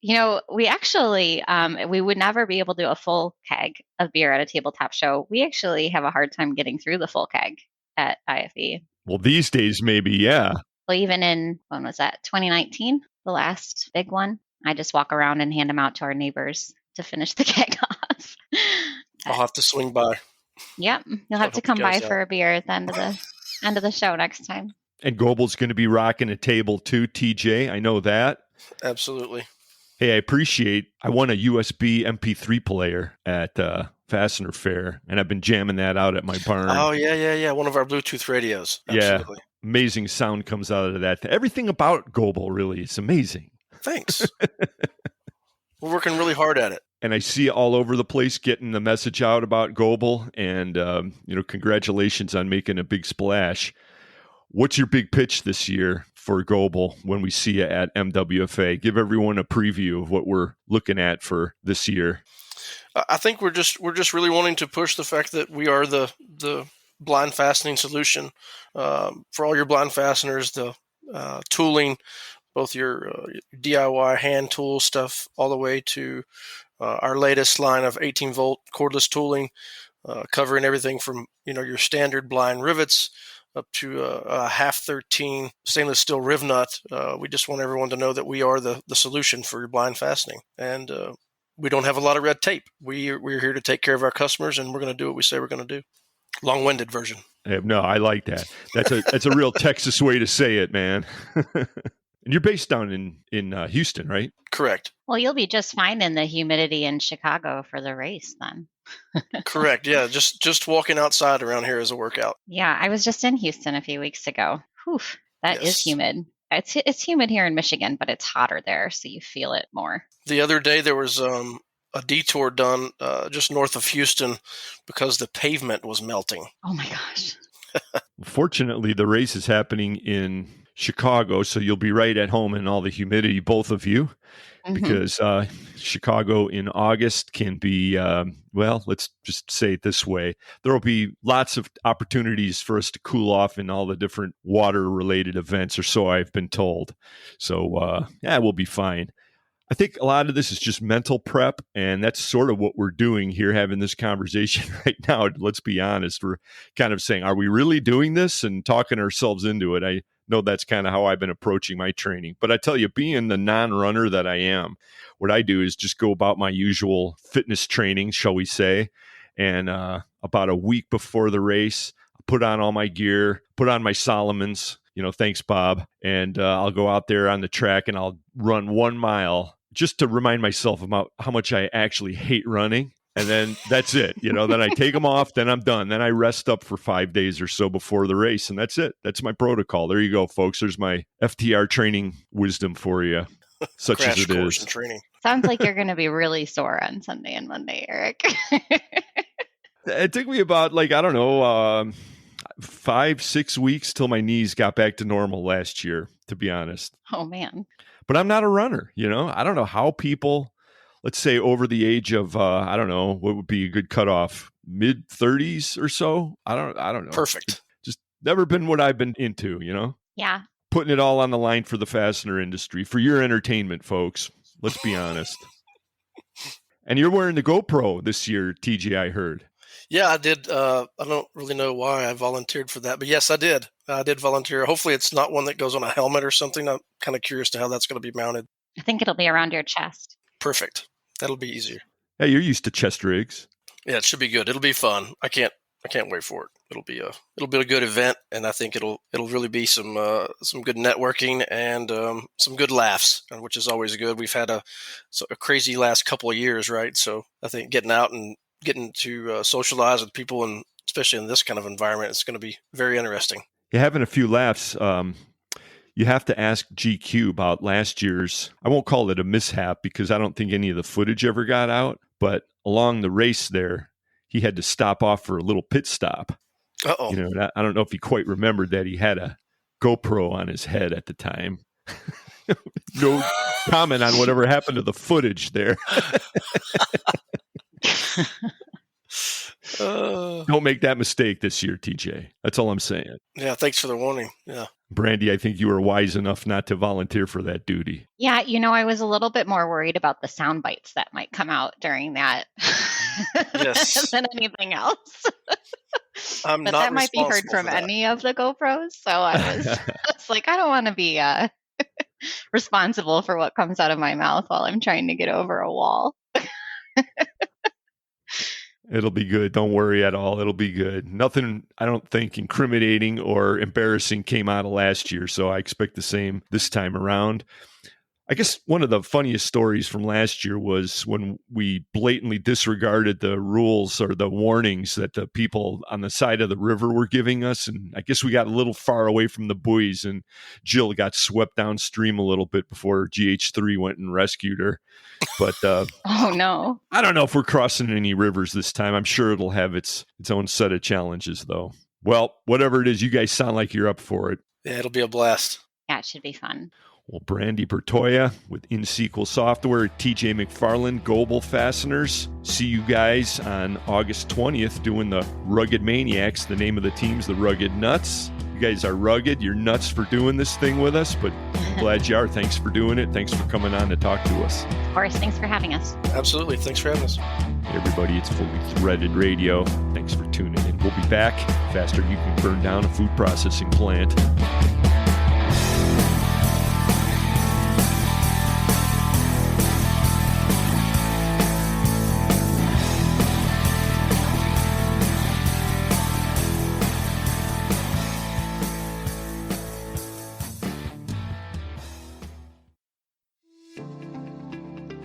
We actually, we would never be able to do a full keg of beer at a tabletop show. We actually have a hard time getting through the full keg at IFE. Well, these days, maybe, yeah. Well, even in, when was that, 2019, the last big one, I just walk around and hand them out to our neighbors to finish the keg off. I'll have to swing by. Yep. You'll have to come by for a beer at the end of the show next time. And Goebel's going to be rocking a table too, TJ. I know that. Absolutely. Hey, I won a USB MP3 player at Fastener Fair, and I've been jamming that out at my barn. Oh, yeah. One of our Bluetooth radios. Absolutely. Yeah. Amazing sound comes out of that. Everything about Goebel, really, it's amazing. Thanks. We're working really hard at it. And I see it all over the place getting the message out about Goebel, and congratulations on making a big splash. What's your big pitch this year for Goebel when we see you at MWFA? Give everyone a preview of what we're looking at for this year. I think we're just really wanting to push the fact that we are the blind fastening solution for all your blind fasteners, the tooling, both your DIY hand tool stuff, all the way to our latest line of 18-volt cordless tooling, covering everything from your standard blind rivets up to a half 13 stainless steel riv nut. We just want everyone to know that we are the solution for your blind fastening, and we don't have a lot of red tape. We're here to take care of our customers, and we're going to do what we say we're going to do. Long-winded version. No, I like that. That's a real Texas way to say it, man. And you're based down in Houston, right? Correct. Well, you'll be just fine in the humidity in Chicago for the race then. Correct. Yeah, just walking outside around here is a workout. Yeah, I was just in Houston a few weeks ago. Whew, that is humid. It's humid here in Michigan, but it's hotter there, so you feel it more. The other day there was a detour done just north of Houston because the pavement was melting. Oh my gosh. Fortunately, the race is happening in Chicago, so you'll be right at home in all the humidity, both of you, because Chicago in August can be, let's just say it this way. There will be lots of opportunities for us to cool off in all the different water-related events, or so I've been told. So, we'll be fine. I think a lot of this is just mental prep, and that's sort of what we're doing here, having this conversation right now. Let's be honest. We're kind of saying, are we really doing this, and talking ourselves into it? I know that's kind of how I've been approaching my training. But I tell you, being the non-runner that I am, what I do is just go about my usual fitness training, shall we say, and about a week before the race, I put on all my gear, put on my Solomons, thanks, Bob, and I'll go out there on the track and I'll run 1 mile just to remind myself about how much I actually hate running. And then that's it. Then I take them off, then I'm done. Then I rest up for 5 days or so before the race. And that's it. That's my protocol. There you go, folks. There's my FTR training wisdom for you, such as it is. And training. Sounds like you're going to be really sore on Sunday and Monday, Eric. It took me about 5-6 weeks till my knees got back to normal last year, to be honest. Oh, man. But I'm not a runner, I don't know how people, let's say over the age of, what would be a good cutoff, mid-30s or so? I don't know. Perfect. Just never been what I've been into, Yeah. Putting it all on the line for the fastener industry, for your entertainment, folks. Let's be honest. And you're wearing the GoPro this year, TJ, I heard. Yeah, I did. I don't really know why I volunteered for that, but yes, I did. I did volunteer. Hopefully it's not one that goes on a helmet or something. I'm kind of curious to how that's going to be mounted. I think it'll be around your chest. Perfect. That'll be easier. Hey, you're used to chest rigs. Yeah, it should be good. It'll be fun. I can't wait for it. it'll be a good event, and I think it'll really be some good networking and some good laughs, which is always good. We've had a crazy last couple of years, right? So I think getting out and getting to socialize with people, and especially in this kind of environment, it's going to be very interesting. You're having a few laughs. You have to ask GQ about last year's, I won't call it a mishap because I don't think any of the footage ever got out, but along the race there, he had to stop off for a little pit stop. Uh-oh. You know, I don't know if he quite remembered that he had a GoPro on his head at the time. No comment on whatever happened to the footage there. Don't make that mistake this year, TJ. That's all I'm saying. Yeah, thanks for the warning. Yeah. Brandi, I think you were wise enough not to volunteer for that duty. Yeah, I was a little bit more worried about the sound bites that might come out during that than anything else. But that might be heard from any of the GoPros. So I was like, I don't want to be responsible for what comes out of my mouth while I'm trying to get over a wall. It'll be good. Don't worry at all. It'll be good. Nothing, I don't think, incriminating or embarrassing came out of last year, so I expect the same this time around. I guess one of the funniest stories from last year was when we blatantly disregarded the rules or the warnings that the people on the side of the river were giving us. And I guess we got a little far away from the buoys, and Jill got swept downstream a little bit before GH3 went and rescued her. But oh, no. I don't know if we're crossing any rivers this time. I'm sure it'll have its own set of challenges, though. Well, whatever it is, you guys sound like you're up for it. Yeah, it'll be a blast. Yeah, it should be fun. Well, Brandi Bertoia with INxSQL Software, TJ McFarland, Goebel Fasteners. See you guys on August 20th doing the Rugged Maniacs. The name of the team's the Rugged Nuts. You guys are rugged. You're nuts for doing this thing with us, but I'm glad you are. Thanks for doing it. Thanks for coming on to talk to us. Of course. Thanks for having us. Absolutely. Thanks for having us. Hey everybody, it's Fully Threaded Radio. Thanks for tuning in. We'll be back faster you can burn down a food processing plant.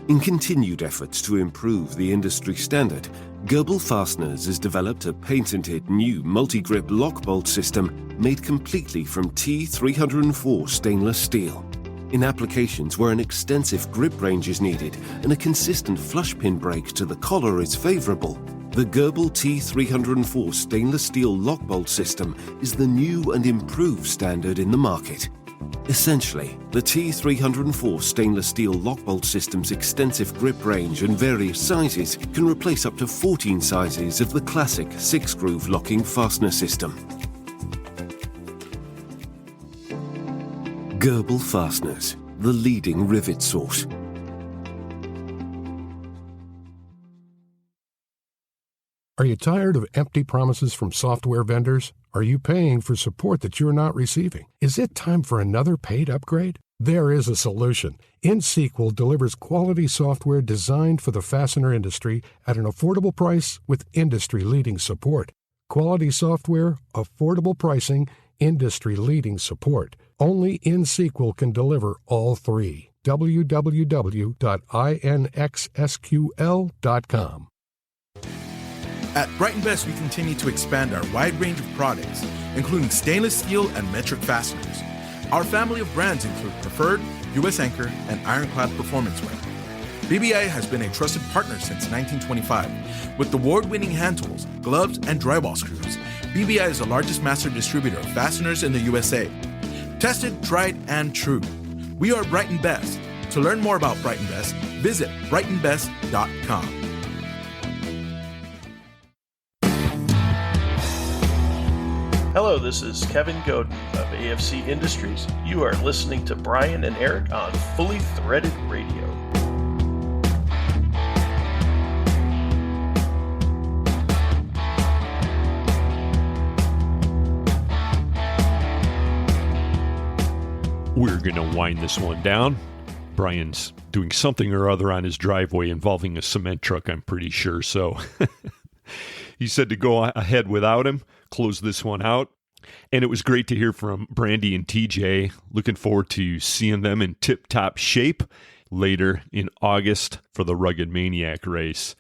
In continued efforts to improve the industry standard, Goebel Fasteners has developed a patented new multi-grip lock bolt system made completely from T304 stainless steel. In applications where an extensive grip range is needed and a consistent flush pin break to the collar is favorable, the Goebel T304 stainless steel lock bolt system is the new and improved standard in the market. Essentially, the T304 stainless steel lock bolt system's extensive grip range and various sizes can replace up to 14 sizes of the classic 6-groove locking fastener system. Goebel Fasteners, the leading rivet source. Are you tired of empty promises from software vendors? Are you paying for support that you're not receiving? Is it time for another paid upgrade? There is a solution. INxSQL delivers quality software designed for the fastener industry at an affordable price with industry-leading support. Quality software, affordable pricing, industry-leading support. Only INxSQL can deliver all three. www.INxSQL.com. At Bright & Best, we continue to expand our wide range of products, including stainless steel and metric fasteners. Our family of brands include Preferred, U.S. Anchor, and Ironclad Performance Wear. BBI has been a trusted partner since 1925. With award-winning hand tools, gloves, and drywall screws, BBI is the largest master distributor of fasteners in the USA. Tested, tried, and true. We are Bright & Best. To learn more about Bright & Best, visit brightandbest.com. Hello, this is Kevin Godin of AFC Industries. You are listening to Brian and Eric on Fully Threaded Radio. We're going to wind this one down. Brian's doing something or other on his driveway involving a cement truck, I'm pretty sure. So he said to go ahead without him, close this one out. And it was great to hear from Brandi and TJ. Looking forward to seeing them in tip-top shape later in August for the Rugged Maniac race.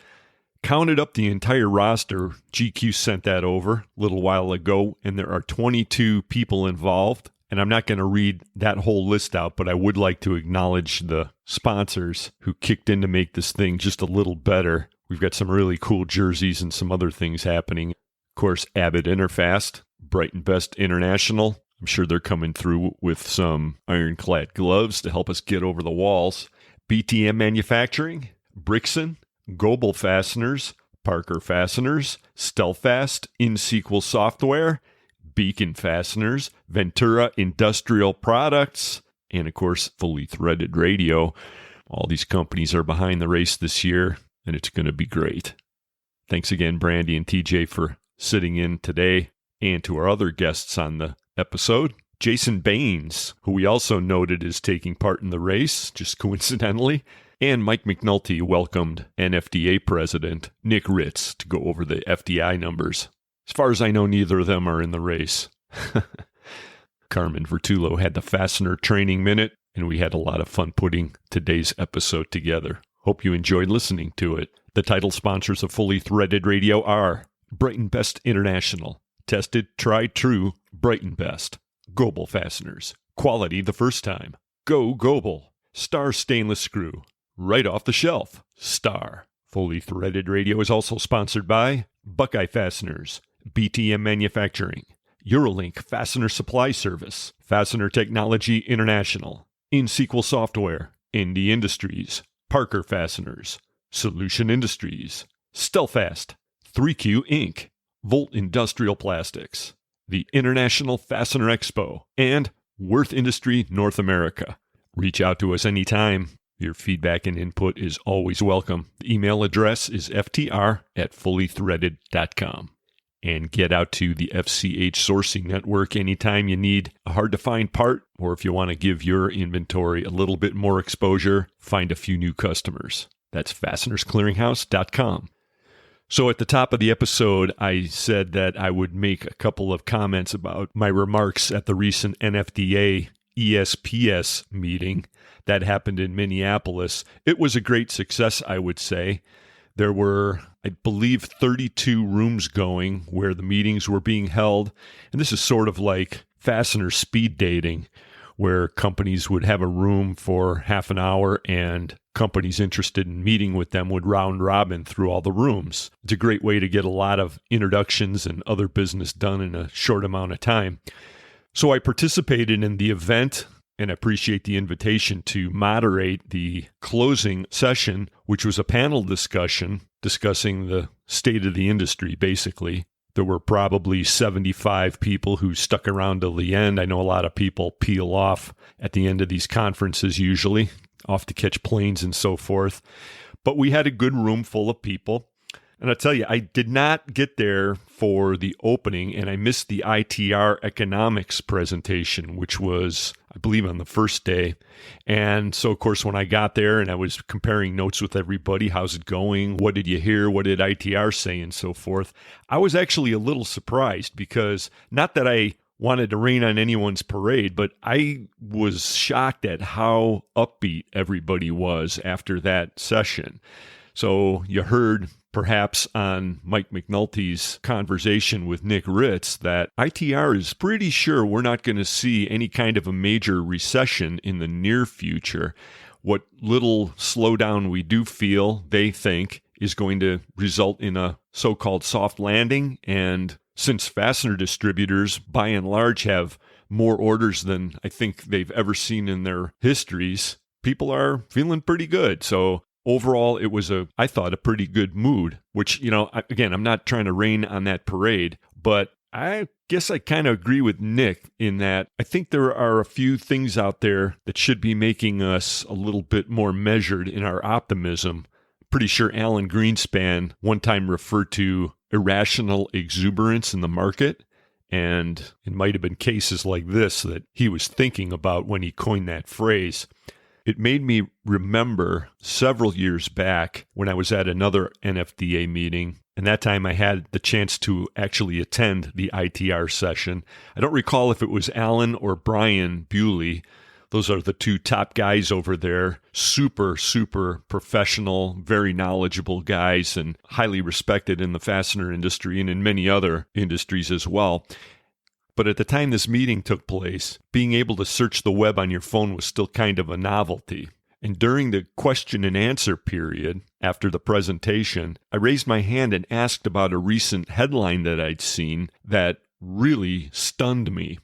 Counted up the entire roster. GQ sent that over a little while ago, and there are 22 people involved. And I'm not going to read that whole list out, but I would like to acknowledge the sponsors who kicked in to make this thing just a little better. We've got some really cool jerseys and some other things happening. Of course, Abbott Interfast, Brighton Best International. I'm sure they're coming through with some ironclad gloves to help us get over the walls. BTM Manufacturing, Brixton, Goebel Fasteners, Parker Fasteners, Stealthfast, INxSQL Software, Beacon Fasteners, Ventura Industrial Products, and of course, Fully Threaded Radio. All these companies are behind the race this year, and it's going to be great. Thanks again, Brandi and TJ, for sitting in today, and to our other guests on the episode. Jason Baines, who we also noted is taking part in the race, just coincidentally, and Mike McNulty welcomed NFDA President Nick Ruetz to go over the FDI numbers. As far as I know, neither of them are in the race. Carmen Vertullo had the Fastener Training Minute, and we had a lot of fun putting today's episode together. Hope you enjoyed listening to it. The title sponsors of Fully Threaded Radio are Brighton Best International, Tested, Tried, True, Brighton Best, Goebel Fasteners, Quality the First Time, Go Goebel, Star Stainless Screw, Right Off the Shelf, Star. Fully Threaded Radio is also sponsored by Buckeye Fasteners, BTM Manufacturing, Eurolink Fastener Supply Service, Fastener Technology International, INxSQL Software, Indie Industries, Parker Fasteners, Solution Industries, Stealthfast, 3Q Inc., Volt Industrial Plastics, the International Fastener Expo, and Worth Industry North America. Reach out to us anytime. Your feedback and input is always welcome. The email address is ftr@fullythreaded.com. And get out to the FCH Sourcing Network anytime you need a hard-to-find part, or if you want to give your inventory a little bit more exposure, find a few new customers. That's fastenersclearinghouse.com. So at the top of the episode, I said that I would make a couple of comments about my remarks at the recent NFDA ESPS meeting that happened in Minneapolis. It was a great success, I would say. There were, I believe, 32 rooms going where the meetings were being held. And this is sort of like fastener speed dating, where companies would have a room for half an hour and companies interested in meeting with them would round robin through all the rooms. It's a great way to get a lot of introductions and other business done in a short amount of time. So I participated in the event and appreciate the invitation to moderate the closing session, which was a panel discussion discussing the state of the industry, basically. There were probably 75 people who stuck around till the end. I know a lot of people peel off at the end of these conferences usually, off to catch planes and so forth. But we had a good room full of people. And I tell you, I did not get there for the opening, and I missed the ITR economics presentation, which was, I believe, on the first day. And so, of course, when I got there and I was comparing notes with everybody, how's it going? What did you hear? What did ITR say? And so forth. I was actually a little surprised because not that I wanted to rain on anyone's parade, but I was shocked at how upbeat everybody was after that session. So you heard perhaps on Mike McNulty's conversation with Nick Ruetz that ITR is pretty sure we're not going to see any kind of a major recession in the near future. What little slowdown we do feel, they think, is going to result in a so-called soft landing. And since fastener distributors, by and large, have more orders than I think they've ever seen in their histories, people are feeling pretty good. So overall, it was I thought, a pretty good mood, which, again, I'm not trying to rain on that parade, but I guess I kind of agree with Nick in that I think there are a few things out there that should be making us a little bit more measured in our optimism. Pretty sure Alan Greenspan one time referred to irrational exuberance in the market, and it might have been cases like this that he was thinking about when he coined that phrase. it made me remember several years back when I was at another NFDA meeting, and that time I had the chance to actually attend the ITR session. I don't recall if it was Alan or Brian Bewley. Those are the two top guys over there. Super, super professional, very knowledgeable guys, and highly respected in the fastener industry and in many other industries as well. But at the time this meeting took place, being able to search the web on your phone was still kind of a novelty. And during the question and answer period after the presentation, I raised my hand and asked about a recent headline that I'd seen that really stunned me.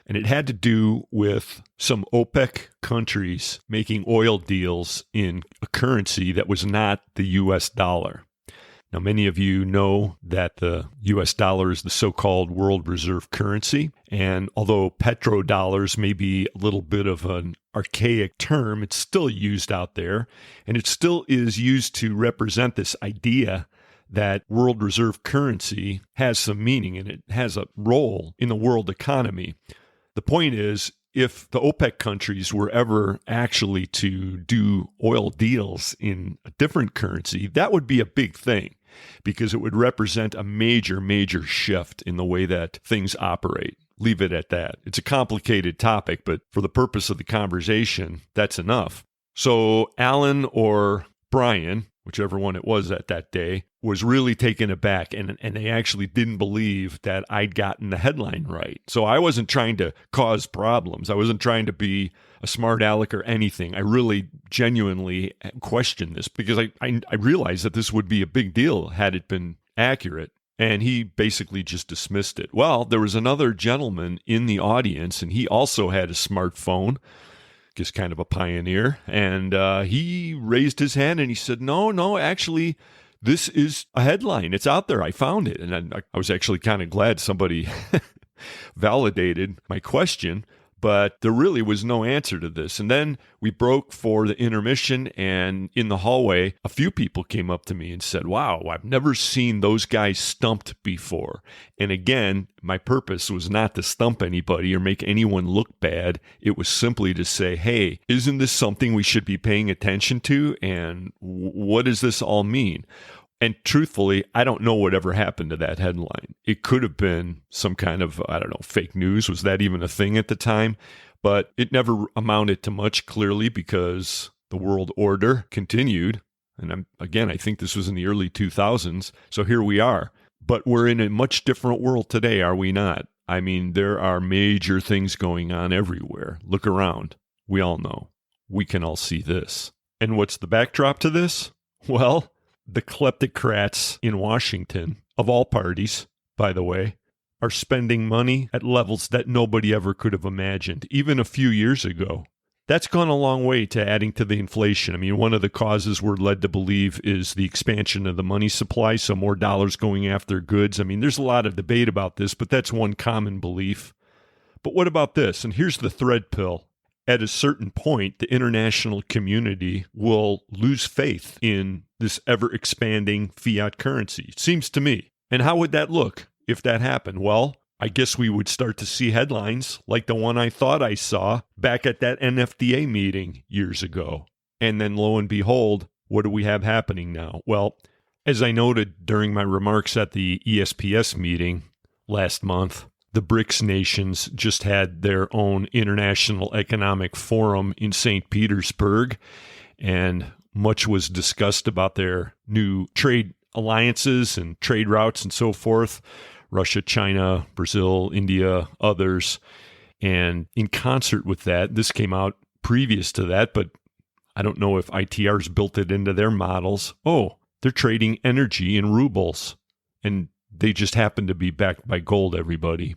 And it had to do with some OPEC countries making oil deals in a currency that was not the U.S. dollar. Now, many of you know that the U.S. dollar is the so-called world reserve currency. And although petrodollars may be a little bit of an archaic term, it's still used out there. And it still is used to represent this idea that world reserve currency has some meaning and it has a role in the world economy. The point is, if the OPEC countries were ever actually to do oil deals in a different currency, that would be a big thing because it would represent a major, major shift in the way that things operate. Leave it at that. It's a complicated topic, but for the purpose of the conversation, that's enough. So Alan or Brian, whichever one it was at that day, was really taken aback, and they actually didn't believe that I'd gotten the headline right. So I wasn't trying to cause problems. I wasn't trying to be a smart aleck or anything. I really genuinely questioned this because I realized that this would be a big deal had it been accurate. And he basically just dismissed it. Well, there was another gentleman in the audience, and he also had a smartphone, just kind of a pioneer. And he raised his hand and he said, no, actually, this is a headline. It's out there. I found it. And I was actually kind of glad somebody validated my question, but there really was no answer to this. And then we broke for the intermission, and in the hallway, a few people came up to me and said, wow, I've never seen those guys stumped before. And again, my purpose was not to stump anybody or make anyone look bad. It was simply to say, hey, isn't this something we should be paying attention to? And what does this all mean? And truthfully, I don't know whatever happened to that headline. It could have been some kind of, fake news. Was that even a thing at the time? But it never amounted to much, clearly, because the world order continued. And I think this was in the early 2000s. So here we are. But we're in a much different world today, are we not? I mean, there are major things going on everywhere. Look around. We all know. We can all see this. And what's the backdrop to this? Well, the kleptocrats in Washington, of all parties, by the way, are spending money at levels that nobody ever could have imagined, even a few years ago. That's gone a long way to adding to the inflation. I mean, one of the causes we're led to believe is the expansion of the money supply, so more dollars going after goods. I mean, there's a lot of debate about this, but that's one common belief. But what about this? And here's the thread pill. At a certain point, the international community will lose faith in this ever-expanding fiat currency, it seems to me. And how would that look if that happened? Well, I guess we would start to see headlines like the one I thought I saw back at that NFDA meeting years ago. And then lo and behold, what do we have happening now? Well, as I noted during my remarks at the ESPS meeting last month, the BRICS nations just had their own International Economic Forum in St. Petersburg, and much was discussed about their new trade alliances and trade routes and so forth. Russia, China, Brazil, India, others. And in concert with that, this came out previous to that, but I don't know if ITRs built it into their models. Oh, they're trading energy in rubles, and they just happen to be backed by gold, everybody.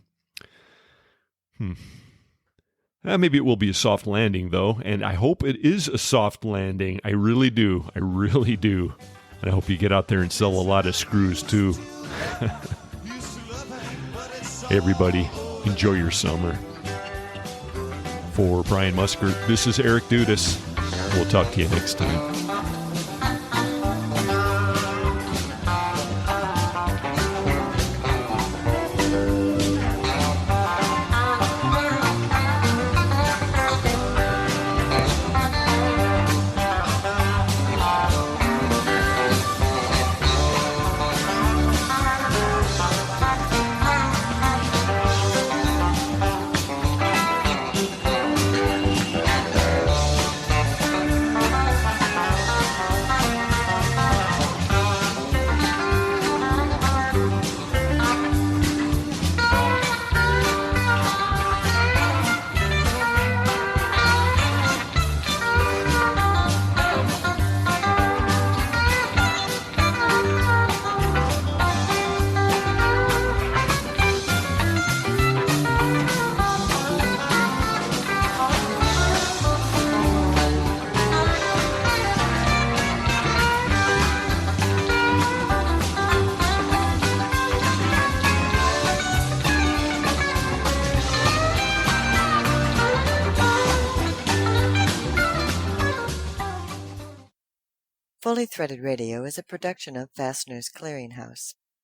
Maybe it will be a soft landing, though, and I hope it is a soft landing. I really do. I really do. And I hope you get out there and sell a lot of screws, too. Hey, everybody, enjoy your summer. For Brian Muskert, this is Eric Dudas. We'll talk to you next time. Fully Threaded Radio is a production of Fasteners Clearinghouse.